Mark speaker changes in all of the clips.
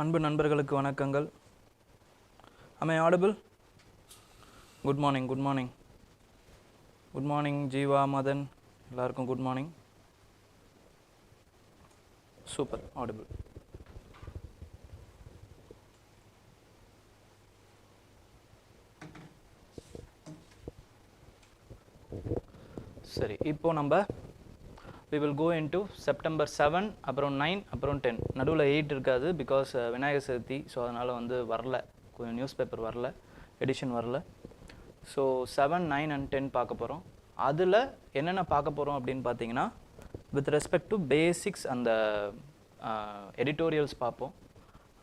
Speaker 1: அன்பு நண்பர்களுக்கு வணக்கங்கள். Am I audible? Good morning, good morning. Good morning Jeeva, Madan, எல்லாருக்கும் குட் மார்னிங். Super, audible. சரி, இப்போ நம்ம we will go into September 7 அப்புறம் 9 அப்புறம் 10 நடுவில் 8 இருக்காது பிகாஸ் விநாயகர் சதுர்த்தி. ஸோ அதனால் வந்து வரல, கொஞ்சம் நியூஸ் பேப்பர் வரல, எடிஷன் வரல. ஸோ 7, 9 and 10 பார்க்க போகிறோம். அதில் என்னென்ன பார்க்க போகிறோம் அப்படின்னு பார்த்தீங்கன்னா வித் ரெஸ்பெக்ட் டு பேசிக்ஸ் அந்த எடிட்டோரியல்ஸ் பார்ப்போம்.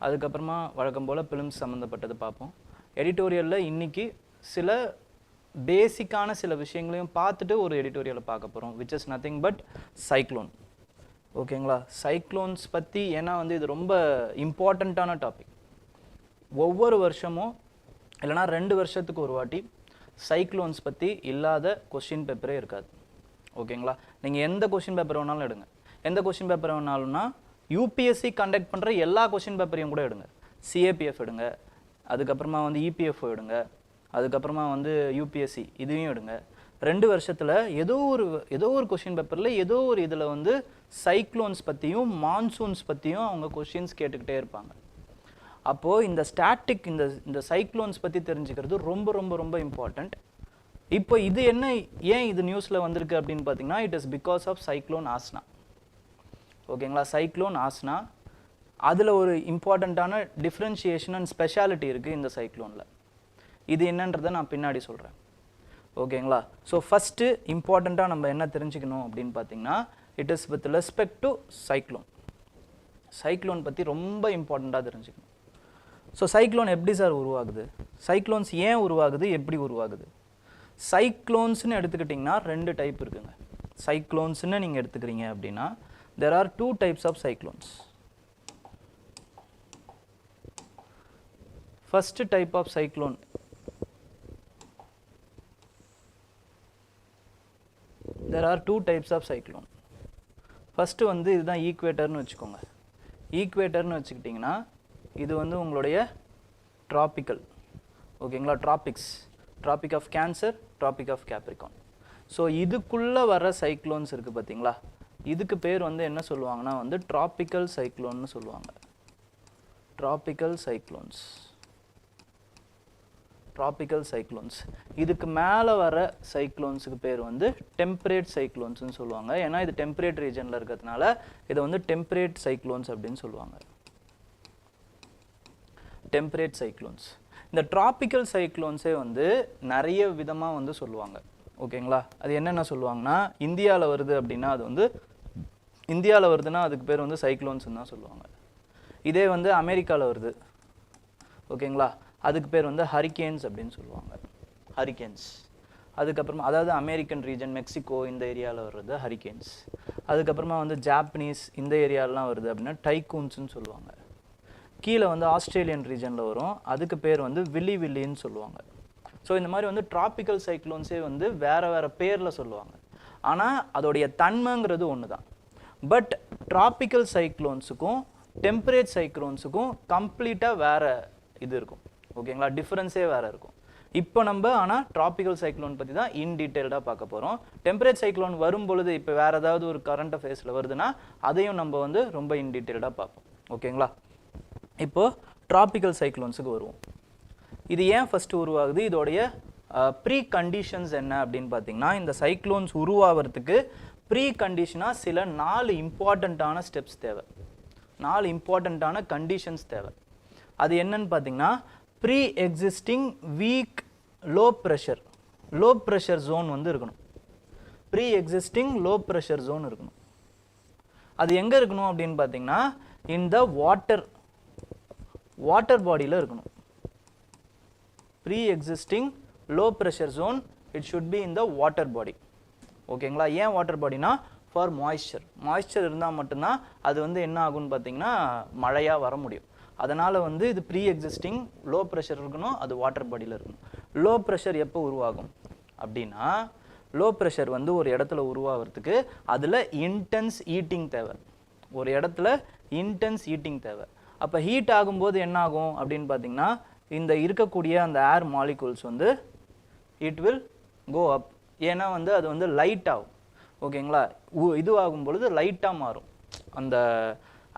Speaker 1: அதுக்கப்புறமா வழக்கம் போல் பிலிம்ஸ் சம்மந்தப்பட்டது பார்ப்போம். எடிட்டோரியலில் இன்றைக்கி சில பேசிக்கான சில விஷயங்களையும் பார்த்துட்டு ஒரு எடிட்டோரியலை பார்க்க போகிறோம், which is nothing but cyclone. ஓகேங்களா? சைக்ளோன்ஸ் பற்றி, ஏன்னா வந்து இது ரொம்ப இம்பார்ட்டண்ட்டான டாபிக். ஒவ்வொரு வருஷமும் இல்லைனா 2 வருஷத்துக்கு ஒரு வாட்டி சைக்ளோன்ஸ் பற்றி இல்லாத கொஷின் பேப்பரே இருக்காது. ஓகேங்களா? நீங்கள் எந்த கொஷின் பேப்பர் வேணாலும் எடுங்க, எந்த கொஷின் பேப்பர் வேணாலும்னா யூபிஎஸ்சி கண்டக்ட் பண்ணுற எல்லா கொஷின் பேப்பரையும் கூட எடுங்க. சிஏபிஎஃப் எடுங்க, அதுக்கப்புறமா வந்து இபிஎஃப்ஓ எடுங்க, அதுக்கப்புறமா வந்து யூபிஎஸ்சி இதையும் எடுங்க. 2 வருஷத்தில் ஏதோ ஒரு கொஷின் பேப்பரில் ஏதோ ஒரு இதில் வந்து சைக்ளோன்ஸ் பற்றியும் மான்சூன்ஸ் பற்றியும் அவங்க கொஷின்ஸ் கேட்டுக்கிட்டே இருப்பாங்க. அப்போது இந்த ஸ்டாட்டிக் இந்த சைக்ளோன்ஸ் பற்றி தெரிஞ்சுக்கிறது ரொம்ப ரொம்ப ரொம்ப இம்பார்ட்டண்ட். இப்போ இது என்ன, ஏன் இது நியூஸில் வந்திருக்கு அப்படின்னு பார்த்தீங்கன்னா, it is because of cyclone Asna. ஓகேங்களா? சைக்ளோன் ஆஸ்னா, அதில் ஒரு இம்பார்ட்டண்ட்டான டிஃப்ரென்ஷியேஷன் அண்ட் ஸ்பெஷாலிட்டி இருக்குது இந்த சைக்ளோனில். இது என்னன்றதை நான் பின்னாடி சொல்கிறேன். ஓகேங்களா? ஸோ ஃபஸ்ட்டு இம்பார்ட்டண்ட்டாக நம்ம என்ன தெரிஞ்சுக்கணும் அப்படின்னு பார்த்தீங்கன்னா, it is with respect to cyclone. Cyclone பற்றி ரொம்ப இம்பார்ட்டண்ட்டாக தெரிஞ்சுக்கணும். ஸோ சைக்ளோன் எப்படி சார் உருவாகுது, சைக்ளோன்ஸ் ஏன் உருவாகுது, எப்படி உருவாகுது? சைக்ளோன்ஸ்னு எடுத்துக்கிட்டிங்கன்னா 2 டைப் இருக்குங்க. சைக்ளோன்ஸ்னு நீங்கள் எடுத்துக்கிறீங்க அப்படின்னா there are 2 types of cyclones. First type of cyclone, there are 2 types of cyclone. First வந்து இதுதான் ஈக்குவேட்டர்னு வச்சுக்கோங்க. ஈக்குவேட்டர்னு வச்சுக்கிட்டிங்கன்னா இது வந்து உங்களுடைய ட்ராபிக்கல். ஓகேங்களா? Tropics, tropic of cancer, tropic of capricorn. So இதுக்குள்ளே வர சைக்ளோன்ஸ் இருக்குது பார்த்தீங்களா, இதுக்கு பேர் வந்து என்ன சொல்லுவாங்கன்னா வந்து ட்ராபிக்கல் சைக்ளோன்னு சொல்லுவாங்க. Tropical cyclones, tropical cyclones. இதுக்கு மேலே வர சைக்ளோன்ஸுக்கு பேர் வந்து டெம்பரேட் சைக்ளோன்ஸ்னு சொல்லுவாங்க. ஏன்னா இது டெம்பரேட் ரீஜனில் இருக்கிறதுனால இதை வந்து டெம்பரேட் சைக்ளோன்ஸ் அப்படின்னு சொல்லுவாங்க. Temperate cyclones. இந்த ட்ராபிக்கல் சைக்ளோன்ஸே வந்து நிறைய விதமாக வந்து சொல்லுவாங்க. ஓகேங்களா? அது என்னென்ன சொல்லுவாங்கன்னா, இந்தியாவில் வருது அப்படின்னா அது வந்து இந்தியாவில் வருதுன்னா அதுக்கு பேர் வந்து சைக்ளோன்ஸ்ன்னு தான் சொல்லுவாங்க. இதே வந்து அமெரிக்காவில் வருது, ஓகேங்களா, அதுக்கு பேர் வந்து ஹரிக்கேன்ஸ் அப்படின்னு சொல்லுவாங்க. ஹரிக்கேன்ஸ். அதுக்கப்புறமா அதாவது அமெரிக்கன் ரீஜன், மெக்சிகோ இந்த ஏரியாவில் வருது ஹரிக்கேன்ஸ். அதுக்கப்புறமா வந்து ஜாப்பனீஸ் இந்த ஏரியாலலாம் வருது அப்படின்னா டைக்கூன்ஸ்ன்னு சொல்லுவாங்க. கீழே வந்து ஆஸ்திரேலியன் ரீஜனில் வரும், அதுக்கு பேர் வந்து வில்லின்னு சொல்லுவாங்க. ஸோ இந்த மாதிரி வந்து ட்ராபிக்கல் சைக்ளோன்ஸே வந்து வேறு வேறு பேரில் சொல்லுவாங்க. ஆனால் அதோடைய தன்மைங்கிறது ஒன்று தான். பட் ட்ராபிக்கல் சைக்ளோன்ஸுக்கும் டெம்பரேட் சைக்ளோன்ஸுக்கும் கம்ப்ளீட்டாக வேறு இது இருக்கும். ஓகேங்களா? டிஃப்ரென்ஸே வேறு இருக்கும். இப்போ நம்ம ஆனால் ட்ராபிக்கல் சைக்ளோன் பற்றி தான் இன் டீட்டெயில்டாக பார்க்க போகிறோம். டெம்பரேட் சைக்ளோன் வரும் பொழுது இப்போ வேறு ஏதாவது ஒரு கரண்ட் அஃபேர்ஸில் வருதுன்னா அதையும் நம்ம வந்து ரொம்ப இன் டீட்டெயில்டாக பார்ப்போம். ஓகேங்களா? இப்போது ட்ராபிக்கல் சைக்ளோன்ஸுக்கு வருவோம். இது ஏன் ஃபஸ்ட்டு உருவாகுது, இதோடைய ப்ரீ கண்டிஷன்ஸ் என்ன அப்படின்னு பார்த்தீங்கன்னா, இந்த சைக்ளோன்ஸ் உருவாகிறதுக்கு ப்ரீ கண்டிஷனாக சில 4 இம்பார்ட்டண்ட்டான ஸ்டெப்ஸ் தேவை, 4 இம்பார்ட்டண்ட்டான கண்டிஷன்ஸ் தேவை. அது என்னன்னு பார்த்தீங்கன்னா, pre existing weak low pressure zone வந்து இருக்கணும். Pre existing low pressure zone இருக்கணும். அது எங்கே இருக்கணும் அப்படின்னு பார்த்தீங்கன்னா, இந்த வாட்டர் பாடியில் இருக்கணும். Pre existing low pressure zone, it should be in the water body. ஓகேங்களா? ஏன் வாட்டர் பாடினா, ஃபார் மாய்ஸ்சர் இருந்தால் மட்டும்தான் அது வந்து என்ன ஆகும்னு பார்த்தீங்கன்னா மழையாக வர முடியும். அதனால் வந்து இது ப்ரீ எக்ஸிஸ்டிங் லோ ப்ரெஷர் இருக்கணும், அது வாட்டர் பாடியில் இருக்கணும். லோ ப்ரெஷர் எப்போ உருவாகும் அப்படின்னா, லோ ப்ரெஷர் வந்து ஒரு இடத்துல உருவாகிறதுக்கு அதில் இன்டென்ஸ் ஈட்டிங் தேவை. ஒரு இடத்துல இன்டென்ஸ் ஈட்டிங் தேவை. அப்போ ஹீட் ஆகும்போது என்ன ஆகும் அப்படின்னு பார்த்தீங்கன்னா இந்த இருக்கக்கூடிய அந்த ஏர் மாலிகூல்ஸ் வந்து இட் வில் கோ அப். ஏன்னா வந்து அது வந்து லைட் ஆகும். ஓகேங்களா, இது ஆகும் பொழுது லைட்டாக மாறும். அந்த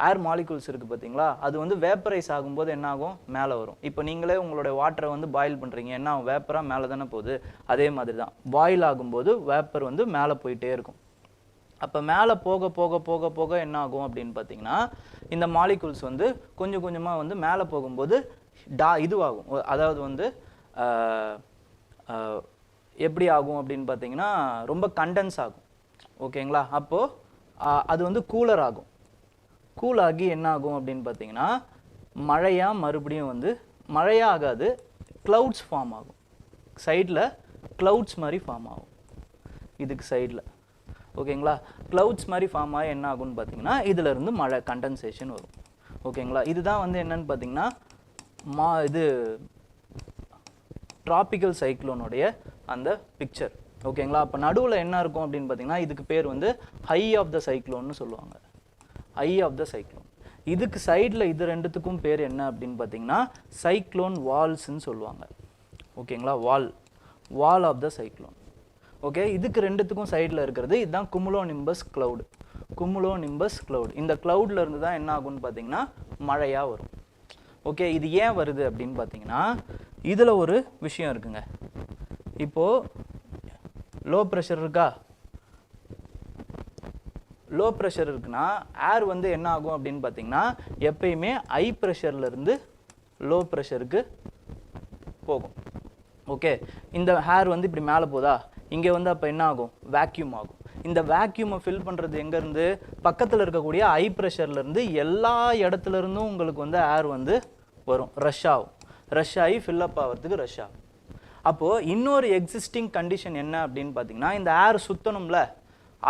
Speaker 1: ஏர் மாலிகூல்ஸ் இருக்குது பார்த்தீங்களா, அது வந்து வேப்பரைஸ் ஆகும்போது என்ன ஆகும், மேலே வரும். இப்போ நீங்களே உங்களுடைய வாட்டரை வந்து பாயில் பண்ணுறீங்க, என்ன ஆகும், வேப்பராக மேலே தானே போகுது. அதே மாதிரி தான் பாயில் ஆகும்போது வேப்பர் வந்து மேலே போயிட்டே இருக்கும். அப்போ மேலே போக போக போக போக என்ன ஆகும் அப்படின்னு பார்த்தீங்கன்னா இந்த மாலிகூல்ஸ் வந்து கொஞ்சம் கொஞ்சமாக வந்து மேலே போகும்போது இதுவாகும். அதாவது வந்து எப்படி ஆகும் அப்படின்னு பார்த்தீங்கன்னா ரொம்ப கண்டென்ஸ் ஆகும். ஓகேங்களா, அப்போது அது வந்து கூலர் ஆகும். கூல் ஆகி என்ன ஆகும் அப்படின்னு பார்த்தீங்கன்னா மழையாக மறுபடியும் வந்து மழையாக ஆகாது, க்ளவுட்ஸ் ஃபார்ம் ஆகும். சைடில் க்ளவுட்ஸ் மாதிரி ஃபார்ம் ஆகும் இதுக்கு சைடில். ஓகேங்களா, க்ளவுட்ஸ் மாதிரி ஃபார்ம் ஆகி என்ன ஆகும்னு பார்த்தீங்கன்னா இதிலிருந்து மழை கண்டென்சேஷன் வரும். ஓகேங்களா, இதுதான் வந்து என்னன்னு பார்த்தீங்கன்னா இது ட்ராபிக்கல் சைக்ளோனுடைய அந்த பிக்சர். ஓகேங்களா, அப்போ நடுவில் என்ன இருக்கும் அப்படின்னு பார்த்தீங்கன்னா இதுக்கு பேர் வந்து ஹை ஆஃப் த சைக்ளோன்னு சொல்லுவாங்க. ஐ ஆஃப் த சைக்ளோன். இதுக்கு சைடில் இது ரெண்டுத்துக்கும் பேர் என்ன அப்படின்னு பார்த்தீங்கன்னா சைக்ளோன் வால்ஸ்ன்னு சொல்லுவாங்க. ஓகேங்களா, wall of the cyclone. Okay, இதுக்கு ரெண்டுத்துக்கும் சைடில் இருக்கிறது இதுதான் குமுலோனிம்பஸ் கிளவுட். Cumulonimbus cloud. இந்த கிளவுட்ல இருந்து தான் என்ன ஆகும்னு பார்த்தீங்கன்னா மழையாக வரும். ஓகே, இது ஏன் வருது அப்படின்னு பார்த்தீங்கன்னா இதில் ஒரு விஷயம் இருக்குங்க. இப்போது லோ ப்ரெஷர் இருக்கா, லோ ப்ரெஷர் இருக்குன்னா ஏர் வந்து என்ன ஆகும் அப்படின்னு பார்த்தீங்கன்னா எப்பயுமே ஹை ப்ரெஷர்லேருந்து லோ ப்ரெஷருக்கு போகும். ஓகே, இந்த ஏர் வந்து இப்படி மேலே போதா, இங்கே வந்து அப்போ என்ன ஆகும், வேக்யூம் ஆகும். இந்த வேக்யூமை ஃபில் பண்ணுறது எங்கேருந்து, பக்கத்தில் இருக்கக்கூடிய ஹை ப்ரெஷர்லேருந்து எல்லா இடத்துலேருந்தும் உங்களுக்கு வந்து ஏர் வந்து வரும், ரஷ் ஆகும். ரஷ் ஆகி ஃபில்லப் ஆகிறதுக்கு ரஷ் ஆகும். அப்போது இன்னொரு எக்ஸிஸ்டிங் கண்டிஷன் என்ன அப்படின்னு பார்த்தீங்கன்னா இந்த ஏர் சுற்றணும்ல,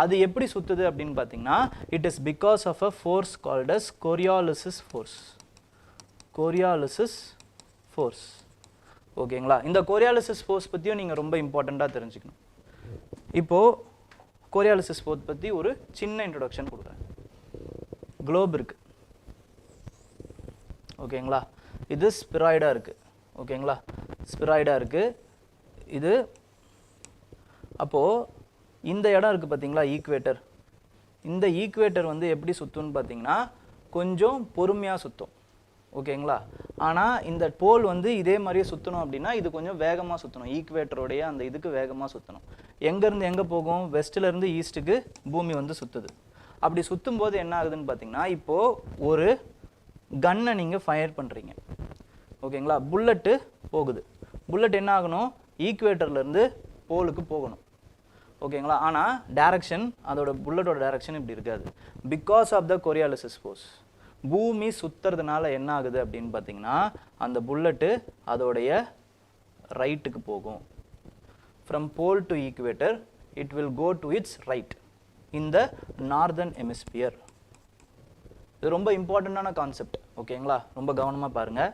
Speaker 1: அது எப்படி சுற்றுது அப்படின்னு பார்த்தீங்கன்னா it is because of a force called as Coriolis force. Coriolis force. ஓகேங்களா, இந்த கோரியாலிசிஸ் ஃபோர்ஸ் பற்றியும் நீங்கள் ரொம்ப இம்பார்ட்டண்ட்டாக தெரிஞ்சுக்கணும். இப்போது கோரியாலிசிஸ் ஃபோர்ஸ் பற்றி ஒரு சின்ன இன்ட்ரொடக்ஷன் கொடுக்குறேன். குளோப் இருக்குது. ஓகேங்களா, இது ஸ்பிராய்டாக இருக்குது. ஓகேங்களா, ஸ்பிராய்டாக இருக்குது இது. அப்போது இந்த இடம் இருக்குது பார்த்தீங்களா, ஈக்குவேட்டர். இந்த ஈக்குவேட்டர் வந்து எப்படி சுற்றுன்னு பார்த்தீங்கன்னா கொஞ்சம் பொறுமையாக சுற்றும். ஓகேங்களா, ஆனால் இந்த போல் வந்து இதே மாதிரியே சுற்றணும் அப்படின்னா இது கொஞ்சம் வேகமாக சுற்றணும். ஈக்குவேட்டருடைய அந்த இதுக்கு வேகமாக சுற்றணும். எங்கேருந்து எங்கே போகும், வெஸ்ட்லேருந்து ஈஸ்ட்டுக்கு பூமி வந்து சுற்றுது. அப்படி சுற்றும் போது என்ன ஆகுதுன்னு பார்த்தீங்கன்னா இப்போது ஒரு கன்னை நீங்கள் ஃபயர் பண்ணுறீங்க. ஓகேங்களா, புல்லட்டு போகுது. புல்லட் என்ன ஆகணும், ஈக்குவேட்டர்லேருந்து போலுக்கு போகணும். ஓகேங்களா, ஆனால் டைரக்ஷன், அதோட புல்லட்டோட டைரக்ஷன் இப்படி இருக்காது. Because of the Coriolis force, பூமி சுற்றுறதுனால என்ன ஆகுது அப்படின்னு பார்த்தீங்கன்னா அந்த புல்லட்டு அதோடைய ரைட்டுக்கு போகும். From pole to equator it will go to its right in the northern hemisphere. இது ரொம்ப இம்பார்ட்டண்ட்டான கான்செப்ட். ஓகேங்களா, ரொம்ப கவனமாக பாருங்கள்.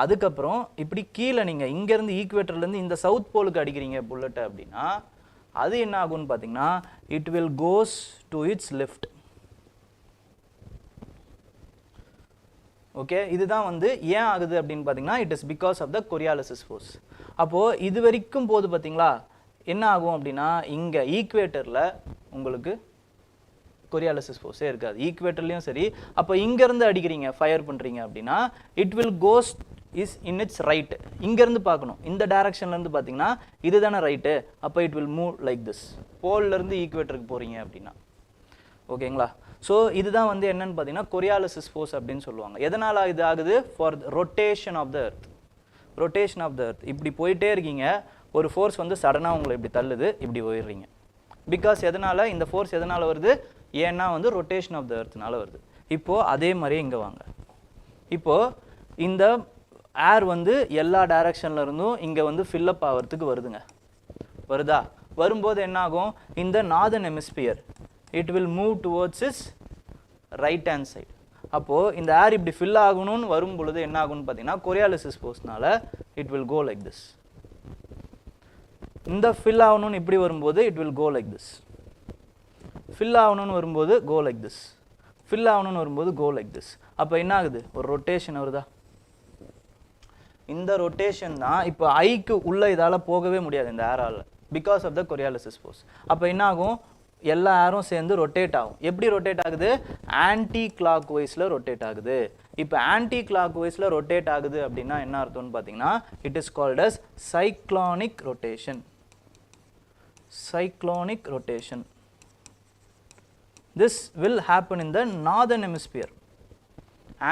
Speaker 1: அதுக்கப்புறம் இப்படி கீழே நீங்கள் இங்கேருந்து ஈக்குவேட்டர்லேருந்து இந்த சவுத் போலுக்கு அடிக்கிறீங்க புல்லட்டை அப்படின்னா அது என்ன ஆகும்னு பார்த்தீங்கன்னா it will goes to its left. Okay, இதுதான் வந்து ஏன் ஆகுது அப்படின்னு பார்த்தீங்கன்னா it is because of the Coriolis force. அப்போது இது வரைக்கும் போது பார்த்தீங்களா என்ன ஆகும் அப்படின்னா இங்கே ஈக்குவேட்டரில் உங்களுக்கு கோரியாலிசிஸ் ஃபோர்ஸே இருக்காது, ஈக்குவேட்டர்லேயும் சரி. அப்போ இங்கேருந்து அடிக்கிறீங்க, ஃபயர் பண்ணுறீங்க அப்படின்னா it will goes is in its right. இங்கேருந்து பார்க்கணும், இந்த டைரக்ஷன்லேருந்து பார்த்தீங்கன்னா இது தானே ரைட்டு. அப்போ it will move like this. போல்லேருந்து ஈக்குவேட்டருக்கு போகிறீங்க அப்படின்னா. ஓகேங்களா, ஸோ இதுதான் வந்து என்னன்னு பார்த்தீங்கன்னா கோரியாலிசிஸ் ஃபோர்ஸ் அப்படின்னு சொல்லுவாங்க. எதனால் இது ஆகுது, for rotation of the earth. Rotation of the earth. இப்படி போயிட்டே இருக்கீங்க, ஒரு ஃபோர்ஸ் வந்து சடனாக உங்களை இப்படி தள்ளுது, இப்படி போயிடுறீங்க. பிகாஸ் எதனால், இந்த ஃபோர்ஸ் எதனால் வருது, ஏன்னா வந்து ரொட்டேஷன் ஆஃப் த எர்த்னால வருது. இப்போது அதே மாதிரியே இங்கே வாங்க. இப்போது இந்த ஏர் வந்து எல்லா டைரக்ஷன்ல இருந்தும் இங்கே வந்து ஃபில்லப் ஆகிறதுக்கு வருதுங்க. வருதா, வரும்போது என்ன ஆகும், இந்த northern hemisphere it will move towards is right hand side. அப்போது இந்த ஏர் இப்படி ஃபில் ஆகணும்னு வரும் பொழுது என்ன ஆகும்னு பார்த்தீங்கன்னா கோரியாலிசிஸ் ஃபோர்ஸ்னால it will go like this. இந்த ஃபில் ஆகணும்னு இப்படி வரும்போது it will go like this. Fill ஆகணும்னு வரும்போது கோ லைக் திஸ். ஃபில் ஆகணும்னு வரும்போது கோ லைக் திஸ். அப்போ என்ன ஆகுது ஒரு ரொட்டேஷன் வருதா இந்த ரொட்டேஷன் தான் இப்போ ஐக்கு உள்ள இதால் போகவே முடியாது இந்த ஏரால் பிகாஸ் ஆஃப் த கொரியாலிசிஸ் ஃபோர்ஸ் அப்போ என்ன ஆகும் எல்லா ஏரும் சேர்ந்து ரொட்டேட் ஆகும் எப்படி ரொட்டேட் ஆகுது ஆன்டி கிளாக் வைஸில் ரொட்டேட் ஆகுது இப்போ ஆன்டி கிளாக் வைஸில் ரொட்டேட் ஆகுது அப்படின்னா என்ன அர்த்தம்னு பார்த்தீங்கன்னா it is called as cyclonic rotation cyclonic rotation. This will happen in the northern hemisphere.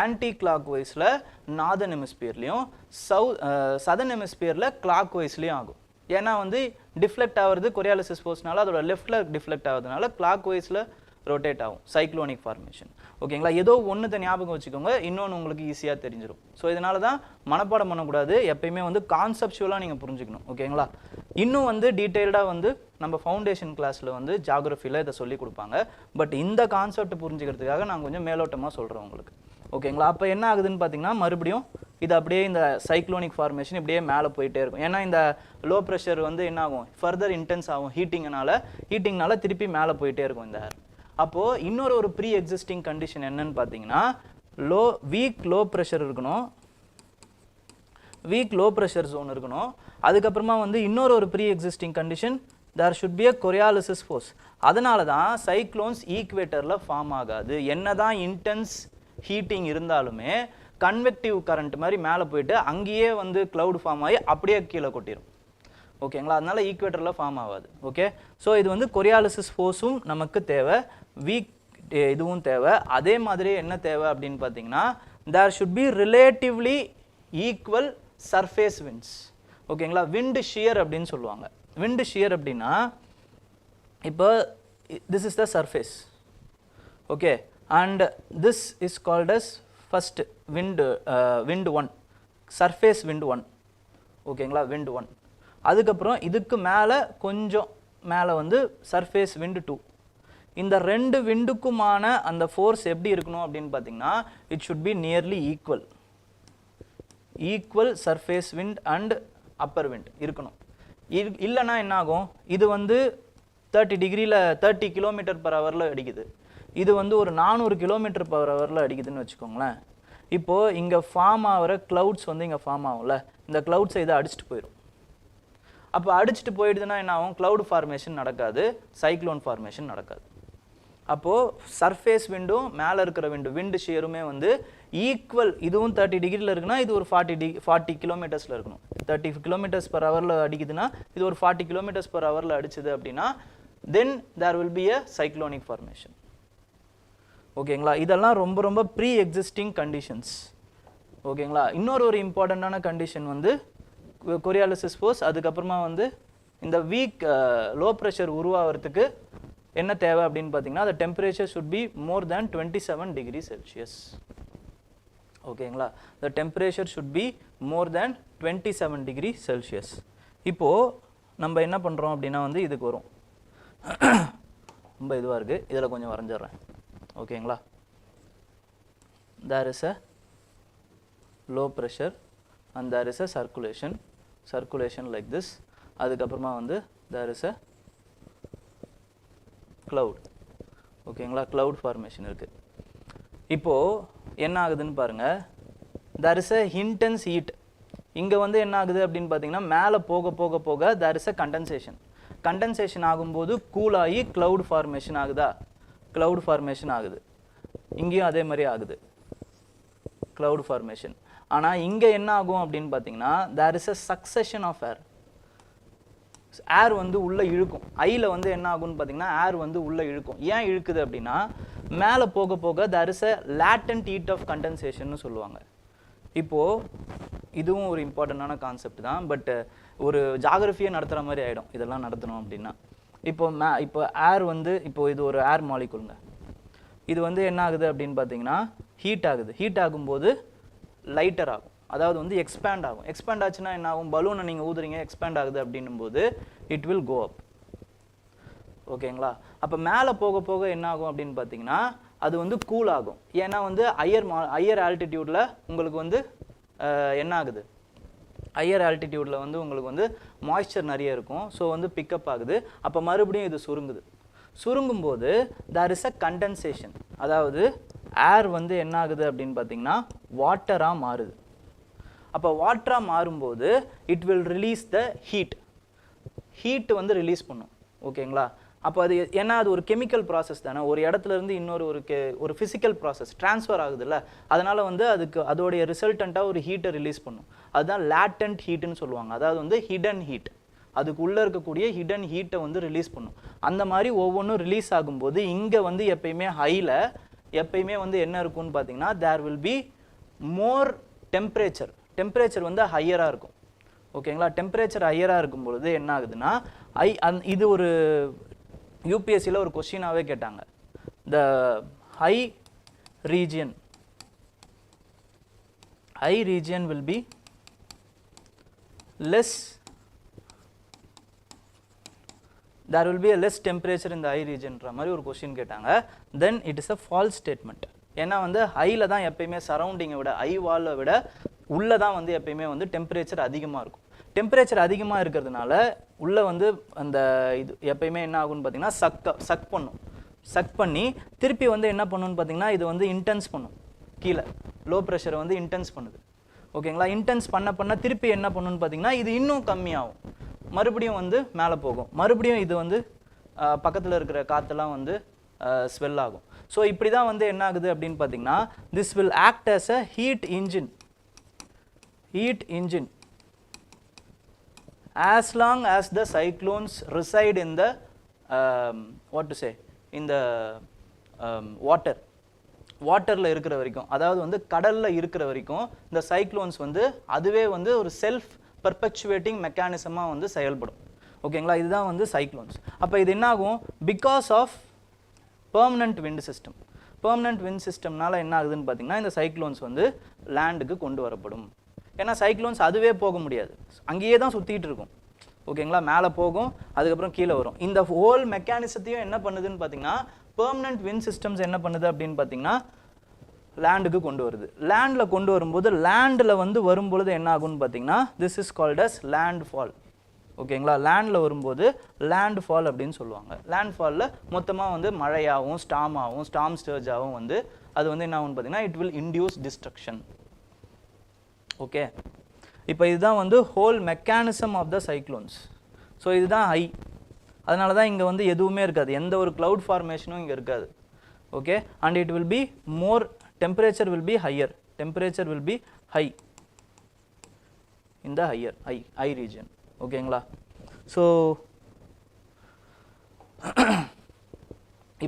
Speaker 1: Anti-clockwise la northern hemisphere லையும் southern hemisphere ல clockwise லையும் ஆகும். ஏன்னா வந்து டிஃப்ளெக்ட் ஆகிறது கொரியாலிசிஸ் ஃபோர்ஸ்னால அதோட லெஃப்ட்ல டிஃப்ளெக்ட் ஆகுறதுனால clockwise-ல ரொட்டேட் ஆகும் சைக்ளோனிக் ஃபார்மேஷன். ஓகேங்களா, ஏதோ ஒன்று ஞாபகம் வச்சுக்கோங்க, இன்னொன்று உங்களுக்கு ஈஸியாக தெரிஞ்சிடும். ஸோ இதனால தான் மனப்பாடம் பண்ணக்கூடாது, எப்பயுமே வந்து கான்செப்சுவலாக நீங்கள் புரிஞ்சுக்கணும். ஓகேங்களா, இன்னும் வந்து டீட்டெயில்டாக வந்து நம்ம ஃபவுண்டேஷன் கிளாஸில் வந்து ஜாகிரஃபியில் இதை சொல்லி கொடுப்பாங்க. பட் இந்த கான்செப்ட் புரிஞ்சுக்கிறதுக்காக நான் கொஞ்சம் மேலோட்டமாக சொல்கிறேன் உங்களுக்கு. ஓகேங்களா, அப்போ என்ன ஆகுதுன்னு பார்த்தீங்கன்னா மறுபடியும் இது அப்படியே இந்த சைக்ளோனிக் ஃபார்மேஷன் இப்படியே மேலே போயிட்டே இருக்கும். ஏன்னா இந்த லோ ப்ரெஷர் வந்து என்ன ஆகும், ஃபர்தர் இன்டென்ஸ் ஆகும் ஹீட்டிங்னால திருப்பி மேலே போயிட்டே இருக்கும் இந்த ஏர். அப்போது இன்னொரு ஒரு ப்ரீ எக்ஸிஸ்டிங் கண்டிஷன் என்னன்னு பார்த்தீங்கன்னா வீக் லோ ப்ரெஷர் இருக்கணும், வீக் லோ ப்ரெஷர் ஜோன் இருக்கணும். அதுக்கப்புறமா வந்து இன்னொரு ஒரு pre existing condition there should be a Coriolis force. அதனால தான் சைக்ளோன்ஸ் ஈக்குவேட்டரில் ஃபார்ம் ஆகாது. என்ன தான் இன்டென்ஸ் ஹீட்டிங் இருந்தாலுமே கன்வெக்டிவ் கரண்ட் மாதிரி மேலே போயிட்டு அங்கேயே வந்து க்ளவுட் ஃபார்ம் ஆகி அப்படியே கீழே கொட்டிடும். ஓகேங்களா, அதனால ஈக்குவேட்டரில் ஃபார்ம் ஆகாது. ஓகே, ஸோ இது வந்து கொரியாலிசிஸ் ஃபோர்ஸும் நமக்கு தேவை, வீக் இதுவும் தேவை. அதே மாதிரி என்ன தேவை அப்படின்னு பார்த்தீங்கன்னா there should be relatively equal surface winds. ஓகேங்களா, விண்டு ஷியர் அப்படின்னு சொல்லுவாங்க. விண்டு ஷியர் அப்படின்னா இப்போ this is the surface. Okay, and this is called as first wind 1, surface wind 1. ஓகேங்களா, விண்டு 1. அதுக்கப்புறம் இதுக்கு மேலே கொஞ்சம் மேலே வந்து சர்ஃபேஸ் விண்டு 2. இந்த ரெண்டு விண்டுக்குமான அந்த ஃபோர்ஸ் எப்படி இருக்கணும் அப்படின்னு பார்த்தீங்கன்னா it should B nearly equal surface wind and upper wind இருக்கணும். இல்லைன்னா என்ன ஆகும், இது வந்து 30 டிகிரியில் 30 km/h அடிக்குது, இது வந்து ஒரு 400 km/h அடிக்குதுன்னு வச்சுக்கோங்களேன். இப்போது இங்கே ஃபார்ம் ஆகிற க்ளவுட்ஸ் வந்து இங்கே ஃபார்ம் ஆகும்ல, இந்த க்ளவுட்ஸை இதை அடிச்சுட்டு போயிடும். அப்போ அடிச்சுட்டு போயிடுதுன்னா என்ன ஆகும், க்ளவுட் ஃபார்மேஷன் நடக்காது, சைக்ளோன் ஃபார்மேஷன் நடக்காது. அப்போது சர்ஃபேஸ் விண்டும் மேலே இருக்கிற விண்டு ஷியருமே வந்து ஈக்குவல். இதுவும் 30 டிகிரியில் இருக்குன்னா இது ஒரு 40 km இருக்கணும். 30 km/h அடிக்குதுன்னா இது ஒரு 40 km/h அடிச்சுது அப்படின்னா then there will be a cyclonic formation. ஓகேங்களா, இதெல்லாம் ரொம்ப ரொம்ப ப்ரீ எக்ஸிஸ்டிங் கண்டிஷன்ஸ். ஓகேங்களா, இன்னொரு ஒரு இம்பார்ட்டண்ட்டான கண்டிஷன் வந்து கொரியாலிசிஸ் ஃபோர்ஸ். அதுக்கப்புறமா வந்து இந்த வீக் லோ ப்ரெஷர் உருவாகிறதுக்கு என்ன தேவை அப்படின்னு பார்த்தீங்கன்னா the temperature should be more than 27 degrees Celsius. ஓகேங்களா, the temperature should be more than 27 degrees Celsius. இப்போது நம்ம என்ன பண்ணுறோம் அப்படின்னா வந்து இதுக்கு வரும் ரொம்ப இதுவாக இருக்குது, இதில் கொஞ்சம் வரைஞ்சிட்றேன். ஓகேங்களா, there is a low pressure and there is a circulation like this. அதுக்கப்புறமா வந்து there is a cloud. ஓகேங்களா, cloud formation இருக்குது. இப்போது என்ன ஆகுதுன்னு பாருங்கள், there is a intense heat. இங்கே வந்து என்ன ஆகுது அப்படின்னு பார்த்தீங்கன்னா மேலே போக போக போக there is a condensation ஆகும்போது கூல் ஆகி cloud formation ஆகுதா, cloud formation ஆகுது. இங்கேயும் அதே மாதிரி ஆகுது cloud formation. ஆனால் இங்கே என்ன ஆகும் அப்படின்னு பார்த்தீங்கன்னா there is a succession of air. ஏர் வந்து உள்ளே இழுக்கும். ஐயில் வந்து என்ன ஆகும்னு பார்த்தீங்கன்னா ஏர் வந்து உள்ளே இழுக்கும். ஏன் இழுக்குது அப்படின்னா மேலே போக போக there is a latent heat of condensation சொல்லுவாங்க. இப்போது இதுவும் ஒரு இம்பார்ட்டண்டான கான்செப்ட் தான், பட் ஒரு ஜாகிரஃபியை நடத்துகிற மாதிரி ஆகிடும் இதெல்லாம் நடத்தணும் அப்படின்னா. இப்போ ஏர் வந்து இப்போது இது ஒரு ஏர் மாலிகுலுங்க. இது வந்து என்ன ஆகுது அப்படின்னு பார்த்தீங்கன்னா ஹீட் ஆகுது. ஹீட் ஆகும்போது லைட்டர் ஆகும், அதாவது வந்து எக்ஸ்பேண்ட் ஆகும். எக்ஸ்பேண்ட் ஆச்சுன்னா என்ன ஆகும், பலூனை நீங்கள் ஊதுறீங்க, எக்ஸ்பேண்ட் ஆகுது அப்படின்னும் போது இட் வில் கோ அப். ஓகேங்களா, அப்போ மேலே போக போக என்ன ஆகும் அப்படின்னு பார்த்தீங்கன்னா அது வந்து கூல் ஆகும். ஏன்னா வந்து ஹையர் ஆல்டிடியூடில் உங்களுக்கு வந்து என்ன ஆகுது, ஹையர் ஆல்டிடியூடில் வந்து உங்களுக்கு வந்து மாய்ஸ்சர் நிறைய இருக்கும். ஸோ வந்து பிக்கப் ஆகுது. அப்போ மறுபடியும் இது சுருங்குது. சுருங்கும்போது there is a condensation, அதாவது ஏர் வந்து என்ன ஆகுது அப்படின்னு பார்த்தீங்கன்னா வாட்டராக மாறுது. அப்போ வாட்டராக மாறும்போது it will release the heat வந்து ரிலீஸ் பண்ணும். ஓகேங்களா? அப்போ அது ஏன்னா அது ஒரு கெமிக்கல் ப்ராசஸ் தானே, ஒரு இடத்துல இருந்து இன்னொரு ஒரு ஃபிசிக்கல் ப்ராசஸ் ட்ரான்ஸ்ஃபர் ஆகுதுல்ல, அதனால வந்து அதுக்கு அதோடைய ரிசல்டண்ட்டாக ஒரு ஹீட்டை ரிலீஸ் பண்ணும். அதுதான் லேட்டன்ட் ஹீட்டுன்னு சொல்லுவாங்க. அதாவது வந்து ஹிடன் ஹீட், அதுக்கு உள்ளே இருக்கக்கூடிய ஹிடன் ஹீட்டை வந்து ரிலீஸ் பண்ணும். அந்த மாதிரி ஒவ்வொன்றும் ரிலீஸ் ஆகும்போது இங்கே வந்து எப்பயுமே ஹையில் எப்பயுமே வந்து என்ன இருக்கும்னு பார்த்தீங்கன்னா there will be more temperature வந்து ஹையராக இருக்கும். ஓகேங்களா? டெம்பரேச்சர் ஹையராக இருக்கும் பொழுது என்ன ஆகுதுன்னா இது ஒரு யூபிஎஸ்சியில் ஒரு கொஸ்டினாகவே கேட்டாங்க. த high region will be less, there will be a less temperature in the high region மாதிரி ஒரு கொஸ்டின் கேட்டாங்க. then it is a false statement. ஏன்னா வந்து ஹையில் தான் எப்பயுமே சரௌண்டிங்கை விட ஹை வாலை விட உள்ளே தான் வந்து எப்பயுமே வந்து டெம்பரேச்சர் அதிகமாக இருக்கும். டெம்பரேச்சர் அதிகமாக இருக்கிறதுனால உள்ளே வந்து அந்த இது எப்பயுமே என்ன ஆகும்னு பார்த்தீங்கன்னா சக் பண்ணி திருப்பி வந்து என்ன பண்ணுன்னு பார்த்தீங்கன்னா இது வந்து இன்டென்ஸ் பண்ணும். கீழே லோ ப்ரெஷரை வந்து இன்டென்ஸ் பண்ணுது. ஓகேங்களா? இன்டென்ஸ் பண்ண திருப்பி என்ன பண்ணுன்னு பார்த்தீங்கன்னா இது இன்னும் கம்மியாகும், மறுபடியும் வந்து மேலே போகும், மறுபடியும் இது வந்து பக்கத்தில் இருக்கிற காற்றெல்லாம் வந்து ஸ்வெல் ஆகும். ஸோ இப்படி தான் வந்து என்ன ஆகுது அப்படின்னு பார்த்தீங்கன்னா this will act as a heat engine as long as the cyclones reside in the வாட்டரில் இருக்கிற வரைக்கும், அதாவது வந்து கடலில் இருக்கிற வரைக்கும் இந்த சைக்ளோன்ஸ் வந்து அதுவே வந்து ஒரு செல்ஃப் பெர்பெக்சுவேட்டிங் மெக்கானிசமாக வந்து செயல்படும். ஓகேங்களா? இதுதான் வந்து சைக்ளோன்ஸ். அப்போ இது என்ன ஆகும், பிகாஸ் ஆஃப் பெர்மனன்ட் விண்ட் சிஸ்டம்னால என்ன ஆகுதுன்னு பார்த்தீங்கன்னா இந்த சைக்ளோன்ஸ் வந்து லேண்டுக்கு கொண்டு வரப்படும். ஏன்னா சைக்ளோன்ஸ் அதுவே போக முடியாது, அங்கேயே தான் சுற்றிட்டு இருக்கும். ஓகேங்களா? மேலே போகும், அதுக்கப்புறம் கீழே வரும். இந்த ஹோல் மெக்கானிசத்தையும் என்ன பண்ணுதுன்னு பார்த்தீங்கன்னா பெர்மனன்ட் விண்ட் சிஸ்டம்ஸ் என்ன பண்ணுது அப்படின்னு பார்த்தீங்கன்னா லேண்டுக்கு கொண்டு வருது. லேண்டில் கொண்டு வரும்போது லேண்டில் வந்து வரும்பொழுது என்ன ஆகும்னு பார்த்தீங்கன்னா this is called as landfall. ஓகேங்களா? லேண்டில் வரும்போது லேண்ட் ஃபால் அப்படின்னு சொல்லுவாங்க. லேண்ட் ஃபாலில் மொத்தமாக வந்து மழையாகவும் ஸ்டார்ம் ஸ்டர்ஜாகவும் வந்து அது வந்து என்ன ஆகும்னு பார்த்தீங்கன்னா it will induce destruction. Okay, இப்போ இதுதான் வந்து whole mechanism of the cyclones. So இதுதான் ஹை, அதனால தான் இங்கே வந்து எதுவுமே இருக்காது, எந்த ஒரு க்ளவுட் ஃபார்மேஷனும் இங்கே இருக்காது. Okay, and it will be more temperature will be higher, temperature will be high in the high region. ஓகேங்களா? ஸோ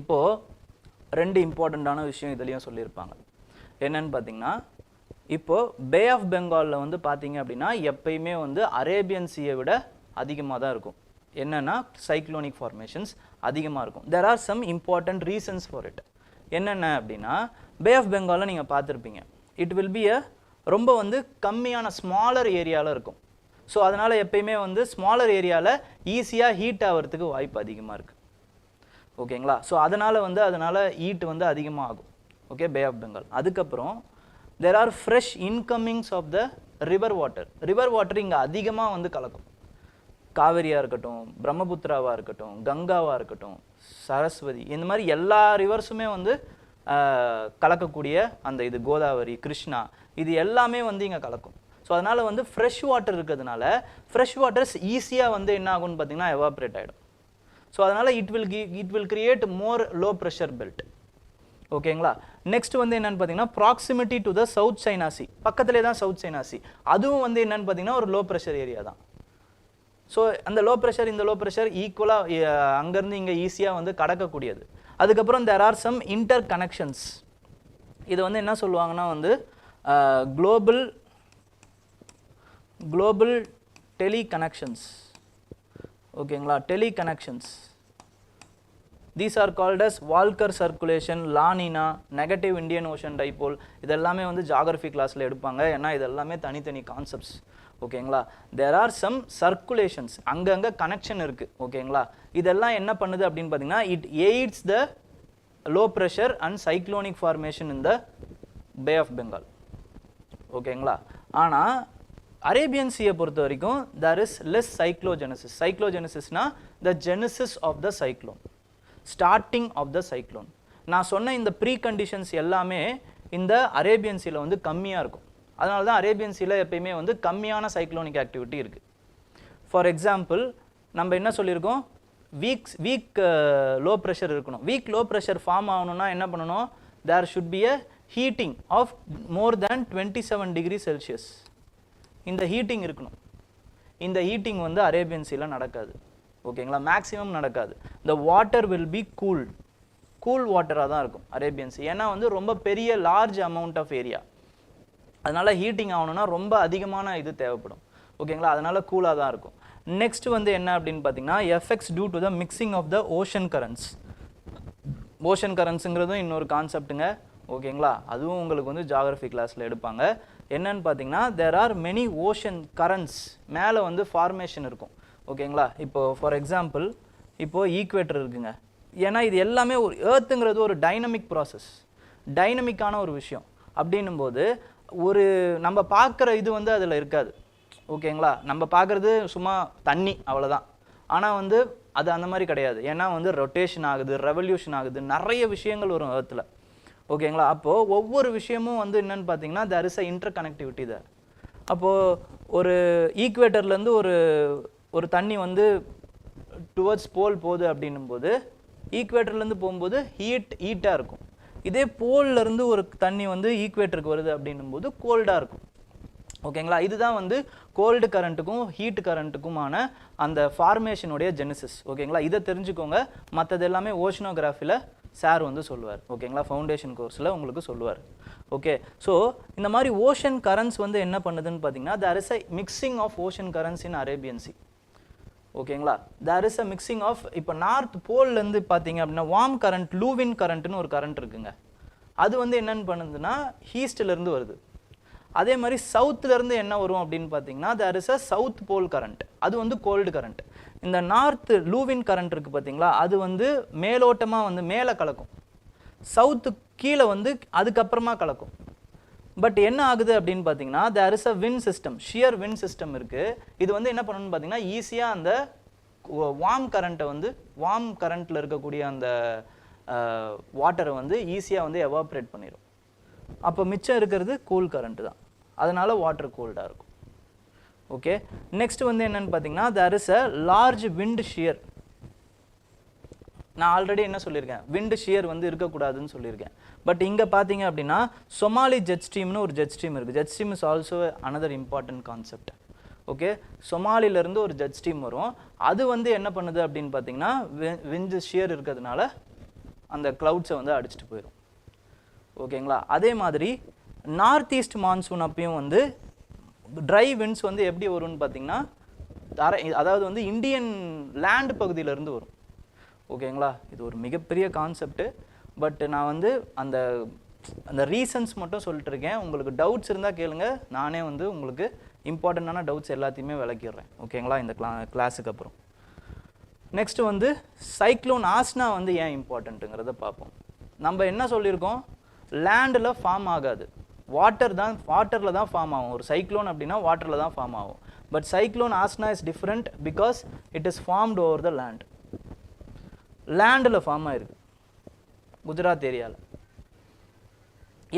Speaker 1: இப்போது ரெண்டு இம்பார்ட்டண்ட்டான விஷயம் இதுலேயும் சொல்லியிருப்பாங்க. என்னன்னு பார்த்தீங்கன்னா இப்போது பே ஆஃப் பெங்காலில் வந்து பார்த்தீங்க அப்படின்னா எப்பயுமே வந்து அரேபியன் சீயை விட அதிகமாக தான் இருக்கும். என்னென்னா சைக்ளோனிக் ஃபார்மேஷன்ஸ் அதிகமாக இருக்கும். There are some important reasons for it. என்னென்ன அப்படின்னா பே ஆஃப் பெங்காலில் நீங்கள் பார்த்துருப்பீங்க, இட் வில் பி ரொம்ப வந்து கம்மியான ஸ்மாலர் ஏரியாவில் இருக்கும். ஸோ அதனால் எப்பயுமே வந்து ஸ்மாலர் ஏரியாவில் ஈஸியாக ஹீட் ஆகிறதுக்கு வாய்ப்பு அதிகமாக இருக்குது. ஓகேங்களா? ஸோ அதனால் ஹீட் வந்து அதிகமாக ஆகும். Okay, bay of Bengal. அதுக்கப்புறம் there are fresh incomings of the river water இங்கே அதிகமாக வந்து கலக்கும். காவேரியாக இருக்கட்டும், பிரம்மபுத்திராவாக இருக்கட்டும், கங்காவாக இருக்கட்டும், சரஸ்வதி, இந்த மாதிரி எல்லா ரிவர்ஸுமே வந்து கலக்கக்கூடிய அந்த இது கோதாவரி, கிருஷ்ணா, இது எல்லாமே வந்து இங்கே கலக்கும். ஸோ அதனால் வந்து ஃப்ரெஷ் வாட்டர் இருக்கிறதுனால ஃப்ரெஷ் வாட்டர்ஸ் ஈஸியாக வந்து என்ன ஆகும்னு பார்த்தீங்கன்னா எவாப்ரேட் ஆகிடும். ஸோ அதனால் it will create more low pressure belt. ஓகேங்களா? நெக்ஸ்ட் வந்து என்னன்னு பார்த்தீங்கன்னா proximity to the south China C, பக்கத்துலேயே தான் சவுத் சைனா சி, அதுவும் வந்து என்னன்னு பார்த்தீங்கன்னா ஒரு லோ ப்ரெஷர் ஏரியா தான். ஸோ அந்த லோ ப்ரெஷர் இந்த லோ ப்ரெஷர் ஈக்குவலாக அங்கேருந்து இங்கே ஈஸியாக வந்து கடக்கக்கூடியது. அதுக்கப்புறம் there are some interconnections. இது வந்து என்ன சொல்லுவாங்கன்னா வந்து குளோபல் டெலிகனெக்ஷன்ஸ். ஓகேங்களா? டெலிகனெக்ஷன்ஸ். These are called as Walker circulation, La Nina, negative Indian Ocean dipole. இதெல்லாமே வந்து ஜியோகிராஃபி கிளாஸில் எடுப்பாங்க, ஏன்னா இதெல்லாமே தனித்தனி கான்செப்ட்ஸ். ஓகேங்களா? தேர் ஆர் சம் சர்க்குலேஷன்ஸ், அங்கங்கே கனெக்ஷன் இருக்குது. ஓகேங்களா? இதெல்லாம் என்ன பண்ணுது அப்படின்னு பார்த்தீங்கன்னா it aids the low pressure and cyclonic formation in the bay of Bengal. ஓகேங்களா? ஆனால் அரேபியன் சீயை பொறுத்த வரைக்கும் there is less cyclogenesis. Cyclogenesisனா the genesis of the cyclone, starting of the cyclone. நான் சொன்ன இந்த ப்ரீ கண்டிஷன்ஸ் எல்லாமே இந்த அரேபியன் சீல வந்து கம்மியாக இருக்கும். அதனால தான் அரேபியன் சீல எப்பயுமே வந்து கம்மியான சைக்ளோனிக் ஆக்டிவிட்டி இருக்குது. ஃபார் எக்ஸாம்பிள் நம்ம என்ன சொல்லியிருக்கோம், வீக் லோ ப்ரெஷர் இருக்கணும். வீக் லோ ப்ரெஷர் ஃபார்ம் ஆகணும்னா என்ன பண்ணணும், there should be a heating of more than 27 degree Celsius. இந்த ஹீட்டிங் இருக்கணும். இந்த ஹீட்டிங் வந்து அரேபியன் சீல நடக்காது. ஓகேங்களா, மேக்ஸிமம் நடக்காது. the water will be cooled. Cool வாட்டராக தான் இருக்கும் அரேபியன் சீ. ஏன்னா வந்து ரொம்ப பெரிய லார்ஜ் அமௌண்ட் ஆஃப் ஏரியா, அதனால ஹீட்டிங் ஆகணும்னா ரொம்ப அதிகமான இது தேவைப்படும். ஓகேங்களா, அதனால கூலாக தான் இருக்கும். நெக்ஸ்ட் வந்து என்ன அப்படின்னு பார்த்தீங்கன்னா effects due to the mixing of the ocean currents. Ocean கரண்ட்ஸுங்கிறதும் இன்னொரு கான்செப்ட்டுங்க. ஓகேங்களா, அதுவும் உங்களுக்கு வந்து ஜியாகிரஃபி கிளாஸில் எடுப்பாங்க. என்னன்னு பார்த்தீங்கன்னா there are many ocean currents. மேலே வந்து ஃபார்மேஷன் இருக்கும். ஓகேங்களா, இப்போது ஃபார் எக்ஸாம்பிள் இப்போது ஈக்குவேட்டர் இருக்குங்க. ஏன்னா இது எல்லாமே ஒரு ஏர்த்துங்கிறது ஒரு டைனமிக் ப்ராசஸ், டைனமிக்கான ஒரு விஷயம். அப்படின்னும் போது ஒரு நம்ம பார்க்குற இது வந்து அதில் இருக்காது. ஓகேங்களா, நம்ம பார்க்குறது சும்மா தண்ணி அவ்வளோதான். ஆனால் வந்து அது அந்த மாதிரி கிடையாது. ஏன்னா வந்து ரொட்டேஷன் ஆகுது, ரெவல்யூஷன் ஆகுது, நிறைய விஷயங்கள் வரும் ஏர்த்தில். ஓகேங்களா, அப்போது ஒவ்வொரு விஷயமும் வந்து என்னென்னு பார்த்தீங்கன்னா there is a interconnectivity there. அப்போது ஒரு ஈக்குவேட்டர்லேருந்து ஒரு தண்ணி வந்து டுவர்ட்ஸ் போல் போகுது அப்படின்னும் போது ஈக்குவேட்டர்லேருந்து போகும்போது ஹீட்டாக இருக்கும். இதே போல்லேருந்து ஒரு தண்ணி வந்து ஈக்குவேட்டருக்கு வருது அப்படின்னும் போது கோல்டாக இருக்கும். ஓகேங்களா, இதுதான் வந்து கோல்டு கரண்ட்டுக்கும் ஹீட் கரண்ட்டுக்குமான அந்த ஃபார்மேஷனுடைய ஜெனிசிஸ். ஓகேங்களா, இதை தெரிஞ்சுக்கோங்க. மற்றது எல்லாமே ஓஷனோகிராஃபியில் சார் வந்து சொல்லுவார். ஓகேங்களா, ஃபவுண்டேஷன் கோர்ஸில் உங்களுக்கு சொல்லுவார். ஓகே, ஸோ இந்த மாதிரி ஓஷன் கரண்ட்ஸ் வந்து என்ன பண்ணுதுன்னு பார்த்தீங்கன்னா there is a mixing of ocean currents in Arabian Sea. ஓகேங்களா, there is a mixing of, இப்போ நார்த் போல்லேருந்து பார்த்தீங்க அப்படின்னா வார்ம் கரண்ட், லூவின் கரண்ட்னு ஒரு கரண்ட் இருக்குங்க. அது வந்து என்னென்னு பண்ணுதுன்னா ஈஸ்ட்லேருந்து வருது. அதே மாதிரி சவுத்துலேருந்து என்ன வரும் அப்படின்னு பார்த்தீங்கன்னா there is a south pole current. அது வந்து கோல்டு கரண்ட். இந்த நார்த்து லூவின் கரண்ட் இருக்குது பார்த்தீங்களா, அது வந்து மேலோட்டமாக வந்து மேலே கலக்கும், சவுத்து கீழே வந்து அதுக்கப்புறமா கலக்கும். பட் என்ன ஆகுது அப்படின்னு பார்த்தீங்கன்னா there is a wind system, shear wind system இருக்குது. இது வந்து என்ன பண்ணணும்னு பார்த்தீங்கன்னா ஈஸியாக அந்த வார்ம் கரண்ட்டை வந்து வார்ம் கரண்ட்டில் இருக்கக்கூடிய அந்த வாட்டரை வந்து ஈஸியாக வந்து எவாப்ரேட் பண்ணிடும். அப்போ மிச்சம் இருக்கிறது கூல் கரண்ட் தான். அதனால வாட்டர் கோல்டாக இருக்கும். ஓகே, நெக்ஸ்ட் வந்து என்னென்னு பார்த்தீங்கன்னா there is a large wind shear. நான் ஆல்ரெடி என்ன சொல்லியிருக்கேன், விண்ட் ஷியர் வந்து இருக்கக்கூடாதுன்னு சொல்லியிருக்கேன். பட் இங்கே பார்த்தீங்க அப்படின்னா சொமாலி ஜெட் ஸ்ட்ரீம்னு ஒரு ஜெட் ஸ்ட்ரீம் இருக்குது. Jet stream is also another important concept. Okay, சொமாலிலேருந்து ஒரு ஜெட் ஸ்ட்ரீம் வரும். அது வந்து என்ன பண்ணுது அப்படின்னு பார்த்தீங்கன்னா விண்ட் ஷியர் இருக்கிறதுனால அந்த க்ளவுட்ஸை வந்து அடிச்சுட்டு போயிடும். ஓகேங்களா, அதே மாதிரி நார்த் ஈஸ்ட் மான்சூன் அப்பயும் வந்து ட்ரை விண்ட்ஸ் வந்து எப்படி வரும்னு பார்த்தீங்கன்னா அதாவது வந்து இந்தியன் லேண்ட் பகுதியிலேருந்து வரும். ஓகேங்களா, இது ஒரு மிகப்பெரிய கான்செப்ட். பட் நான் வந்து அந்த ரீசன்ஸ் மட்டும் சொல்லிட்டு இருக்கேன். உங்களுக்கு டவுட்ஸ் இருந்தால் கேளுங்க, நானே வந்து உங்களுக்கு இம்பார்ட்டண்ட்டான டவுட்ஸ் எல்லாத்தையுமே விளக்கிடுறேன். ஓகேங்களா, இந்த கிளாஸுக்கு அப்புறம். நெக்ஸ்ட் வந்து சைக்ளோன் ஆஸ்னா வந்து ஏன் இம்பார்ட்டண்ட்டுங்கிறத பார்ப்போம். நம்ம என்ன சொல்லியிருக்கோம், லேண்டில் ஃபார்ம் ஆகாது, வாட்டரில் தான் ஃபார்ம் ஆகும். ஒரு சைக்ளோன் அப்படின்னா வாட்டரில் தான் ஃபார்ம் ஆகும். But cyclone Asna is different because it is formed over the land. லேண்டில் ஃபார்ம் ஆயிருக்கு குஜராத் ஏரியாவில்.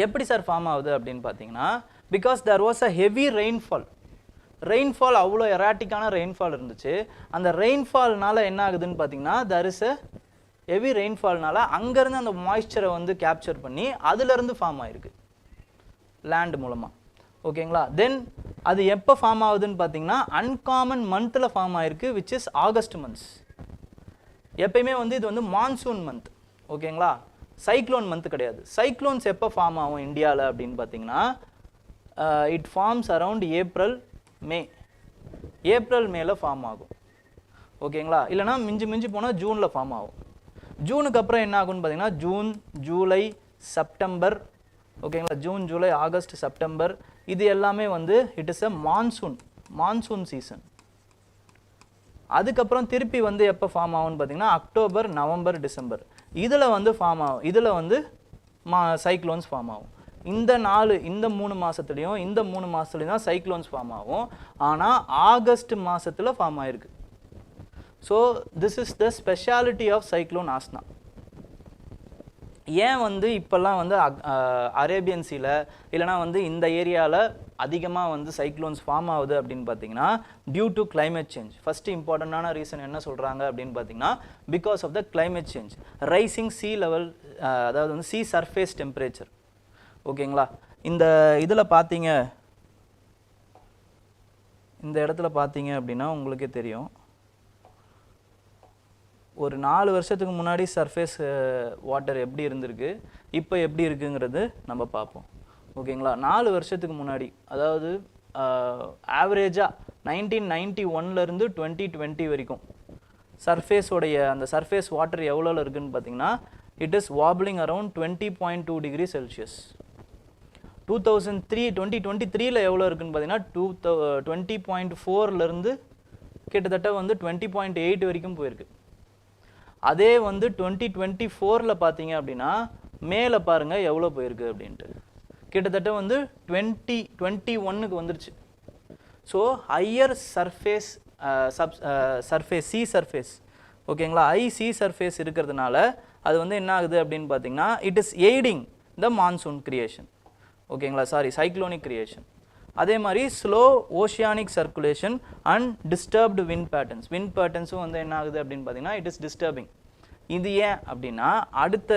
Speaker 1: எப்படி சார் ஃபார்ம் ஆகுது அப்படின்னு பார்த்தீங்கன்னா because there was a heavy rainfall அவ்வளோ எராட்டிக்கான ரெயின்ஃபால் இருந்துச்சு. அந்த ரெயின்ஃபால்னால என்ன ஆகுதுன்னு பார்த்தீங்கன்னா தேர் இஸ் அ ஹெவி ரெயின்ஃபால்னால அங்கேருந்து அந்த மாய்ஸ்சரை வந்து கேப்சர் பண்ணி அதுலேருந்து ஃபார்ம் ஆயிருக்கு லேண்ட் மூலமாக. ஓகேங்களா, தென் அது எப்போ ஃபார்ம் ஆகுதுன்னு பார்த்தீங்கன்னா அன்காமன் மந்தில் ஃபார்ம் ஆயிருக்கு, விச் இஸ் ஆகஸ்ட் மந்த்ஸ். எப்பயுமே வந்து இது வந்து மான்சூன் மந்த். ஓகேங்களா, சைக்ளோன் மந்த் கிடையாது. சைக்ளோன்ஸ் எப்போ ஃபார்ம் ஆகும் இந்தியாவில் அப்படின்னு பார்த்தீங்கன்னா இட் ஃபார்ம்ஸ் அரவுண்ட் ஏப்ரல் மேல ஃபார்ம் ஆகும். ஓகேங்களா, இல்லைனா மிஞ்சி போனால் ஜூனில் ஃபார்ம் ஆகும். ஜூனுக்கு அப்புறம் என்ன ஆகும்னு பார்த்தீங்கன்னா ஜூன், ஜூலை, செப்டம்பர். ஓகேங்களா, ஜூன், ஜூலை, ஆகஸ்ட், செப்டம்பர் இது எல்லாமே வந்து it is a monsoon season. அதுக்கப்புறம் திருப்பி வந்து எப்போ ஃபார்ம் ஆகும்னு பார்த்தீங்கன்னா அக்டோபர், நவம்பர், டிசம்பர் இதில் வந்து ஃபார்ம் ஆகும். இதில் வந்து சைக்ளோன்ஸ் ஃபார்ம் ஆகும். இந்த 3 மாதத்துலேயும் இந்த 3 மாதத்துலேயும் தான் சைக்ளோன்ஸ் ஃபார்ம் ஆகும். ஆனால் ஆகஸ்ட் மாதத்தில் ஃபார்ம் ஆகிருக்கு. So this is the speciality of cyclone Asna. ஏன் வந்து இப்போல்லாம் வந்து அரேபியன் சீல இல்லைனா வந்து இந்த ஏரியாவில் அதிகமாக வந்து சைக்ளோன்ஸ் ஃபார்ம் ஆகுது அப்படின்னு பார்த்தீங்கன்னா due to climate change. First இம்பார்ட்டண்டான ரீசன் என்ன சொல்கிறாங்க அப்படின்னு பார்த்தீங்கன்னா because of the climate change, rising sea level, அதாவது வந்து சீ சர்ஃபேஸ் டெம்பரேச்சர். ஓகேங்களா? இந்த இதில் பார்த்தீங்க, இந்த இடத்துல பார்த்தீங்க அப்படின்னா உங்களுக்கே தெரியும், ஒரு 4 வருஷத்துக்கு முன்னாடி சர்ஃபேஸ் வாட்டர் எப்படி இருந்திருக்கு, இப்போ எப்படி இருக்குங்கிறது நம்ம பார்ப்போம். ஓகேங்களா? 4 வருஷத்துக்கு முன்னாடி, அதாவது ஆவரேஜாக 1991லேருந்து 2020 வரைக்கும் சர்ஃபேஸோடைய அந்த சர்ஃபேஸ் வாட்டர் எவ்வளோவில் இருக்குதுன்னு பார்த்தீங்கன்னா it is wobbling around 20.2 degree Celsius. 2023ல் எவ்வளோ இருக்குதுன்னு பார்த்தீங்கன்னா 20.4லேருந்து கிட்டத்தட்ட வந்து 20.8 வரைக்கும் போயிருக்கு. அதே வந்து 2024ல் பார்த்தீங்க அப்படின்னா மேலே பாருங்கள் எவ்வளோ போயிருக்கு அப்படின்ட்டு, கிட்டத்தட்ட வந்து 2021க்கு வந்துருச்சு. So higher surface sea surface, ஓகேங்களா, சி சர்ஃபேஸ் இருக்கிறதுனால அது வந்து என்ன ஆகுது அப்படின்னு பார்த்தீங்கன்னா it is aiding the monsoon creation. ஓகேங்களா, சைக்ளோனிக் கிரியேஷன். அதே மாதிரி slow oceanic circulation and disturbed wind பேட்டர்ன்ஸும் வந்து என்ன ஆகுது அப்படின்னு பார்த்தீங்கன்னா இட் இஸ் டிஸ்டர்பிங். இது ஏன் அப்படின்னா அடுத்த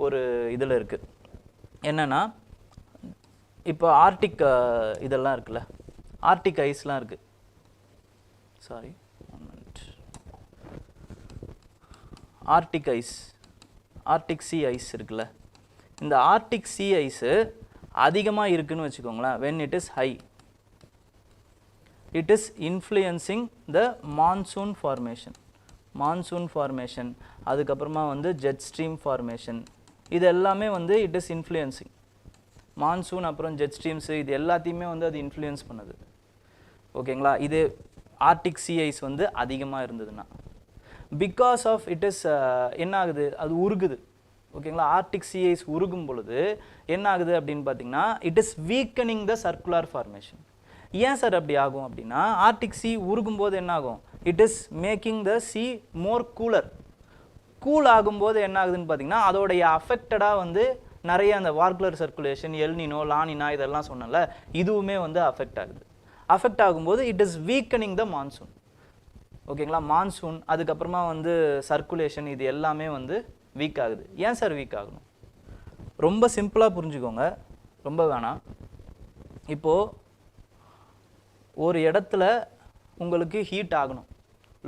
Speaker 1: ஒரு இதில் இருக்குது என்னென்னா, இப்போ ஆர்டிக் இதெல்லாம் இருக்குல்ல, ஆர்டிக் ஐஸ்லாம் இருக்குது, sorry Arctic ice, Arctic sea ice இருக்குல்ல, இந்த ஆர்டிக் சி ஐஸு அதிகமாக இருக்குன்னு வச்சுக்கோங்களேன். when it is high it is influencing the monsoon formation, அதுக்கப்புறமா வந்து ஜெட் ஸ்ட்ரீம் ஃபார்மேஷன், இது எல்லாமே வந்து இட் இஸ் இன்ஃப்ளூயன்சிங் மான்சூன், அப்புறம் ஜெட் ஸ்ட்ரீம்ஸு, இது எல்லாத்தையுமே வந்து அது இன்ஃப்ளூயன்ஸ் பண்ணுது. ஓகேங்களா? இது ஆர்டிக் சி ஐஸ் வந்து அதிகமாக இருந்ததுன்னா பிகாஸ் ஆஃப் இட் இஸ் என்ன ஆகுது, அது உருகுது. ஓகேங்களா? ஆர்டிக் சி ஐஸ் உருகும் பொழுது என்ன ஆகுது அப்படின்னு பார்த்தீங்கன்னா it is weakening the circular formation. ஏன் சார் அப்படி ஆகும் அப்படின்னா ஆர்டிக் சி உருகும் போது என்ன ஆகும், it is making the see more cool ஆகும்போது என்ன ஆகுதுன்னு பார்த்தீங்கன்னா அதோடைய அஃபெக்டடாக வந்து நிறைய அந்த வார்குலர் சர்க்குலேஷன், எல்னினோ, லானினா இதெல்லாம் சொன்னல, இதுவுமே வந்து அஃபெக்ட் ஆகும்போது it is weakening the monsoon. ஓகேங்களா? மான்சூன் அதுக்கப்புறமா வந்து சர்க்குலேஷன், இது எல்லாமே வந்து வீக் ஆகுது. ஏன் சார் வீக் ஆகணும்? ரொம்ப சிம்பிளாக புரிஞ்சுக்கோங்க, ரொம்ப வேணாம். இப்போது ஒரு இடத்துல உங்களுக்கு ஹீட் ஆகணும்,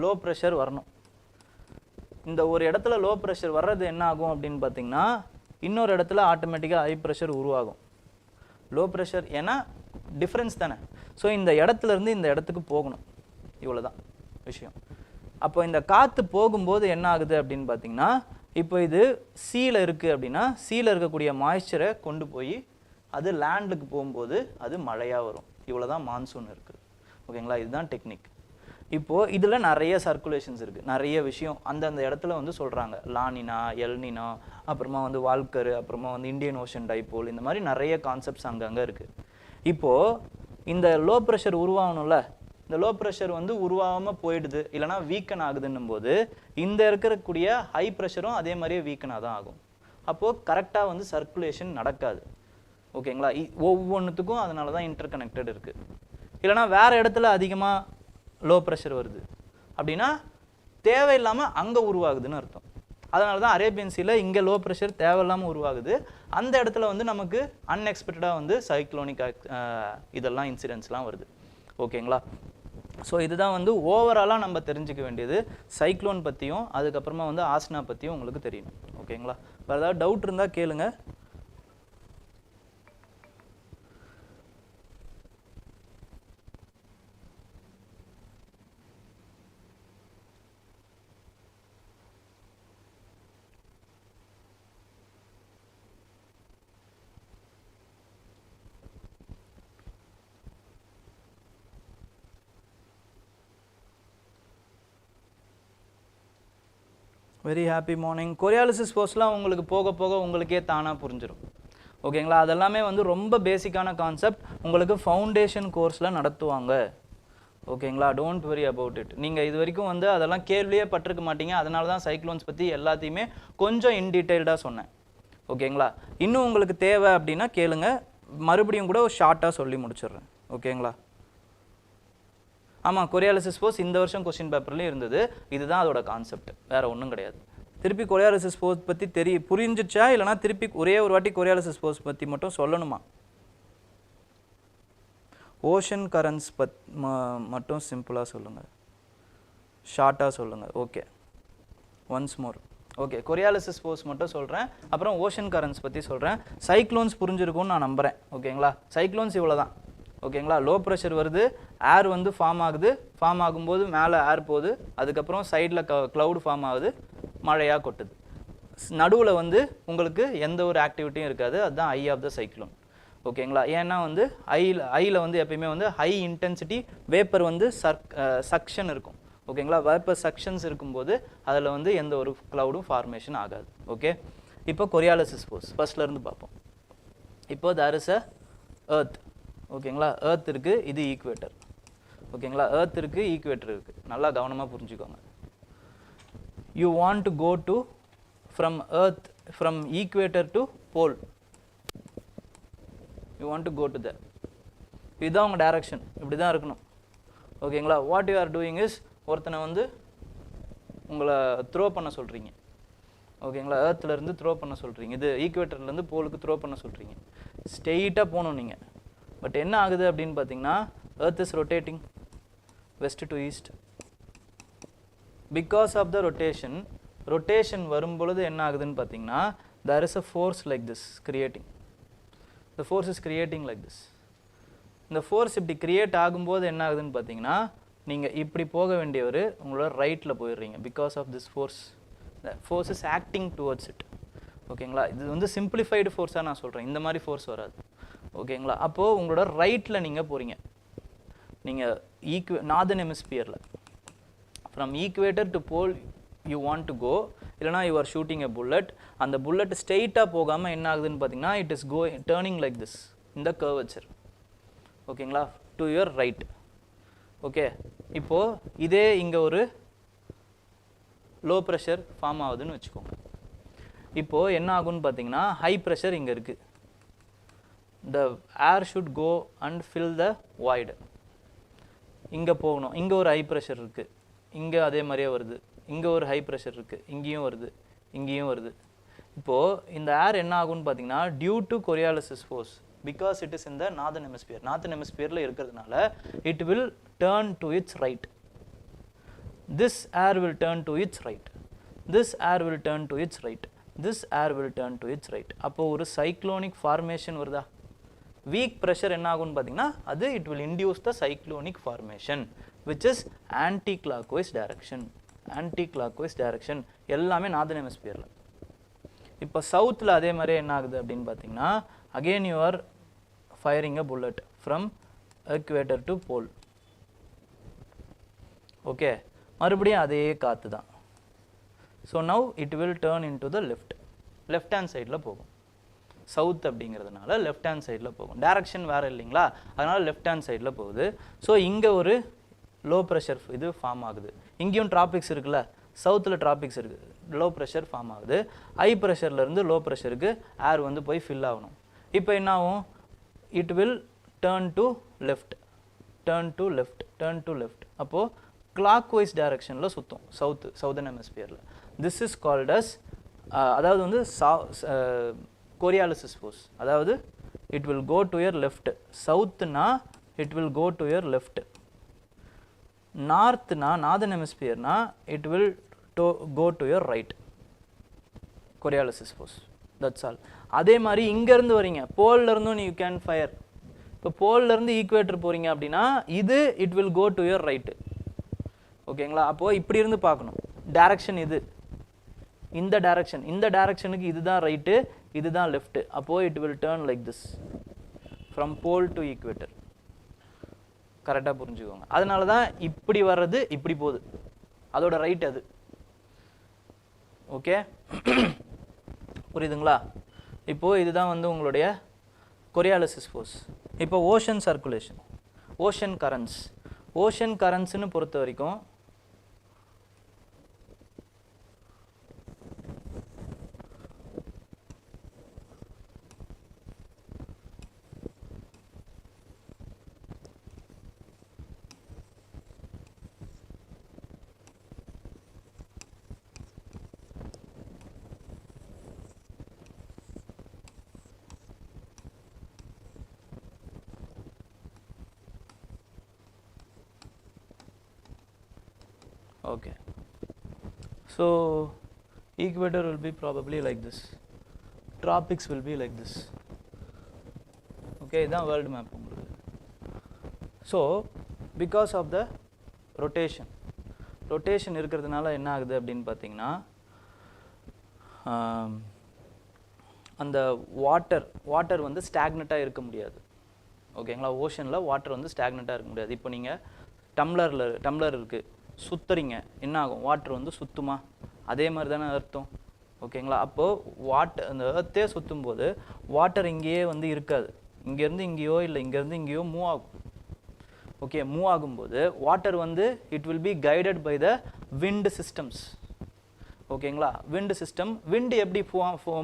Speaker 1: லோ ப்ரெஷர் வரணும். இந்த ஒரு இடத்துல லோ ப்ரெஷர் வர்றது என்ன ஆகும் அப்படின்னு பார்த்தீங்கன்னா இன்னொரு இடத்துல ஆட்டோமேட்டிக்காக ஹை ப்ரெஷர் உருவாகும். லோ ப்ரெஷர் ஏன்னா டிஃப்ரென்ஸ் தானே. ஸோ இந்த இடத்துலேருந்து இந்த இடத்துக்கு போகணும், இவ்வளோ தான் விஷயம். அப்போ இந்த காற்று போகும்போது என்ன ஆகுது அப்படின்னு பார்த்தீங்கன்னா இப்போ இது சீல இருக்குது அப்படின்னா சீல இருக்கக்கூடிய மாய்ஸ்சரை கொண்டு போய் அது லேண்டுக்கு போகும்போது அது மழையாக வரும். இவ்வளோ தான் மான்சூன் இருக்குது. ஓகேங்களா? இதுதான் டெக்னிக். இப்போது இதில் நிறைய சர்க்குலேஷன்ஸ் இருக்குது, நிறைய விஷயம் அந்தந்த இடத்துல வந்து சொல்கிறாங்க. லானினா, எல்னினா, அப்புறமா வந்து வால்கர், அப்புறமா வந்து இந்தியன் ஓஷன் டைபோல், இந்த மாதிரி நிறைய கான்செப்ட்ஸ் அங்கங்கே இருக்குது. இப்போது இந்த லோ ப்ரெஷர் உருவாகணும்ல, இந்த லோ ப்ரெஷர் வந்து உருவாகாமல் போயிடுது, இல்லைனா வீக்கன் ஆகுதுன்னும் போது இந்த இருக்கக்கூடிய ஹை ப்ரெஷரும் அதே மாதிரியே வீக்கனாக தான் ஆகும். அப்போது கரெக்டாக வந்து சர்க்குலேஷன் நடக்காது. ஓகேங்களா? ஒவ்வொன்றுத்துக்கும் அதனால தான் இன்டர் கனெக்டட் இருக்குது. இல்லைனா வேறு இடத்துல அதிகமாக லோ ப்ரெஷர் வருது அப்படின்னா தேவையில்லாமல் அங்கே உருவாகுதுன்னு அர்த்தம். அதனால தான் அரேபியன் சீல இங்கே லோ ப்ரெஷர் தேவையில்லாமல் உருவாகுது, அந்த இடத்துல வந்து நமக்கு அன்எக்ஸ்பெக்டடாக வந்து சைக்ளோனிக் இதெல்லாம் இன்சிடென்ட்ஸ்லாம் வருது. ஓகேங்களா? ஸோ இதுதான் வந்து ஓவராலாக நம்ம தெரிஞ்சுக்க வேண்டியது சைக்ளோன் பற்றியும் அதுக்கப்புறமா வந்து ஆஸ்னா பற்றியும் உங்களுக்கு தெரியணும். ஓகேங்களா? வேறு ஏதாவது டவுட் இருந்தால் கேளுங்க. Very happy morning. கொரியாலிசிஸ் ஃபோர்ஸ்லாம் உங்களுக்கு போக போக உங்களுக்கே தானாக புரிஞ்சிடும். ஓகேங்களா? அதெல்லாமே வந்து ரொம்ப பேசிக்கான கான்செப்ட் உங்களுக்கு ஃபவுண்டேஷன் கோர்ஸில் நடத்துவாங்க. ஓகேங்களா. Don't worry about it. நீங்கள் இது வரைக்கும் வந்து அதெல்லாம் கேள்வியே பட்டிருக்க மாட்டீங்க. அதனால தான் சைக்ளோன்ஸ் பற்றி எல்லாத்தையுமே கொஞ்சம் இன் டீட்டெயில்டாக சொன்னேன். ஓகேங்களா. இன்னும் உங்களுக்கு தேவை அப்படின்னா கேளுங்க, மறுபடியும் கூட ஷார்ட்டாக சொல்லி முடிச்சிடுறேன். ஓகேங்களா. ஆமாம், கொரியாலிசிஸ் ஃபோர்ஸ் இந்த வருஷம் கொஸ்டின் பேப்பர்லேயும் இருந்தது. இதுதான் அதோட கான்செப்ட், வேறு ஒன்றும் கிடையாது. திருப்பி கொரியாலிசிஸ் ஃபோர்ஸ் பற்றி புரிஞ்சிச்சா இல்லைனா திருப்பி ஒரே ஒரு வாட்டி கொரியாலிசிஸ் ஃபோர்ஸ் பற்றி மட்டும் சொல்லணுமா? ஓஷன் கரண்ட்ஸ் மட்டும் சிம்பிளாக சொல்லுங்கள், ஷார்ட்டாக சொல்லுங்கள். Okay, once more. Okay, Coriolis force மட்டும் சொல்கிறேன், அப்புறம் ஓஷன் கரண்ட்ஸ் பற்றி சொல்கிறேன். சைக்ளோன்ஸ் புரிஞ்சிருக்கும்னு நான் நம்புகிறேன். ஓகேங்களா. சைக்ளோன்ஸ் இவ்வளோ தான். ஓகேங்களா. லோ ப்ரெஷர் வருது, ஏர் வந்து ஃபார்ம் ஆகுது, ஃபார்ம் ஆகும்போது மேலே ஏர் போகுது, அதுக்கப்புறம் சைடில் க்ளவுட் ஃபார்ம் ஆகுது, மழையாக கொட்டுது. நடுவில் வந்து உங்களுக்கு எந்த ஒரு ஆக்டிவிட்டியும் இருக்காது. அதுதான் ஐ ஆஃப் த சைக்ளோன். ஓகேங்களா. ஏன்னா வந்து ஐயில் வந்து எப்பயுமே வந்து ஹை இன்டென்சிட்டி வேப்பர் வந்து சக்ஷன் இருக்கும். ஓகேங்களா. வேப்பர் சக்ஷன்ஸ் இருக்கும்போது அதில் வந்து எந்த ஒரு க்ளவுடும் ஃபார்மேஷன் ஆகாது. ஓகே, இப்போ கொரியாலிசிஸ் ஃபோர்ஸ் ஃபர்ஸ்ட்லேருந்து பார்ப்போம். இப்போ தேர் இஸ் அ எர்த். ஓகேங்களா. எர்த் இருக்குது, இது ஈக்குவேட்டர். ஓகேங்களா. எர்த் இருக்குது, ஈக்குவேட்டர் இருக்குது. நல்லா கவனமாக புரிஞ்சுக்கோங்க. You want to go to from earth, from equator to pole, you want to go to there. இதுதான் உங்கள் டைரக்ஷன், இப்படி தான் இருக்கணும். ஓகேங்களா. What you are doing is, ஒருத்தனை வந்து உங்களை த்ரோ பண்ண சொல்கிறீங்க. ஓகேங்களா. ஏர்த்துலேருந்து த்ரோ பண்ண சொல்கிறீங்க, இது ஈக்குவேட்டர்லேருந்து போலுக்கு த்ரோ பண்ண சொல்கிறீங்க. ஸ்ட்ரெயிட்டாக போகணும் நீங்கள். பட் என்ன ஆகுது அப்படின்னு பார்த்தீங்கன்னா, earth is rotating west to east. Because of the rotation வரும்பொழுது என்ன ஆகுதுன்னு பார்த்தீங்கன்னா, there is a force like this creating. The force is creating like this. இந்த ஃபோர்ஸ் இப்படி கிரியேட் ஆகும்போது என்ன ஆகுதுன்னு பார்த்தீங்கன்னா, நீங்கள் இப்படி போக வேண்டியவர் உங்களோட ரைட்டில் போயிடுறீங்க. Because of this force, the force is acting towards it. ஓகேங்களா. இது வந்து சிம்பிளிஃபைடு ஃபோர்ஸாக நான் சொல்கிறேன், இந்த மாதிரி ஃபோர்ஸ் வராது. ஓகேங்களா. அப்போது உங்களோட ரைட்டில் நீங்கள் போகிறீங்க. நீங்கள் நார்தர்ன் ஹெமிஸ்பியரில் from equator to pole you want to go, இல்லைனா you are shooting a bullet. அந்த புல்லட் ஸ்ட்ரெயிட்டாக போகாமல் என்ன ஆகுதுன்னு பார்த்தீங்கன்னா, it is turning like this, இந்த கர்வச்சர். ஓகேங்களா. To your right. ஓகே, இப்போது இதே இங்கே ஒரு லோ ப்ரெஷர் ஃபார்ம் ஆகுதுன்னு வச்சுக்கோங்க. இப்போது என்ன ஆகுன்னு பார்த்தீங்கன்னா, ஹை ப்ரெஷர் இங்கே இருக்குது. the air should go and fill the void. இங்கே போகணும். இங்கே ஒரு ஹை ப்ரெஷர் இருக்குது, இங்கே அதே மாதிரியே வருது. இங்கே ஒரு ஹை ப்ரெஷர் இருக்குது, இங்கேயும் வருது, இங்கேயும் வருது. இப்போது இந்த ஏர் என்ன ஆகும்னு பார்த்தீங்கன்னா, due to Coriolis force, because it is இந்த நார்தர்ன் ஹெமிஸ்பியர், நார்தர்ன் ஹெமிஸ்பியரில் இருக்கிறதுனால it will turn to its right. This air will turn to its right, this air will turn to its right, this air will turn to its right. அப்போது ஒரு cyclonic formation வருதா? Weak pressure என்ன ஆகும்னு பார்த்தீங்கன்னா, அது it will induce the cyclonic formation which is anticlockwise direction. Anticlockwise direction எல்லாமே northern ஹெமிஸ்பியரில். இப்போ சவுத்தில் அதே மாதிரி என்ன ஆகுது அப்படின்னு பார்த்தீங்கன்னா, again you are firing a bullet from equator to pole. Okay, மறுபடியும் அதே காற்று தான். So now it will turn in to the left hand சைடில் போகும். சவுத் அப்படிங்கிறதுனால லெஃப்ட் ஹேண்ட் சைடில் போகும். டைரக்ஷன் வேறு இல்லைங்களா, அதனால் லெஃப்ட் ஹேண்ட் சைடில் போகுது. ஸோ இங்கே ஒரு லோ ப்ரெஷர் இது ஃபார்ம் ஆகுது. இங்கேயும் டிராபிக்ஸ் இருக்குல்ல, சவுத்தில் டிராபிக்ஸ் இருக்குது, லோ ப்ரெஷர் ஃபார்ம் ஆகுது. ஹை ப்ரெஷர்லேருந்து லோ ப்ரெஷருக்கு ஏர் வந்து போய் ஃபில் ஆகணும். இப்போ என்ன ஆகும்? It will turn to left, turn to left, turn to left. அப்போது கிளாக் வைஸ் டைரக்ஷனில் சுற்றும் சவுதர்ன் ஹெமிஸ்பியரில். திஸ் இஸ் கால்ட் அஸ், அதாவது வந்து கொரியாலிசிஸ் ஃபோர்ஸ். அதாவது it will go to your left. சவுத்துனா it will go to your left. நார்த்னா, northern ஹெமிஸ்பியர்னா it will go to your right. கொரியாலிசிஸ் force, that's all. அதே மாதிரி இங்கேருந்து வரீங்க, போல்லேருந்தும் யூ கேன் ஃபயர். இப்போ போல்லேருந்து ஈக்குவேட்டர் போகிறீங்க அப்படின்னா இது it will go to your right. ஓகேங்களா. அப்போது இப்படி இருந்து பார்க்கணும். டைரக்ஷன் இது, இந்த டைரக்ஷன், இந்த டைரக்ஷனுக்கு இதுதான் ரைட்டு, இதுதான் லெஃப்ட். அப்போது it will turn like this from pole to equator. கரெக்டாக புரிஞ்சுக்கோங்க. அதனால தான் இப்படி வர்றது இப்படி போகுது, அதோட ரைட் அது. ஓகே, புரியுதுங்களா? இப்போது இதுதான் வந்து உங்களுடைய கொரியாலிசிஸ் ஃபோர்ஸ். இப்போ ocean circulation, ocean currents. Ocean கரண்ட்ஸ்னு பொறுத்த வரைக்கும் okay, so equator will be probably like this, tropics will be like this, okay, this is world map. So because of the rotation இருக்கிறதுனால என்ன ஆகுது அப்படினு பாத்தீங்கன்னா அந்த வாட்டர் வந்து ஸ்டாக்னட்டா இருக்க முடியாது. ஓகேங்களா, ஓஷன்ல வாட்டர் வந்து ஸ்டாக்னட்டா இருக்க முடியாது. இப்போ நீங்க டம்ளர் இருக்கு, சுத்துறீங்க, என்ன ஆகும்? வாட்டர் வந்து சுத்துமா? அதே மாதிரி தானே அர்த்தம். ஓகேங்களா, அப்போ அந்த எர்த்தே சுத்தும் போது வாட்டர் இங்கேயே வந்து இருக்காது, இங்க இருந்து இங்கேயோ இல்லை இங்க இருந்து இங்கேயோ மூவ் ஆகும். ஓகே, மூவ் ஆகும்போது வாட்டர் வந்து it will be guided by the wind systems. ஓகேங்களா, விண்ட் சிஸ்டம், விண்ட் எப்படி